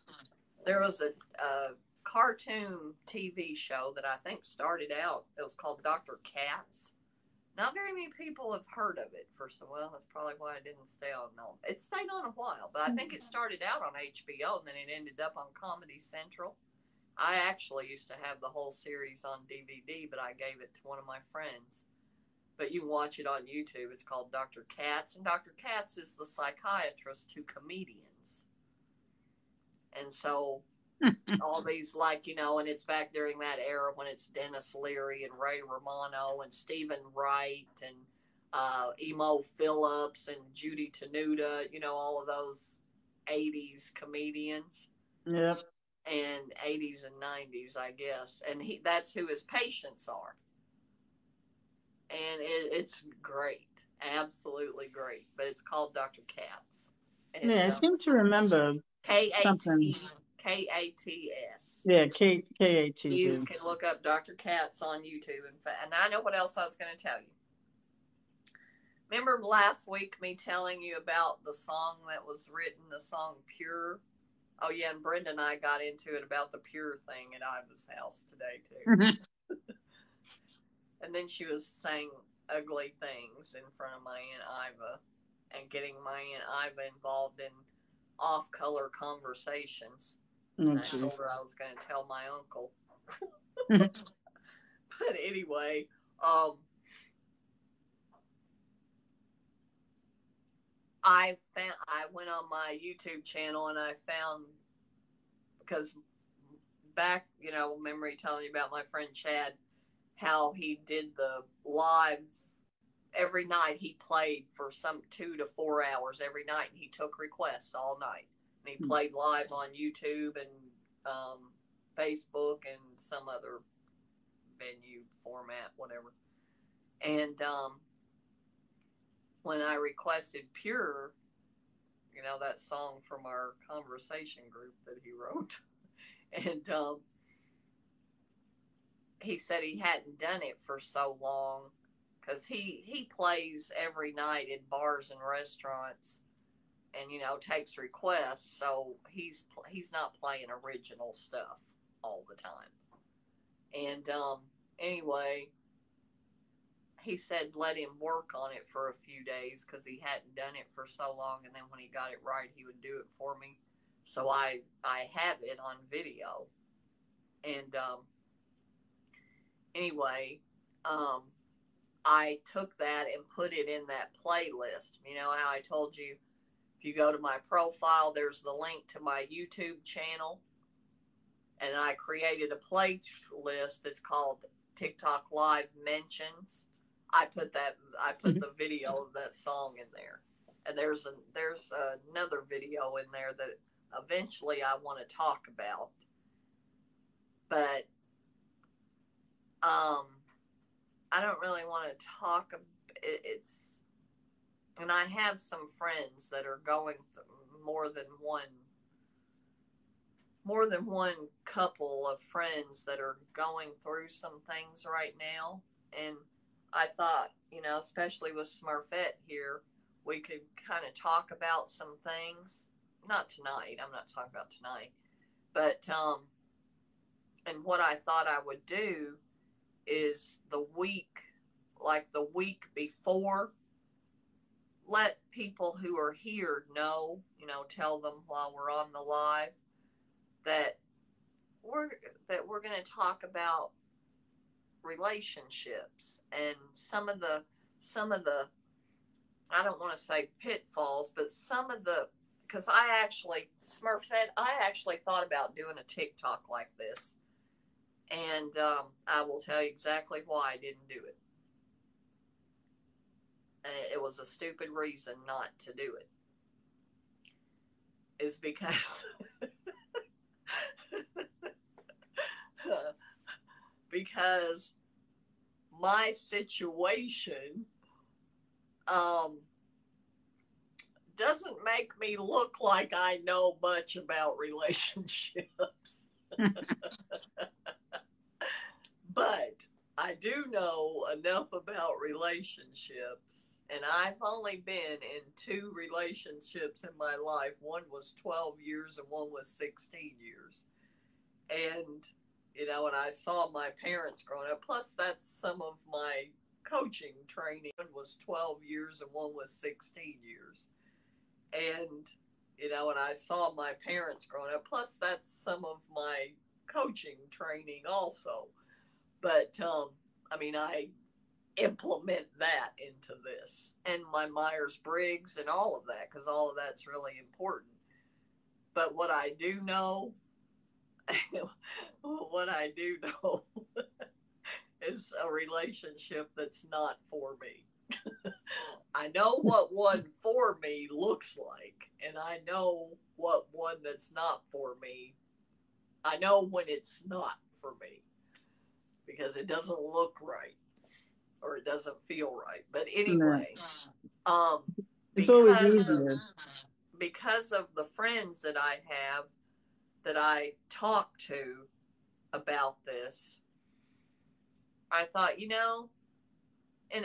there was a cartoon TV show that I think started out, it was called Dr. Katz. Not very many people have heard of it. Well, that's probably why I didn't stay on. No, it stayed on a while, but I think it started out on HBO and then it ended up on Comedy Central. I actually used to have the whole series on DVD, but I gave it to one of my friends. But you can watch it on YouTube. It's called Dr. Katz, and Dr. Katz is the psychiatrist to comedians. And so all these, like, and it's back during that era when it's Dennis Leary and Ray Romano and Stephen Wright and Emo Phillips and Judy Tenuta, all of those 80s comedians. Yep. And 80s and 90s, I guess. And that's who his patients are. And it's great. Absolutely great. But it's called Dr. Katz. And Yeah, I seem to remember something. Kats. Yeah, Katz. You can look up Dr. Katz on YouTube. And I know what else I was going to tell you. Remember last week me telling you about the song that was written, the song Pure? Oh, yeah, and Brenda and I got into it about the Pure thing at Iva's house today, too. And then she was saying ugly things in front of my Aunt Iva and getting my Aunt Iva involved in off-color conversations. Oh, I told her I was going to tell my uncle. But anyway, I went on my YouTube channel and I found, because back, memory telling you about my friend Chad, how he did the live every night. He played for some 2 to 4 hours every night, and he took requests all night. And he played live on YouTube and Facebook and some other venue format, whatever. And when I requested Pure, that song from our conversation group that he wrote, and he said he hadn't done it for so long because he plays every night in bars and restaurants and takes requests, so he's not playing original stuff all the time. And anyway, he said let him work on it for a few days because he hadn't done it for so long, and then when he got it right he would do it for me. So I have it on video. And anyway, I took that and put it in that playlist. You know how I told you, if you go to my profile, there's the link to my YouTube channel. And I created a playlist that's called TikTok Live Mentions. I put the video of that song in there. And there's another video in there that eventually I want to talk about. But I don't really want to talk. It's, and I have some friends that are going through more than one couple of friends that are going through some things right now. And I thought, especially with Smurfette here, we could kind of talk about some things. Not tonight. I'm not talking about tonight. But, and what I thought I would do is the week before, let people who are here know, tell them while we're on the live that we're going to talk about relationships and some of the I don't want to say pitfalls, but because I actually thought about doing a TikTok like this. And I will tell you exactly why I didn't do it. it was a stupid reason not to do it, is because because my situation doesn't make me look like I know much about relationships. But I do know enough about relationships, and I've only been in 2 relationships in my life. One was 12 years and one was 16 years. And, and I saw my parents growing up, plus that's some of my coaching training. One was 12 years and one was 16 years. And, and I saw my parents growing up, plus that's some of my coaching training also. But, I implement that into this, and my Myers-Briggs and all of that, because all of that's really important. But what I do know is a relationship that's not for me. I know what one for me looks like, and I know what one that's not for me. I know when it's not for me, because it doesn't look right or it doesn't feel right. But anyway, it's always because easier. because of the friends that I have that I talk to about this, I thought, and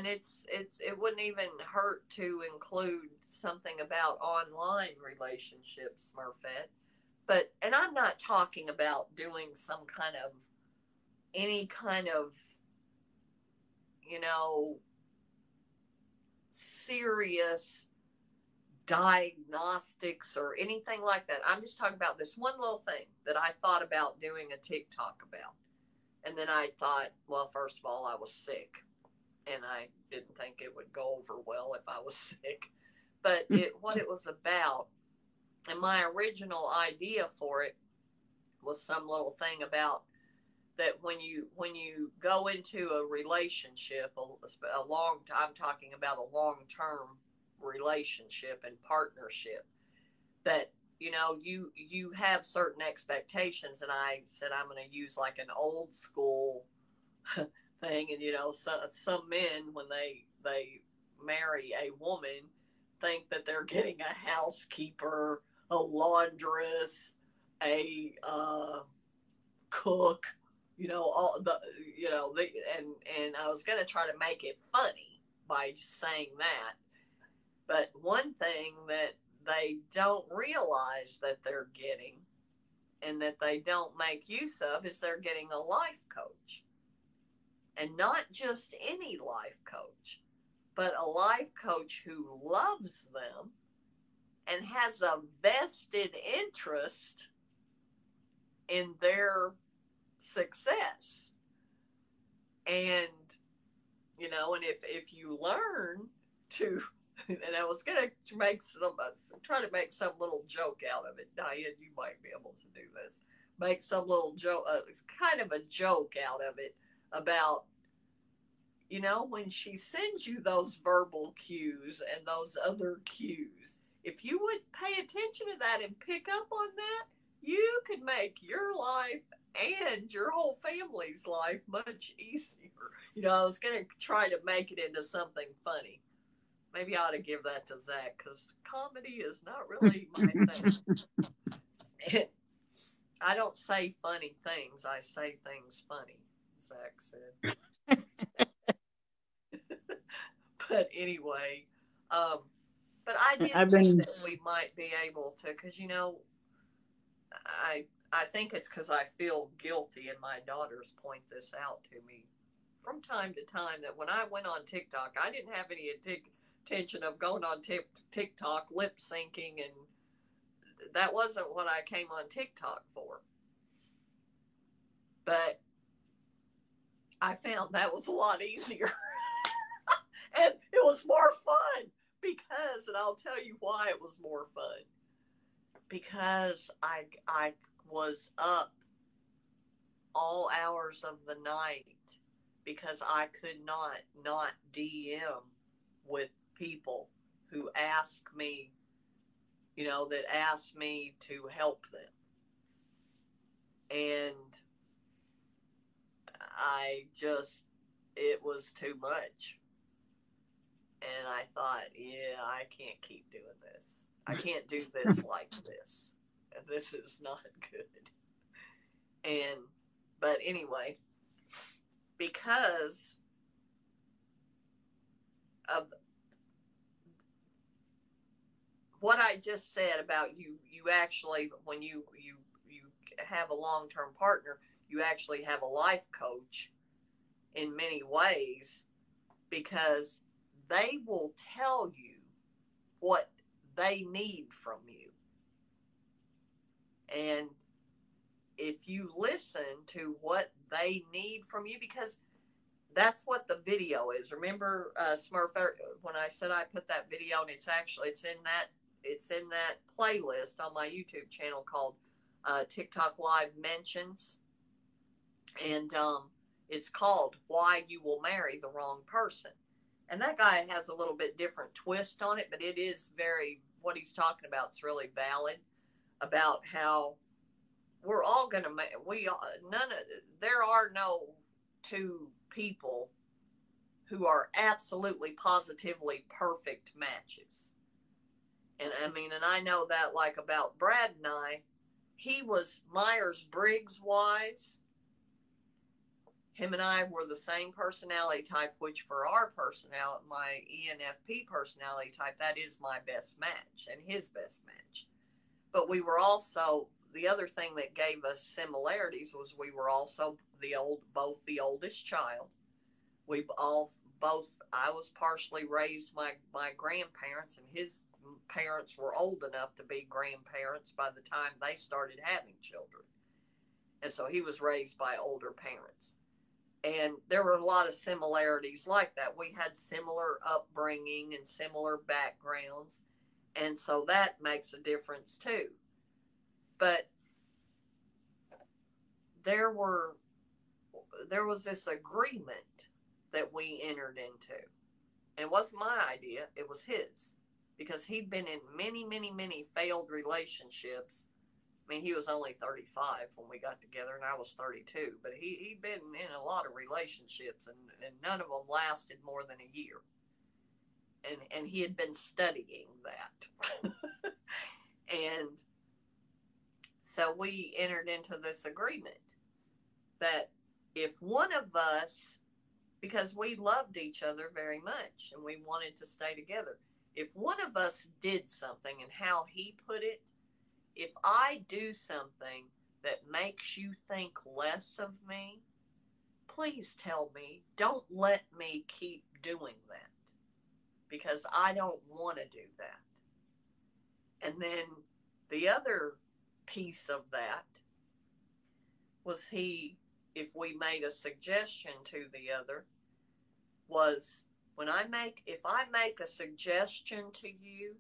it wouldn't even hurt to include something about online relationships, Smurfette. And I'm not talking about doing any kind of, serious diagnostics or anything like that. I'm just talking about this one little thing that I thought about doing a TikTok about. And then I thought, well, first of all, I was sick, and I didn't think it would go over well if I was sick. But what it was about, and my original idea for it was some little thing about that when you go into a relationship, I'm talking about a long-term relationship and partnership, that you have certain expectations. And I said I'm going to use like an old school thing. And some men, when they marry a woman, think that they're getting a housekeeper, a laundress, a cook, all the and I was going to try to make it funny by saying that. But one thing that they don't realize that they're getting, and that they don't make use of, is they're getting a life coach. And not just any life coach, but a life coach who loves them and has a vested interest in their success. And and if you learn to, and I was gonna try to make some little joke out of it. Diane, you might be able to do this. Make some little joke, kind of a joke out of it, about when she sends you those verbal cues and those other cues, if you would pay attention to that and pick up on that, you could make your life and your whole family's life much easier. I was going to try to make it into something funny. Maybe I ought to give that to Zach, because comedy is not really my thing. I don't say funny things. I say things funny, Zach said. But anyway, but I did think that we might be able to, because I think it's because I feel guilty, and my daughters point this out to me from time to time, that when I went on TikTok, I didn't have any intention of going on TikTok lip syncing, and that wasn't what I came on TikTok for. But I found that was a lot easier. And it was more fun because, and I'll tell you why it was more fun. Because I was up all hours of the night, because I could not DM with people who ask me, that ask me to help them. And it was too much. And I thought, yeah, I can't keep doing this. I can't do this like this. This is not good. But anyway, because of what I just said about you actually, when you have a long-term partner, you actually have a life coach in many ways, because they will tell you what they need from you. And if you listen to what they need from you, because that's what the video is. Remember, Smurf, when I said I put that video, and it's in that playlist on my YouTube channel called TikTok Live Mentions, and it's called "Why You Will Marry the Wrong Person." And that guy has a little bit different twist on it, but it is what he's talking about is really valid, about how we're all going to there are no two people who are absolutely positively perfect matches. And I know that, like, about Brad and I, he was Myers-Briggs wise. Him and I were the same personality type, which for our personality, my ENFP personality type, that is my best match and his best match. But we were also, the other thing that gave us similarities was we were also both the oldest child. I was partially raised by my grandparents, and his parents were old enough to be grandparents by the time they started having children. And so he was raised by older parents. And there were a lot of similarities like that. We had similar upbringing and similar backgrounds. And so that makes a difference too. But there was this agreement that we entered into. And it wasn't my idea, it was his. Because he'd been in many, many, many failed relationships. He was only 35 when we got together, and I was 32. But he'd been in a lot of relationships, and none of them lasted more than a year. And he had been studying that. And so we entered into this agreement that if one of us, because we loved each other very much and we wanted to stay together, if one of us did something, and how he put it, if I do something that makes you think less of me, please tell me. Don't let me keep doing that, because I don't want to do that. And then the other piece of that was if we made a suggestion to the other, was if I make a suggestion to you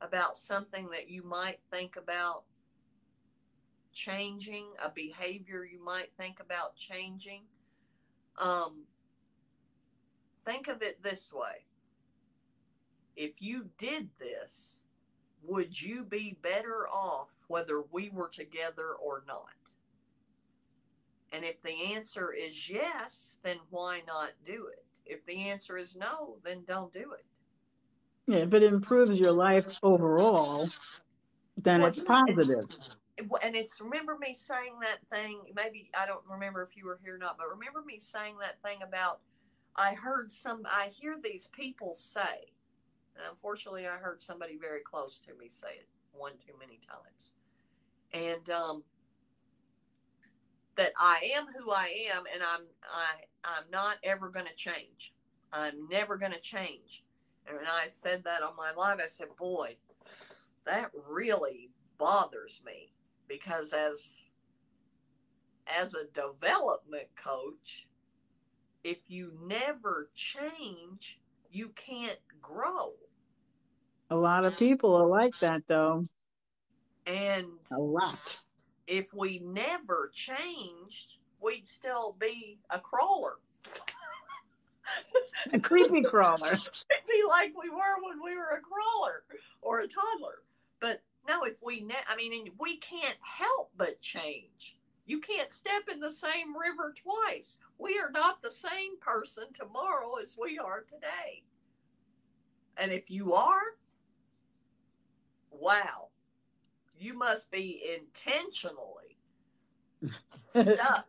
about something that you might think about changing, a behavior you might think about changing, think of it this way. If you did this, would you be better off whether we were together or not? And if the answer is yes, then why not do it? If the answer is no, then don't do it. Yeah, if it improves your life overall, then it's positive. And remember me saying that thing, maybe, I don't remember if you were here or not, but remember me saying that thing about, I hear these people say, and unfortunately I heard somebody very close to me say it one too many times, and that I am who I am, and I'm not ever going to change. I'm never going to change. And when I said that on my live, I said, boy, that really bothers me, because as a development coach, if you never change, you can't grow. A lot of people are like that, though. And a lot. If we never changed, we'd still be a crawler. A creepy crawler. It'd be like we were when we were a crawler or a toddler. But no, if we, we can't help but change. You can't step in the same river twice. We are not the same person tomorrow as we are today. And if you are, wow, you must be intentionally stuck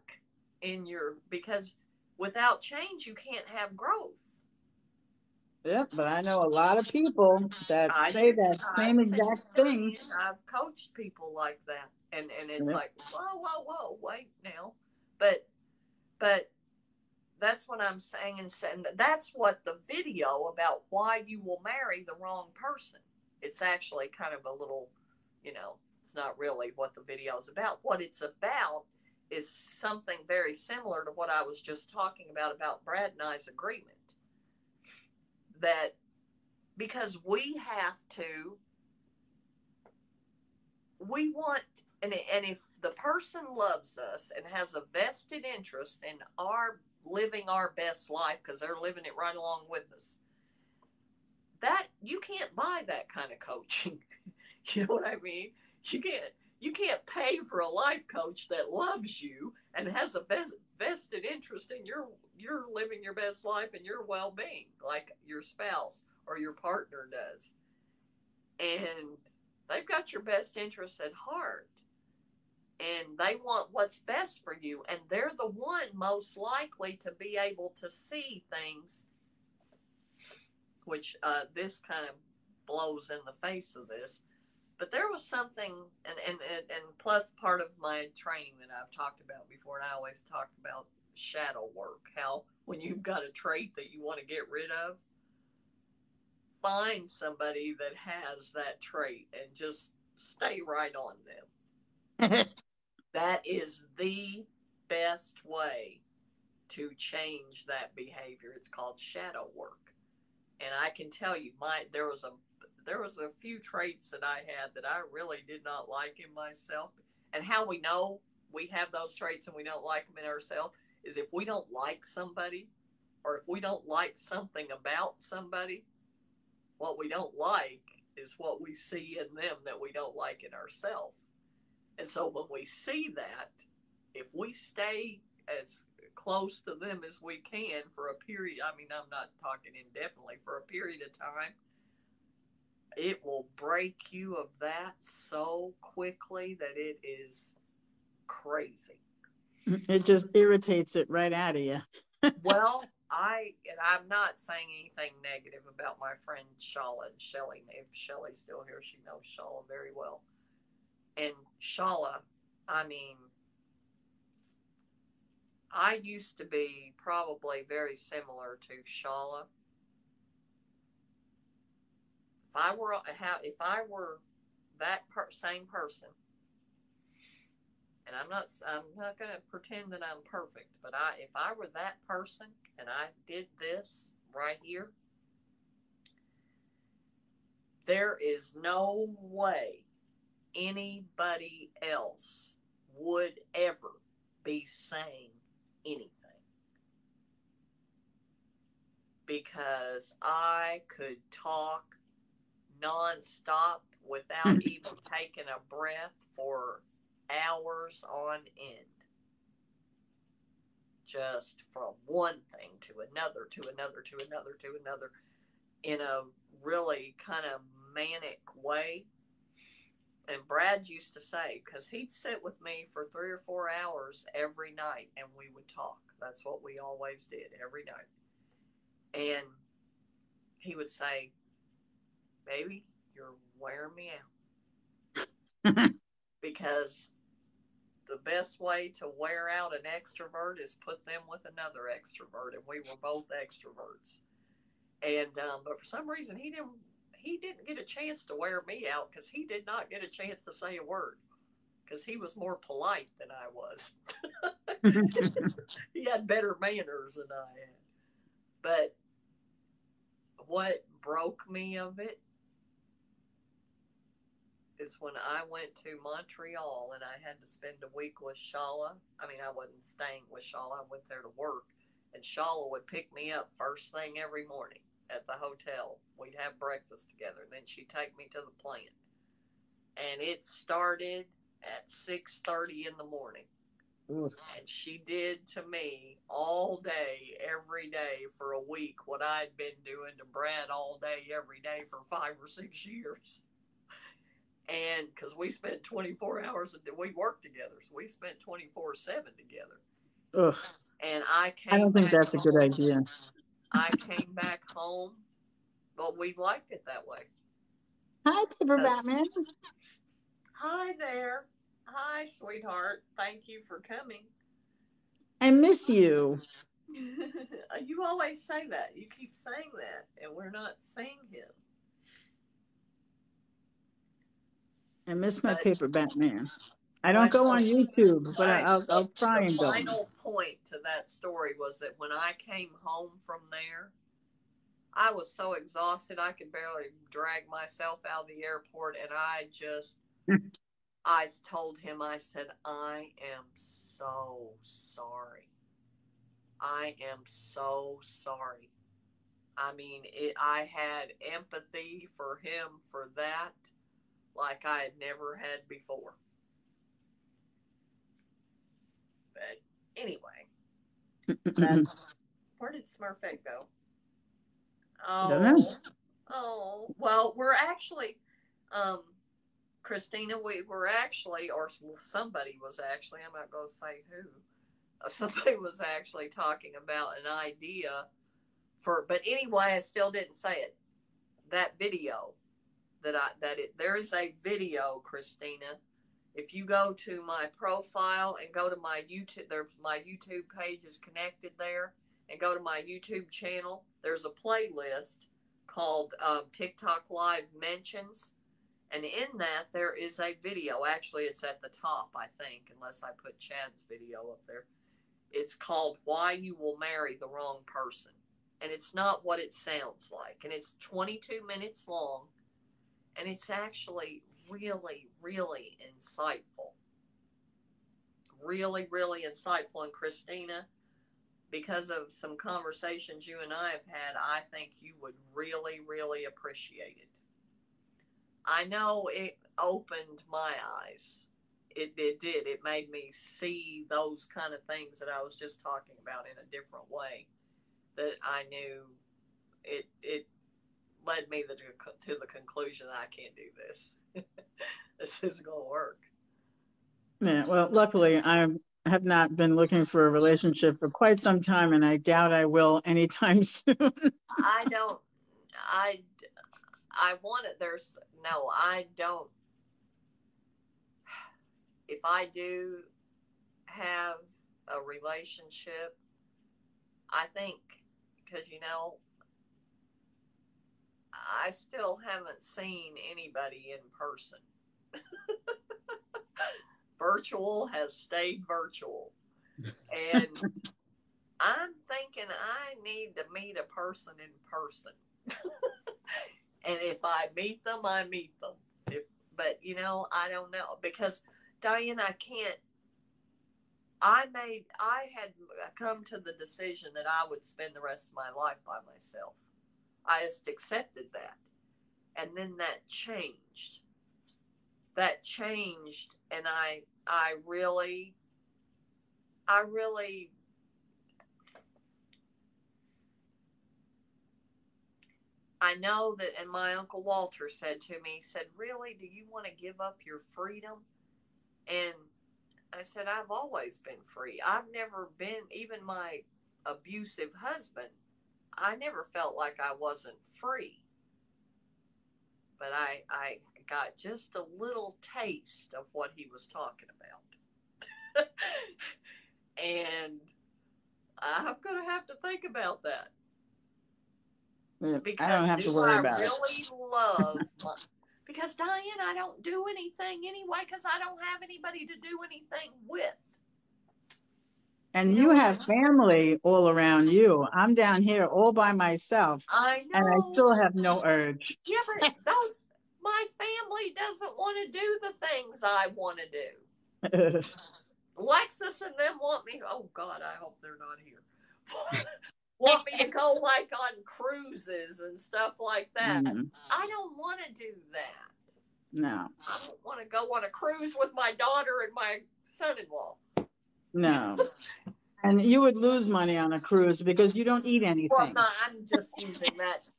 in because without change, you can't have growth. Yep, but I know a lot of people that say that same exact thing. I've coached people like that, and it's like, whoa, wait now, but that's what I'm saying, and that's what the video about why you will marry the wrong person. It's actually kind of a little, it's not really what the video is about. What it's about is something very similar to what I was just talking about Brad and I's agreement. That because we want, and if the person loves us and has a vested interest in our living our best life because they're living it right along with us, that you can't buy that kind of coaching. You know what I mean? You can't pay for a life coach that loves you and has a vested interest in your living your best life and your well-being, like your spouse or your partner does. And they've got your best interest at heart. And they want what's best for you. And they're the one most likely to be able to see things, which this kind of blows in the face of this. But there was something, and plus part of my training that I've talked about before, and I always talk about shadow work, how when you've got a trait that you want to get rid of, find somebody that has that trait and just stay right on them. That is the best way to change that behavior. It's called shadow work. And I can tell you, there was a few traits that I had that I really did not like in myself. And how we know we have those traits and we don't like them in ourselves is if we don't like somebody, or if we don't like something about somebody, what we don't like is what we see in them that we don't like in ourselves. And so when we see that, if we stay as close to them as we can for a period, I'm not talking indefinitely, for a period of time, it will break you of that so quickly that it is crazy. It just irritates it right out of you. Well, I'm not saying anything negative about my friend Shala and Shelly. If Shelly's still here, she knows Shala very well. And Shala, I used to be probably very similar to Shala. If I were that same person, and I'm not going to pretend that I'm perfect, but if I were that person and I did this right here, there is no way anybody else would ever be saying anything, because I could talk nonstop without even taking a breath for hours on end, just from one thing to another, to another, to another, to another, in a really kind of manic way. And Brad used to say, because he'd sit with me for 3 or 4 hours every night and we would talk. That's what we always did every night. And he would say, "Baby, you're wearing me out." Because the best way to wear out an extrovert is put them with another extrovert. And we were both extroverts. And but for some reason he didn't get a chance to wear me out, because he did not get a chance to say a word, because he was more polite than I was. He had better manners than I had. But what broke me of it is when I went to Montreal and I had to spend a week with Shala. I wasn't staying with Shala. I went there to work. and Shala would pick me up first thing every morning at the hotel. We'd have breakfast together. Then she'd take me to the plant. And it started at 6:30 in the morning. Oof. And she did to me all day, every day for a week what I'd been doing to Brad all day, every day for 5 or 6 years. And because we spent 24 hours a day, we worked together, so we spent 24/7 together. Ugh. And I I came don't think back that's a good home. idea. I came back home, but we liked it that way. Hi, Paper Batman. Hi there. Hi, sweetheart. Thank you for coming. I miss you. You always say that. You keep saying that, and we're not seeing him. I miss my Paper Batman. I don't go on YouTube, but I'll try and go. The final point to that story was that when I came home from there, I was so exhausted I could barely drag myself out of the airport, and I told him, I said, I am so sorry. I am so sorry. I mean, I had empathy for him for that like I had never had before. But anyway, where did Smurfette go? Oh, well, we're actually, Christina, we were actually, or somebody was actually, I'm not going to say who, somebody was actually talking about an idea but anyway, I still didn't say it. That video there is a video, Christina. If you go to my profile and go to my YouTube, my YouTube page is connected there, and go to my YouTube channel, there's a playlist called TikTok Live Mentions. And in that, there is a video. Actually, it's at the top, I think, unless I put Chad's video up there. It's called Why You Will Marry the Wrong Person. And it's not what it sounds like. And it's 22 minutes long. And it's actually really, really insightful. Really, really insightful. And Christina, because of some conversations you and I have had, I think you would really, really appreciate it. I know it opened my eyes. It did. It made me see those kind of things that I was just talking about in a different way. That I knew it led me to the conclusion that I can't do this. This isn't going to work. Yeah, well, luckily I have not been looking for a relationship for quite some time, and I doubt I will anytime soon. I don't. I want it. I don't. If I do have a relationship, I think, because, I still haven't seen anybody in person. Virtual has stayed virtual. And I'm thinking I need to meet a person in person. And if I meet them, I meet them. But, I don't know. Because, Diane, I can't. I had come to the decision that I would spend the rest of my life by myself. I just accepted that. And then that changed. And I really I know that, and my Uncle Walter said to me, he said, really, do you want to give up your freedom? And I said, I've always been free. I've never been, even my abusive husband, I never felt like I wasn't free. But I got just a little taste of what he was talking about. And I'm going to have to think about that. Because I don't have to worry about it. Because, Diane, I don't do anything anyway because I don't have anybody to do anything with. And you have family all around you. I'm down here all by myself. I know. And I still have no urge. Yeah, but my family doesn't want to do the things I want to do. Lexus and them want me. Oh, God, I hope they're not here. want me to go like on cruises and stuff like that. Mm, I don't want to do that. no. I don't want to go on a cruise with my daughter and my son-in-law. No. And you would lose money on a cruise because you don't eat Well, anything. no, I'm just using that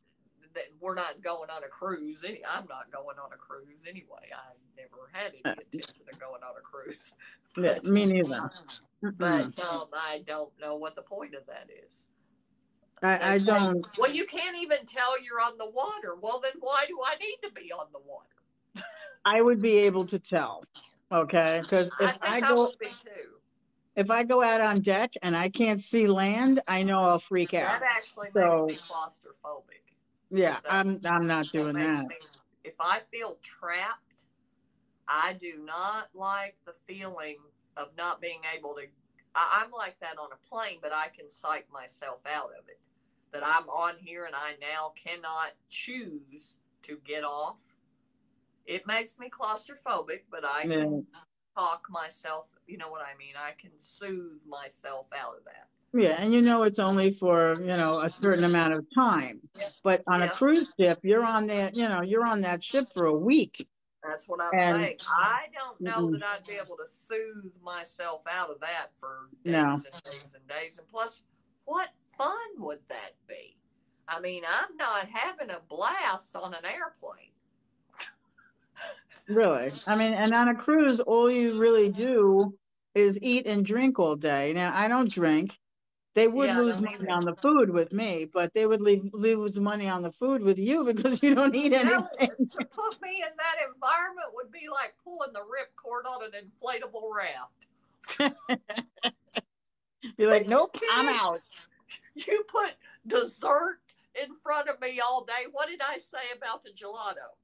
we're not going on a cruise. I'm not going on a cruise anyway. I never had any intention of going on a cruise. Yeah, me neither. But I don't know what the point of that is. I don't. Well, you can't even tell you're on the water. Well, then why do I need to be on the water? I would be able to tell. Okay, because I think I would be too. if I go out on deck and I can't see land, I know I'll freak out. That actually makes me claustrophobic. Yeah, I'm not doing that. If I feel trapped, I do not like the feeling of not being able to. I'm like that on a plane, but I can psych myself out of it. That I'm on here and I now cannot choose to get off. It makes me claustrophobic, but I can talk myself, you know what I mean? I can soothe myself out of that. Yeah, and it's only for, a certain amount of time. But on a cruise ship, you're on that, you're on that ship for a week. That's what I'm saying. I don't know that I'd be able to soothe myself out of that for days and days and days. And plus, what fun would that be? I mean, I'm not having a blast on an airplane. Really? I mean, and on a cruise, all you really do is eat and drink all day. Now, I don't drink. They would lose money on the food with me, but they would lose money on the food with you because you don't eat anything. To put me in that environment would be like pulling the ripcord on an inflatable raft. You're like, nope, I'm out. You put dessert in front of me all day. What did I say about the gelato?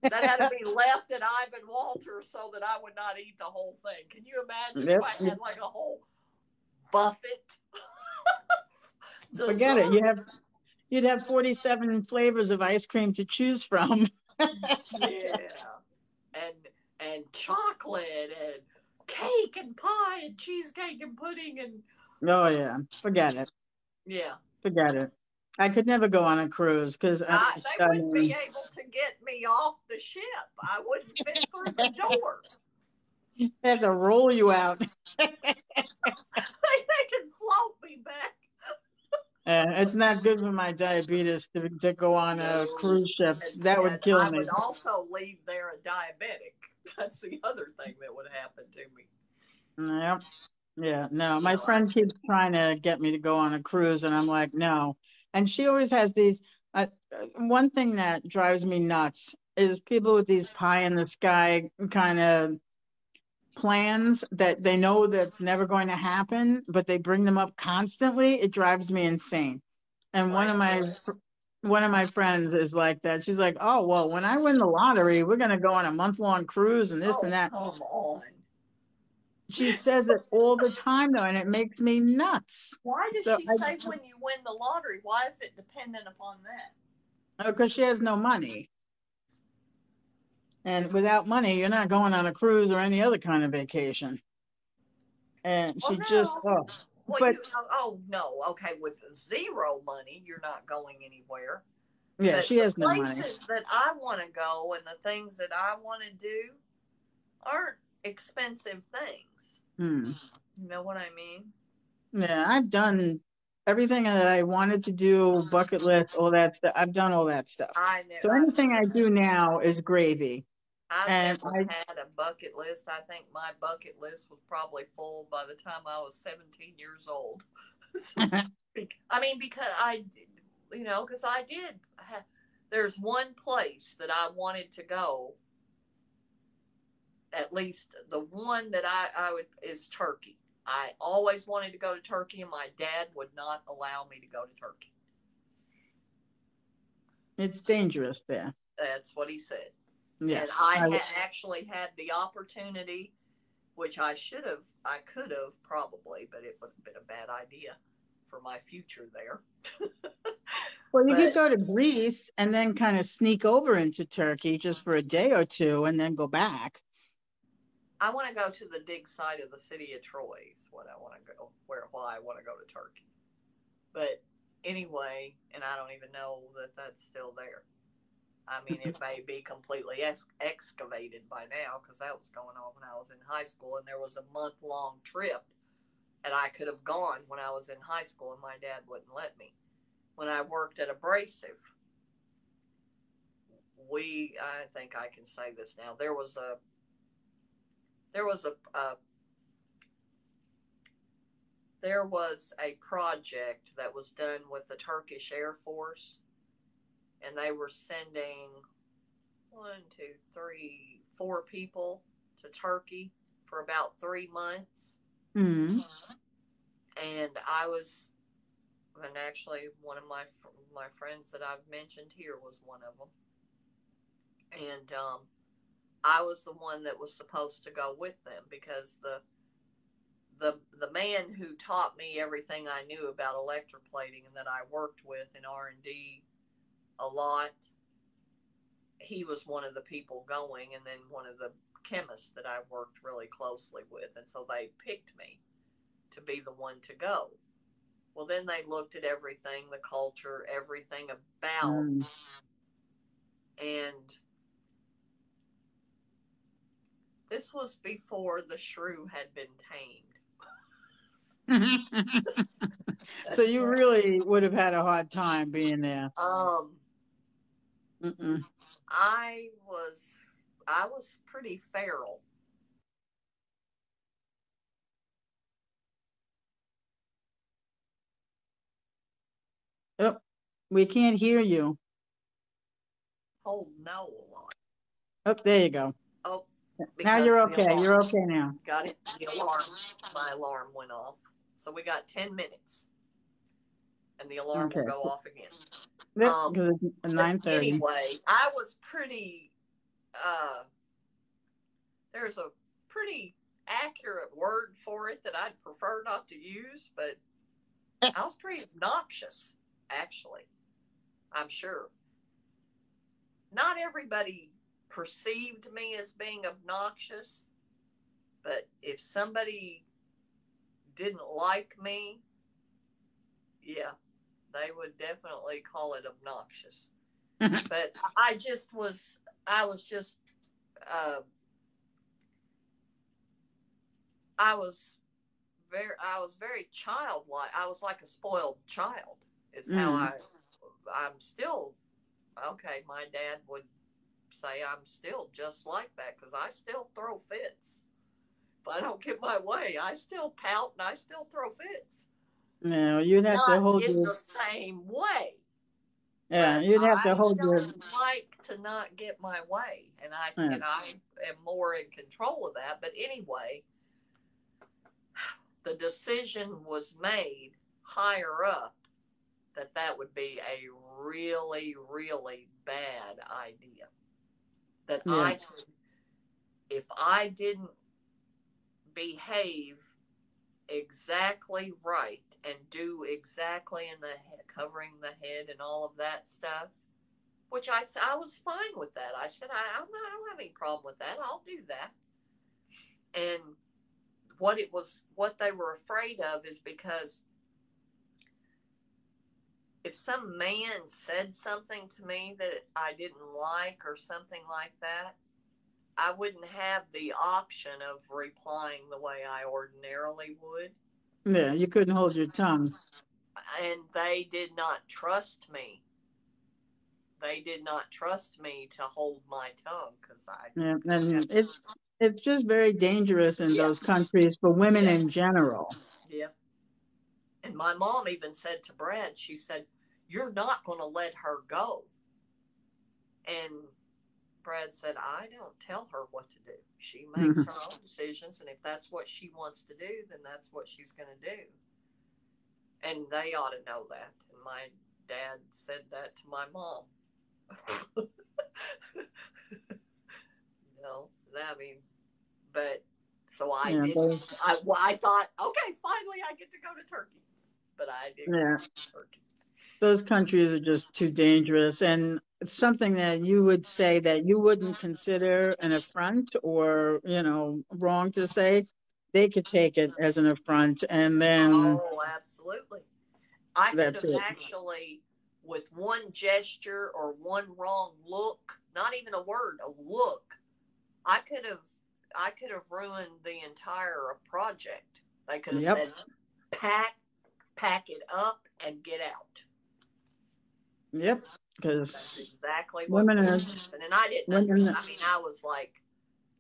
That had to be left at Ivan Walters so that I would not eat the whole thing. Can you imagine if I had like a whole buffet? Forget it. You'd have 47 flavors of ice cream to choose from. Yeah. And chocolate and cake and pie and cheesecake and pudding and oh yeah, forget it. Yeah. Forget it. I could never go on a cruise because they wouldn't be able to get me off the ship. I wouldn't fit through the door. They have to roll you out. They can float me back. It's not good for my diabetes to go on a cruise ship. That would kill me. I would also leave there a diabetic. That's the other thing that would happen to me. Yep. Yeah, no. My friend keeps trying to get me to go on a cruise, and I'm like, no. And she always has these. One thing that drives me nuts is people with these pie in the sky kind of plans that they know that's never going to happen, but they bring them up constantly. It drives me insane. And one of my friends is like that. She's like, oh, well, when I win the lottery, we're going to go on a month-long cruise and this and that. Come on. She says it all the time, though, and it makes me nuts. Why does she say when you win the lottery? Why is it dependent upon that? Because she has no money. And without money, you're not going on a cruise or any other kind of vacation. And she no. Okay, with zero money, you're not going anywhere. Yeah, but she has no money. The places that I want to go and the things that I want to do aren't expensive things. You know what I mean? Yeah, I've done everything that I wanted to do, bucket list, all that stuff. I've done all that stuff. So anything I do now is gravy. I've never had a bucket list. I think my bucket list was probably full by the time I was 17 years old. I mean, because I did. There's one place that I wanted to go. At least the one that I would is Turkey. I always wanted to go to Turkey, and my dad would not allow me to go to Turkey. It's dangerous there. That's what he said. Yes. And I actually had the opportunity, which I could have probably, but it would have been a bad idea for my future there. Well, you could go to Greece and then kind of sneak over into Turkey just for a day or two and then go back. I want to go to the dig site of the city of Troy is what I want to go, why I want to go to Turkey. anyway, and I don't even know that that's still there. I mean, it may be completely excavated by now, because that was going on when I was in high school, and there was a month-long trip, and I could have gone when I was in high school, and my dad wouldn't let me. When I worked at Abrasive, I think I can say this now, there was a project that was done with the Turkish Air Force, and they were sending 4 people to Turkey for about 3 months. Mm-hmm. And actually one of my friends that I've mentioned here was one of them. And I was the one that was supposed to go with them, because the man who taught me everything I knew about electroplating and that I worked with in R&D a lot, he was one of the people going, and then one of the chemists that I worked really closely with, and so they picked me to be the one to go. Well, then they looked at everything, the culture, everything about, and this was before the shrew had been tamed. So you really would have had a hard time being there. Mm-mm. I was pretty feral. Oh, we can't hear you. Oh no, a lot. Oh, there you go. Oh, now you're okay. You're okay now. Got it. The alarm. My alarm went off. So we got 10 minutes, and the alarm will go off again. Because it's 9:30. Anyway, I was pretty. There's a pretty accurate word for it that I'd prefer not to use, but I was pretty obnoxious, actually. I'm sure. Not everybody perceived me as being obnoxious, but if somebody didn't like me, yeah, they would definitely call it obnoxious. But I was very childlike. I was like a spoiled child, is how I'm still, okay, my dad would say I'm still just like that, because I still throw fits. If I don't get my way, I still pout and I still throw fits. No, you'd have to hold in the same way. Yeah, you'd have to hold your. I don't like to not get my way, and I am more in control of that. But anyway, the decision was made higher up that would be a really, really bad idea. That I could, if I didn't behave exactly right and do exactly in the head, covering the head and all of that stuff, which I was fine with that. I said, I don't have any problem with that. I'll do that. And what they were afraid of is because if some man said something to me that I didn't like or something like that, I wouldn't have the option of replying the way I ordinarily would. Yeah, you couldn't hold your tongue. And they did not trust me. They did not trust me to hold my tongue, because and it's just very dangerous in those countries for women in general. Yeah. And my mom even said to Brad, she said, "You're not going to let her go." And Brad said, "I don't tell her what to do. She makes her own decisions, and if that's what she wants to do, then that's what she's going to do." And they ought to know that. And my dad said that to my mom. But so I didn't. I thought, okay, finally I get to go to Turkey. But I didn't go to Turkey. Those countries are just too dangerous, and it's something that you would say that you wouldn't consider an affront or, wrong to say. They could take it as an affront, and then. Oh, absolutely. I could That's have it. actually, with one gesture or one wrong look, not even a word, a look, I could have ruined the entire project. They could have Yep. said, pack it up and get out. Yep. That's Because exactly what women could are have happened. And I didn't women. understand. I mean, I was like,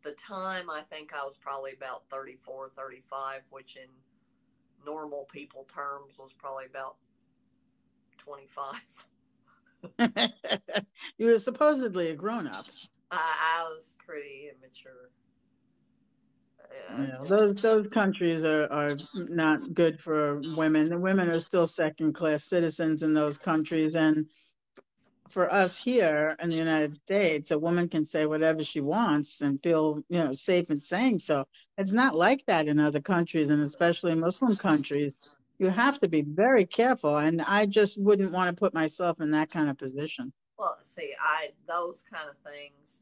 the time, I think I was probably about 34, 35, which in normal people terms was probably about 25. You were supposedly a grown up. I was pretty immature. You know, those countries are not good for women. The women are still second class citizens in those countries, and for us here in the United States, a woman can say whatever she wants and feel, safe in saying so. It's not like that in other countries, and especially Muslim countries. You have to be very careful, and I just wouldn't want to put myself in that kind of position. Well, see, those kind of things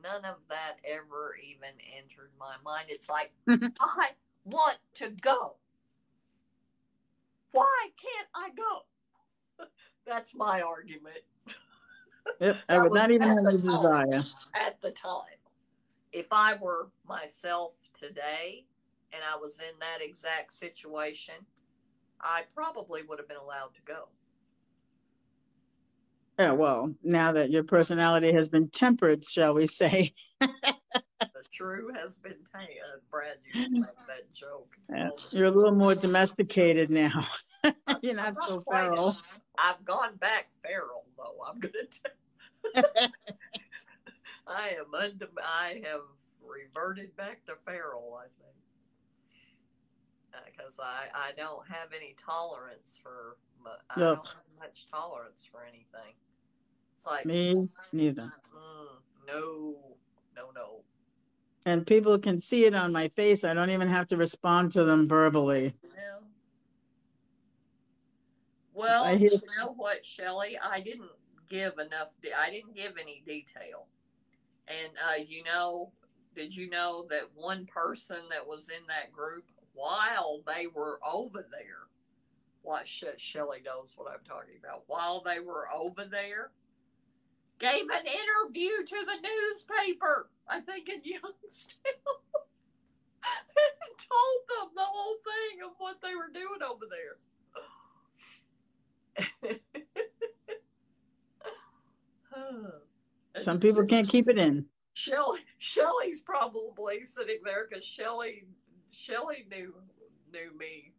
none of that ever even entered my mind. It's like, I want to go. Why can't I go? That's my argument. Yep, I would not even have the time. desire. At the time, if I were myself today and I was in that exact situation, I probably would have been allowed to go. Yeah, well, now that your personality has been tempered, shall we say. The true has been tamed. Brad used to make that joke. Yeah, you're a little more domesticated now. You're not so feral. I've gone back feral, though. I'm gonna I have reverted back to feral, I think, because I don't have any tolerance for. I Yep. don't have much tolerance for anything. It's like, Me neither. No, no, no. And people can see it on my face. I don't even have to respond to them verbally. Yeah. Well, hear. you know what, Shelley? I didn't give any detail. And did you know that one person that was in that group while they were over there, what Shelley knows what I'm talking about, while they were over there, gave an interview to the newspaper, I think in Youngstown, and told them the whole thing of what they were doing over there. Some people can't keep it in. Shelley's probably sitting there because Shelley knew me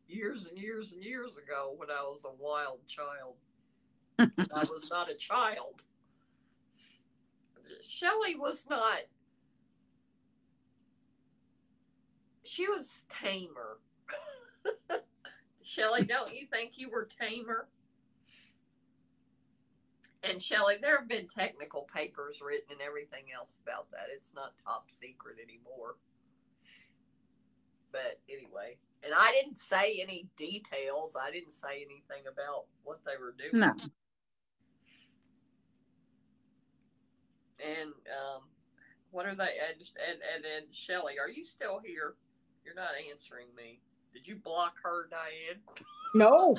years and years and years ago when I was a wild child. I was not a child. Shelley was not. She was tamer. Shelley, don't you think you were tamer? And Shelley, there have been technical papers written and everything else about that. It's not top secret anymore. But anyway, and I didn't say any details. I didn't say anything about what they were doing. No. And what are they? And Shelley, are you still here? You're not answering me. Did you block her, Diane? No.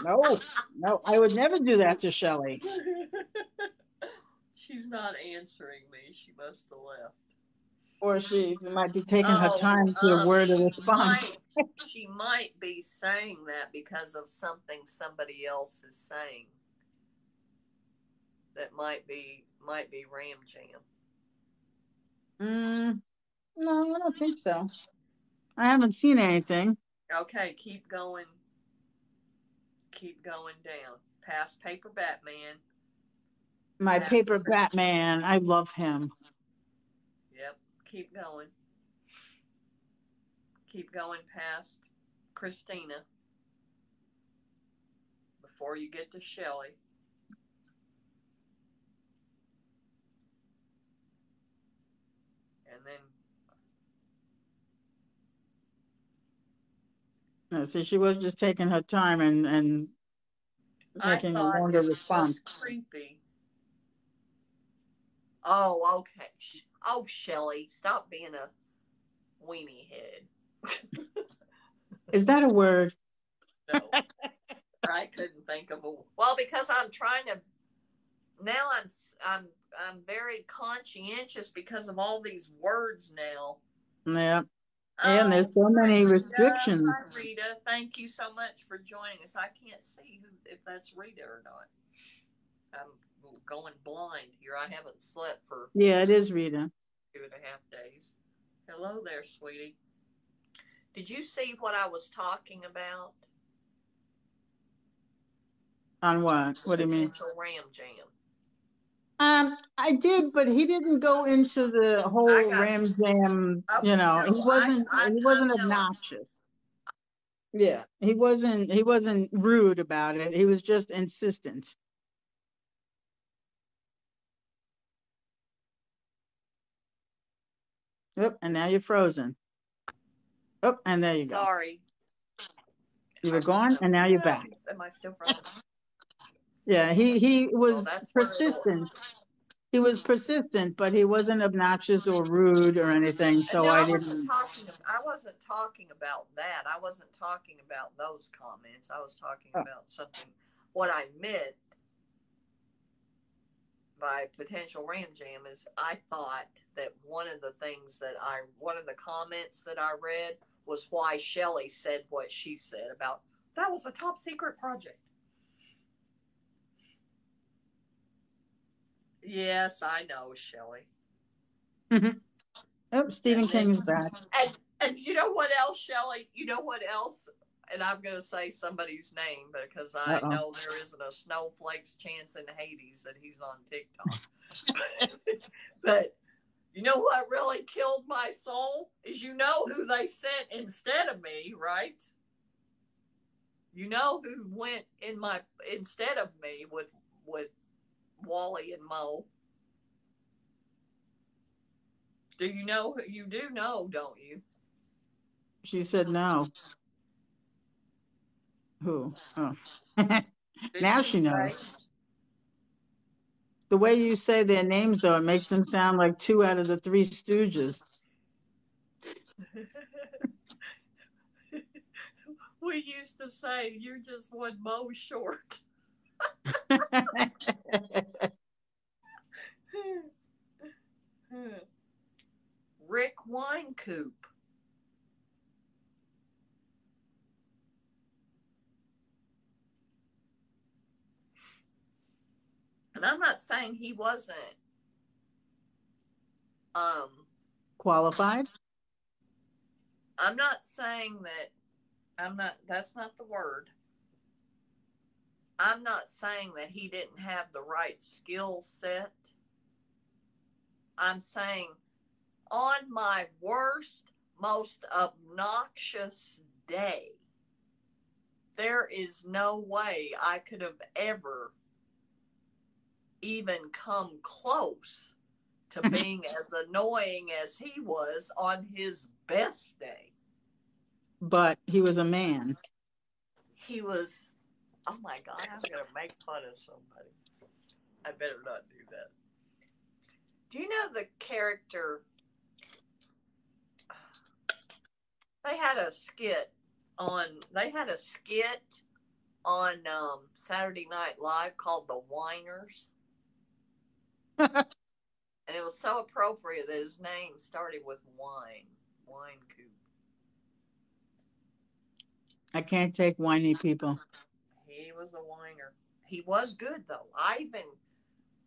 No. I would never do that to Shelley. She's not answering me. She must have left. Or she might be taking her time to word a response. She might be saying that because of something somebody else is saying. That might be Ram Jam. No, I don't think so. I haven't seen anything. Okay, keep going. Keep going down. Past Paper Batman. My Paper Batman. I love him. Yep. Keep going. Keep going past Christina before you get to Shelley. And then. No, see, she was just taking her time and making a longer response. Was creepy. Oh, okay. Oh, Shelley, stop being a weenie head. Is that a word? No, I couldn't think of a. Well, because I'm trying to now. I'm very conscientious because of all these words now. Yeah. And there's Oh, so hi many Rita. restrictions. Hi Rita. Thank you so much for joining us. I can't see if that's Rita or not. I'm going blind here. I haven't slept for Yeah, it is Rita. 2.5 days. Hello there, sweetie. Did you see what I was talking about? On what? What do you mean? Potential ram jam. I did, but he didn't go into the I whole got. Ram Jam, Oh he no, wasn't I know. obnoxious. Yeah. He wasn't rude about it. He was just insistent. Yep, and now you're frozen. Oh, and there you go. Sorry. You were I don't gone know. and now you're back. Am I still frozen? Yeah, he Well, was that's where it'll. persistent. He was persistent, but he wasn't obnoxious or rude or anything, so No, I I wasn't didn't. talking. I wasn't talking about that. I wasn't talking about those comments. I was talking Oh, about something. What I meant by potential ram jam is I thought that one of the comments that I read was why Shelley said what she said about that was a top secret project. Yes, I know, Shelley. oh, Stephen And King's back. and you know what else, Shelley? You know what else? And I'm going to say somebody's name because I Uh-oh. know there isn't a snowflake's chance in Hades that he's on TikTok. But you know what really killed my soul is you know who they sent instead of me, right? You know who went in my instead of me with Wally and Mo. Do you know? You do know, don't you? She said no. Who? Oh. Did Now she she say? knows. The way you say their names, though, it makes them sound like two out of the Three Stooges. We used to say you're just one Mo short. Rick Winecoop. And I'm not saying he wasn't um Qualified? I'm not saying that I'm not that's not the word. I'm not saying that he didn't have the right skill set. I'm saying on my worst, most obnoxious day, there is no way I could have ever even come close to being as annoying as he was on his best day. But he was a man. He was, oh my God, I'm going to make fun of somebody. I better not do that. Do you know the character? They had a skit on Saturday Night Live called The Whiners. And it was so appropriate that his name started with wine. Wine Coop. I can't take whiny people. He was a whiner. He was good though.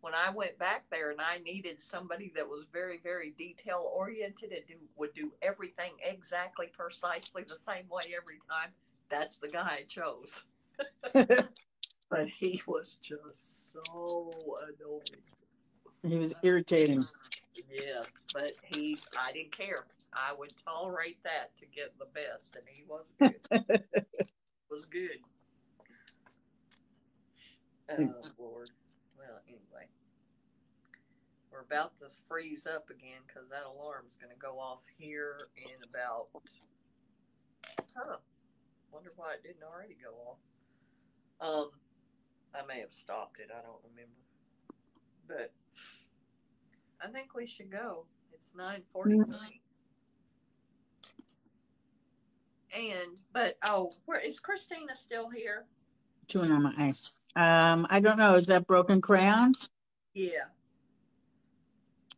When I went back there and I needed somebody that was very, very detail oriented and would do everything exactly precisely the same way every time, that's the guy I chose. But he was just so annoying. He was irritating. Yes, but I didn't care. I would tolerate that to get the best, and he was good. Was good. Oh Lord. Well, anyway, we're about to freeze up again because that alarm's going to go off here in about. Huh. Wonder why it didn't already go off. I may have stopped it. I don't remember. But I think we should go. It's 9:43. Where is Christina still here? Chewing on my ice. I don't know. Is that broken crayons? Yeah.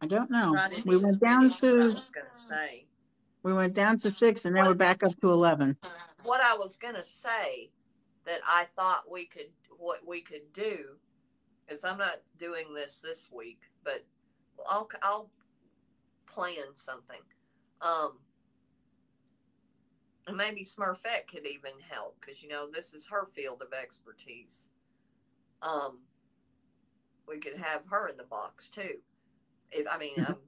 I don't know. I didn't We even went down finish what I to was going to say. we went down to 6, and then we're What back up to 11. what I was going to say that I thought what we could do is I'm not doing this week, but I'll plan something. And maybe Smurfette could even help because this is her field of expertise. Um, we could have her in the box too. I'm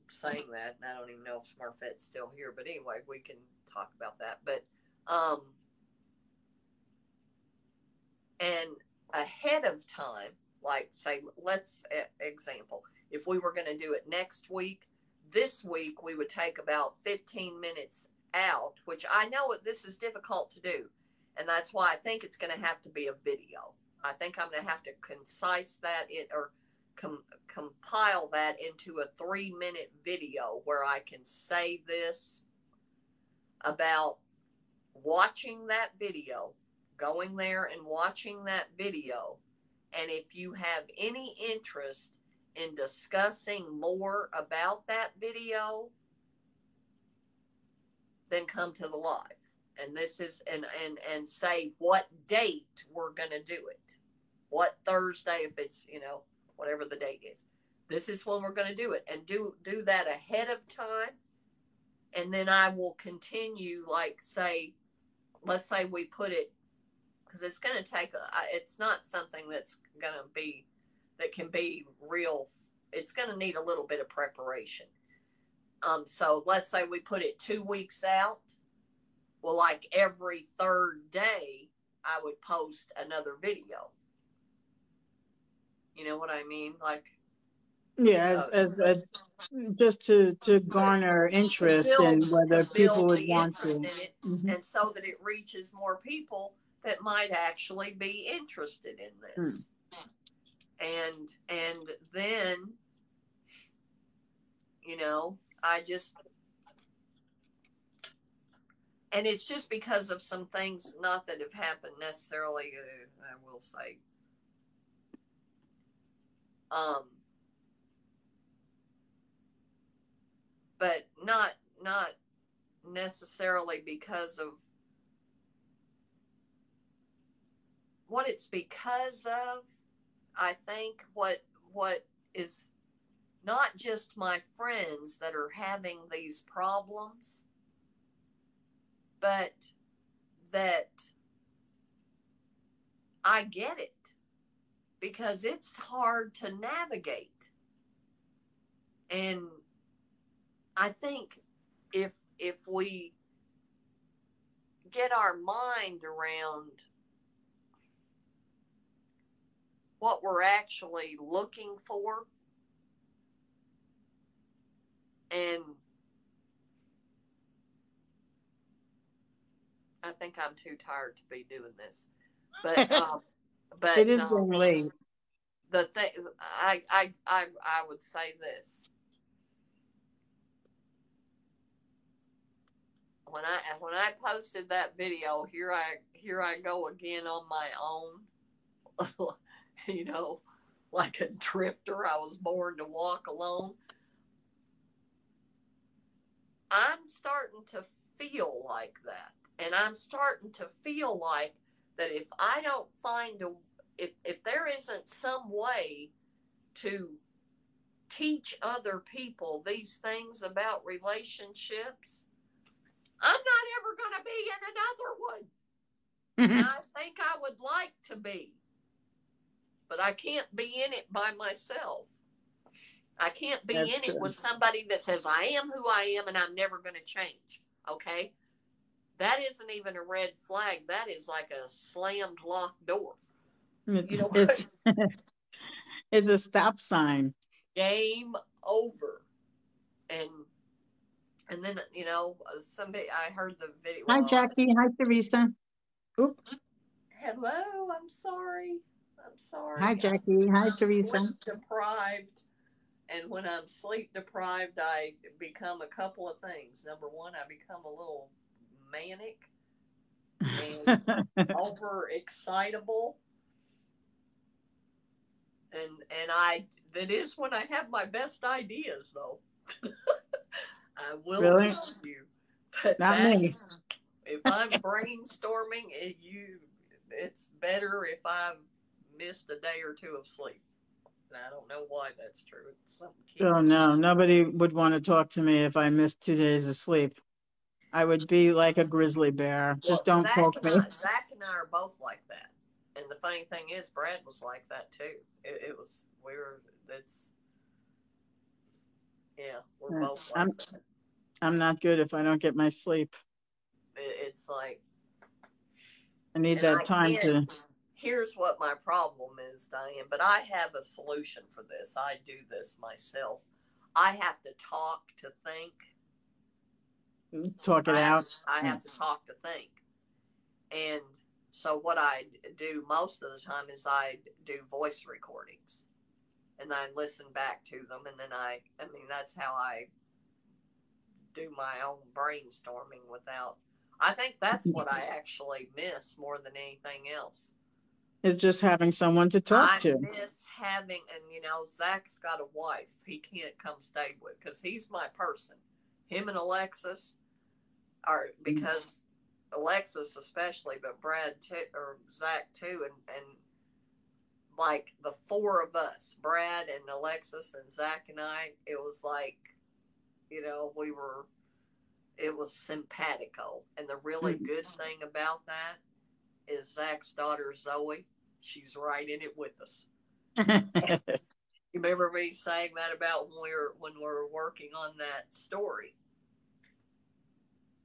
saying that, and I don't even know if Smurfette's still here, but anyway, we can talk about that. But and ahead of time, like say, let's example, if we were going to do it next week, this week we would take about 15 minutes out, which I know this is difficult to do, and that's why I think it's going to have to be a video. I think I'm going to have to concise that or compile that into a 3-minute video where I can say this about watching that video, going there and watching that video, and if you have any interest in discussing more about that video, then come to the live. And this is and say what date we're going to do it. What Thursday, if it's, whatever the date is. This is when we're going to do it, and do that ahead of time. And then I will continue, like, let's say we put it, because it's going to take, it's not something that's going to be, that can be real. It's going to need a little bit of preparation. So let's say we put it 2 weeks out. Well, like every third day, I would post another video. You know what I mean? Like, Yeah, as just to garner interest in whether people build would the want interest to. in it, Mm-hmm. and so that it reaches more people that might actually be interested in this. And then, I just, and it's just because of some things not that have happened necessarily, I will say, but not necessarily because of what it's because of. I think what is not just my friends that are having these problems, but that I get it, because it's hard to navigate. And I think if we get our mind around what we're actually looking for, and I think I'm too tired to be doing this, but It is getting late. The thing, I would say this: when I posted that video, here I go again on my own, like a drifter. I was born to walk alone. I'm starting to feel like that, and I'm starting to feel like that if I don't find if there isn't some way to teach other people these things about relationships, I'm not ever going to be in another one. And I think I would like to be, but I can't be in it by myself. I can't be in it with somebody that says I am who I am and I'm never going to change. Okay? That isn't even a red flag. That is like a slammed locked door. It's a stop sign. Game over. And then, somebody, I heard the video. Hi, Jackie. Hi, Teresa. Oop. Hello. I'm sorry. Hi, Jackie. Hi, Teresa. I'm sleep deprived. And when I'm sleep deprived, I become a couple of things. Number one, I become a little manic. and overexcitable. And that is when I have my best ideas, though. I will Really? tell you. But Not me. if I'm brainstorming, it's better if I've missed a day or two of sleep. And I don't know why that's true. Something keeps. Oh no, nobody would want to talk to me if I missed 2 days of sleep. I would be like a grizzly bear. Just Well, don't poke me. Zach and I are both like that. And the funny thing is, Brad was like that too. It was we were. That's yeah. We're both like that. I'm not good if I don't get my sleep. It's like I need that time to. Here's what my problem is, Diane. But I have a solution for this. I do this myself. I have to talk to think. Talk it out. I have to talk to think. And so what I do most of the time is I do voice recordings. And I listen back to them. And then I mean, that's how I do my own brainstorming without. I think that's what I actually miss more than anything else. It's just having someone to talk to. I miss having, and Zach's got a wife he can't come stay with because he's my person. Him and Alexis are, because Alexis especially, but Brad too, or Zach too, and like the four of us, Brad and Alexis and Zach and I, it was like, it was simpatico. And the really good thing about that is Zach's daughter, Zoe. She's right in it with us. You remember me saying that about when we were working on that story?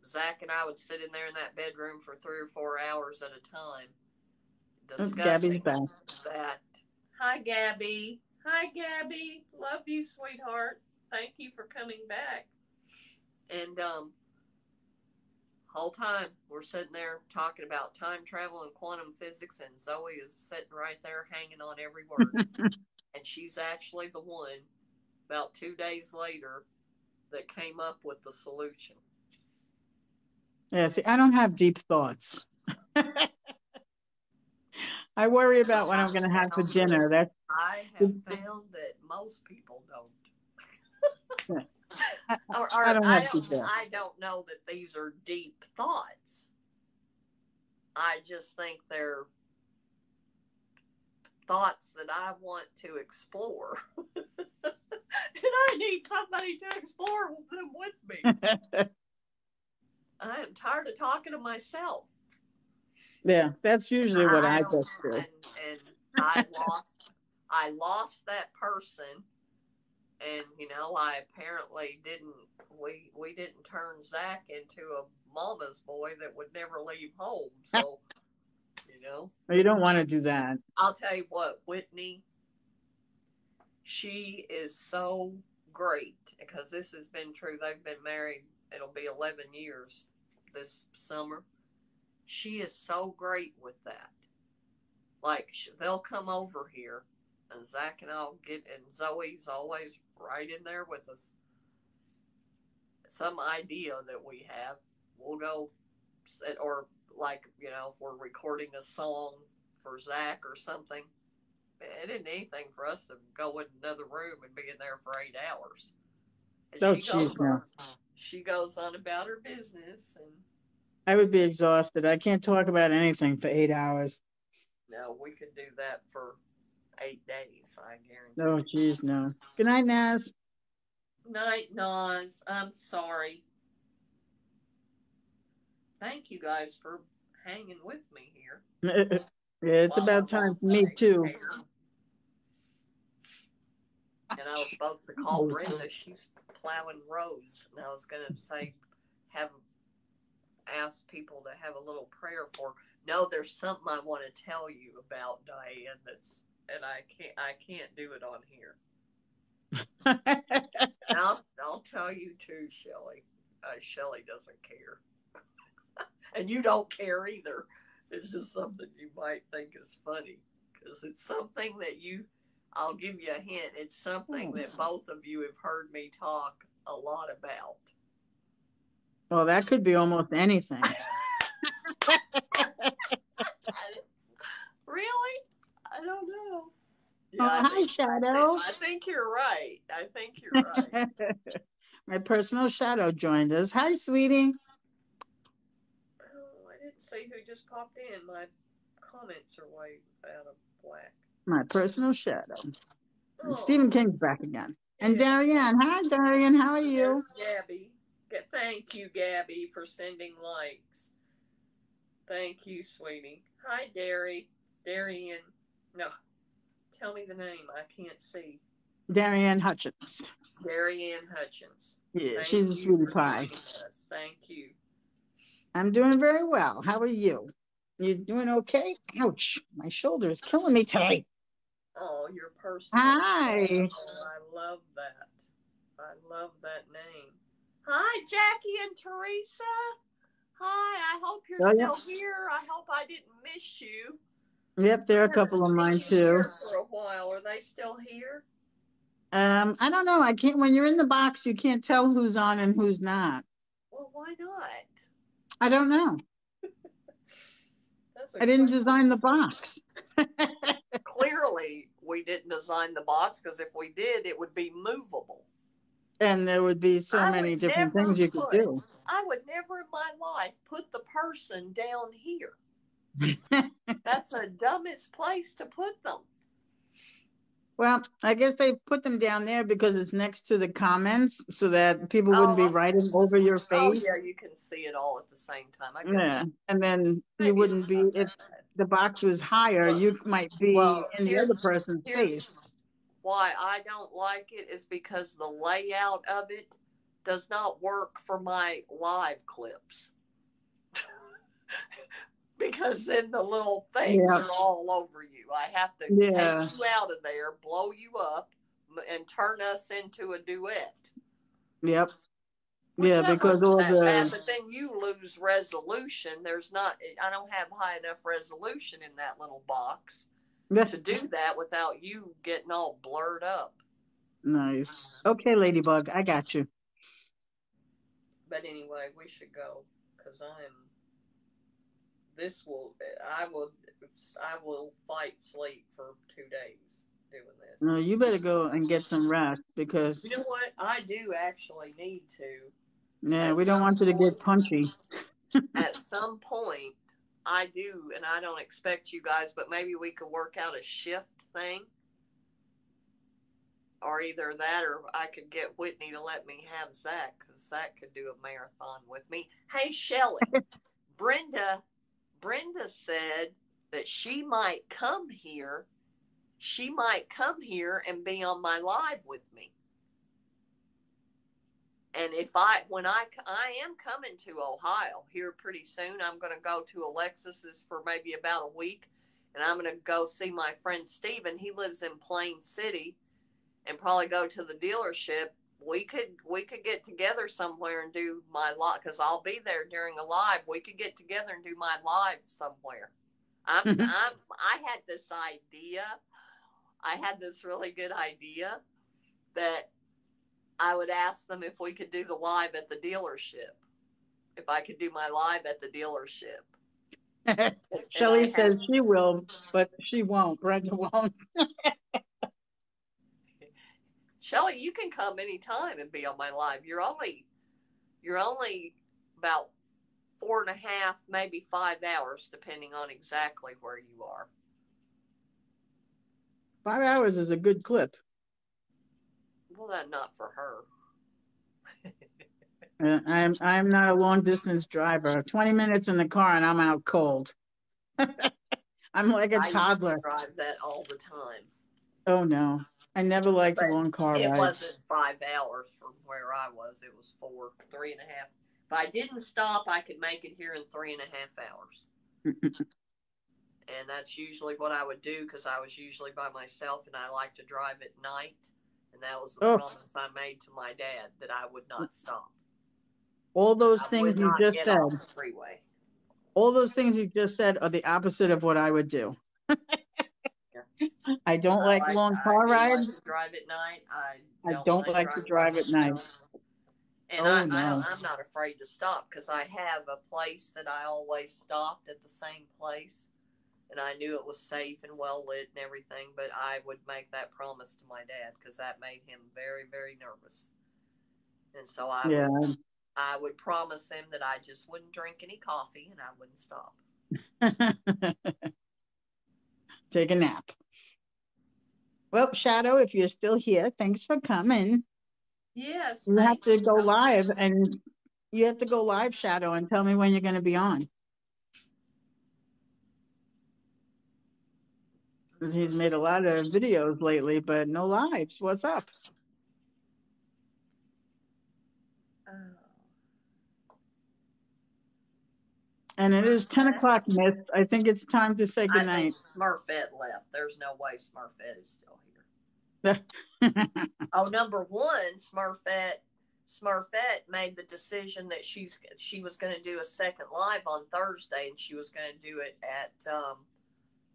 Zach and I would sit in there in that bedroom for 3 or 4 hours at a time discussing that. Hi, Gabby. Hi, Gabby. Love you, sweetheart. Thank you for coming back. And whole time we're sitting there talking about time travel and quantum physics, and Zoe is sitting right there hanging on every word. And she's actually the one about 2 days later that came up with the solution. Yeah, see, I don't have deep thoughts. I worry about what I'm going to have for dinner. I have found that most people don't. I don't know that these are deep thoughts. I just think they're thoughts that I want to explore. And I need somebody to explore them with me. I am tired of talking to myself. Yeah, that's usually what I just do. And I lost that person. And, I apparently we didn't turn Zach into a mama's boy that would never leave home. So, You don't want to do that. I'll tell you what, Whitney, she is so great because this has been true. They've been married, it'll be 11 years this summer. She is so great with that. Like, they'll come over here. And Zach and I'll and Zoe's always right in there with us. Some idea that we have, we'll go, or like, if we're recording a song for Zach or something, it isn't anything for us to go in another room and be in there for 8 hours. And she goes on about her business. And I would be exhausted. I can't talk about anything for 8 hours. No, we could do that for 8 days, I guarantee. Oh, geez, no. Good night, Naz. Night, Naz. I'm sorry. Thank you guys for hanging with me here. Yeah, it's about time for me, too. And I was supposed to call Brenda. She's plowing roads. And I was going to say, ask people to have a little prayer for. No, there's something I want to tell you about, Diane, and I can't do it on here. I'll tell you too, Shelley. Shelley doesn't care. And you don't care either. It's just something you might think is funny. Because it's something that I'll give you a hint. It's something that both of you have heard me talk a lot about. Well, that could be almost anything. Really? I don't know. Yeah, oh, hi, Shadow. I think you're right. I think you're right. My personal shadow joined us. Hi, sweetie. Oh, I didn't see who just popped in. My comments are way out of whack. My personal shadow. And Oh. Stephen King's back again. Yeah. And Darian. Hi, Darian. How are you? There's Gabby. Thank you, Gabby, for sending likes. Thank you, sweetie. Hi, Darian. No, tell me the name. I can't see. Darian Hutchins. Darian Hutchins. Yeah, she's a sweetie pie. Thank you. I'm doing very well. How are you? You doing okay? Ouch, my shoulder is killing me today. Oh, your personal. Hi. Oh, I love that. I love that name. Hi, Jackie and Teresa. Hi, I hope you're still here. I hope I didn't miss you. Yep, there are a couple of mine too. For a while, are they still here? I don't know. I can't. When you're in the box, you can't tell who's on and who's not. Well, why not? I don't know. I didn't design the box. Clearly, we didn't design the box because if we did, it would be movable. And there would be so many different things you could do. I would never in my life put the person down here. That's the dumbest place to put them. Well, I guess they put them down there because it's next to the comments so that people wouldn't be writing over your face. Oh, yeah, you can see it all at the same time. I guess. Yeah, and then you wouldn't be, if the box was higher, you might be in the other person's face. Why I don't like it is because the layout of it does not work for my live clips. Because then the little things are all over you. I have to take you out of there, blow you up, and turn us into a duet. Yep. Because all the... But then you lose resolution. I don't have high enough resolution in that little box to do that without you getting all blurred up. Nice. Okay, Ladybug, I got you. But anyway, we should go because I will fight sleep for 2 days doing this. No, you better go and get some rest because... You know what? I do actually need to. Yeah, we don't want you to get punchy. At some point, I do, and I don't expect you guys, but maybe we could work out a shift thing. Or either that or I could get Whitney to let me have Zach because Zach could do a marathon with me. Hey, Shelly, Brenda said that she might come here. She might come here and be on my live with me. And when I am coming to Ohio here pretty soon, I'm going to go to Alexis's for maybe about a week. And I'm going to go see my friend Steven. He lives in Plain City and probably go to the dealership. We could get together somewhere and do my live because I'll be there during a live. We could get together and do my live somewhere. I had this idea. I had this really good idea that I would ask them if we could do the live at the dealership. If I could do my live at the dealership. Shelly says she will, but she won't. Brenda won't. Shelly, you can come anytime and be on my live. You're only about 4.5, maybe 5 hours, depending on exactly where you are. 5 hours is a good clip. Well, that's not for her. I'm not a long distance driver. 20 minutes in the car and I'm out cold. I'm like a toddler. I used to drive that all the time. Oh no, I never liked long car rides. It wasn't 5 hours from where I was. It was 3.5. If I didn't stop, I could make it here in 3.5 hours. And that's usually what I would do because I was usually by myself and I like to drive at night. And that was the promise I made to my dad that I would not stop. All those things you just said. Off the freeway. All those things you just said are the opposite of what I would do. I don't like long car rides. Like to drive at night. I don't like to drive at night. And I'm not afraid to stop because I have a place that I always stopped at the same place. and I knew it was safe and well lit and everything, but I would make that promise to my dad because that made him very, very nervous. And so Yeah. I would promise him that I just wouldn't drink any coffee and I wouldn't stop. Take a nap. Well, Shadow, if you're still here, thanks for coming. Yes, You have thank to you go so live, much. and you have to go live, Shadow, and tell me when you're going to be on. He's made a lot of videos lately, but no lives. What's up? And it is 10 o'clock, Miss. I think it's time to say I think goodnight. Smurfette left. There's no way Smurfette is still here. Oh, number one, Smurfette made the decision that she was going to do a second live on Thursday, and she was going to do it at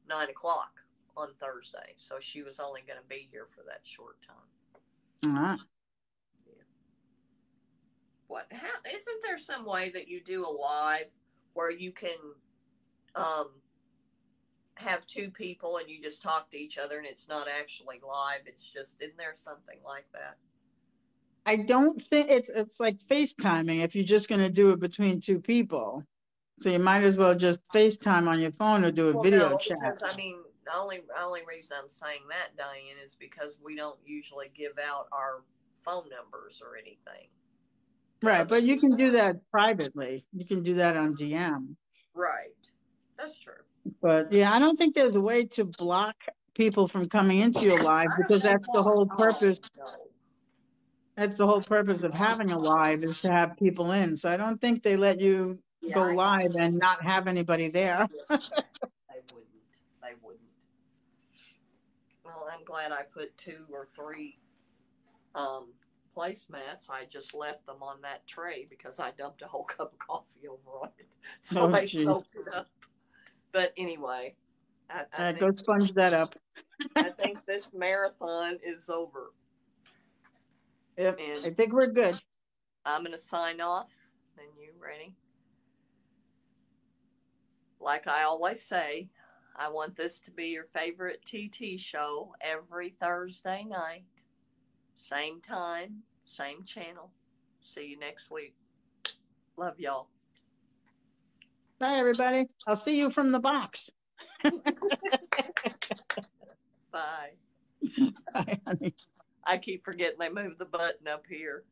9 o'clock on Thursday. So she was only going to be here for that short time. Uh-huh. Yeah. What? How isn't there some way that you do a live where you can have two people and you just talk to each other and it's not actually live? It's just, isn't there something like that? I don't think it's like FaceTiming if you're just going to do it between two people. So you might as well just FaceTime on your phone or do a Well, video no, chat. because I mean, the only reason I'm saying that, Diane, is because we don't usually give out our phone numbers or anything. Right, but you can do that privately. You can do that on DM. Right. That's true. But yeah, I don't think there's a way to block people from coming into your live because that's the whole purpose. No. That's the whole purpose of having a live is to have people in. So I don't think they let you go live and not have anybody there. They wouldn't. They wouldn't. Well, I'm glad I put 2 or 3 placemats. I just left them on that tray because I dumped a whole cup of coffee over on it, so they soaked it up. But anyway, I think, go sponge that up. I think this marathon is over. Yep, I think we're good. I'm going to sign off. And you ready? Like I always say, I want this to be your favorite TT show every Thursday night. Same time, same channel. See you next week. Love y'all. Bye, everybody. I'll see you from the box. Bye. Bye, honey. I keep forgetting they moved the button up here.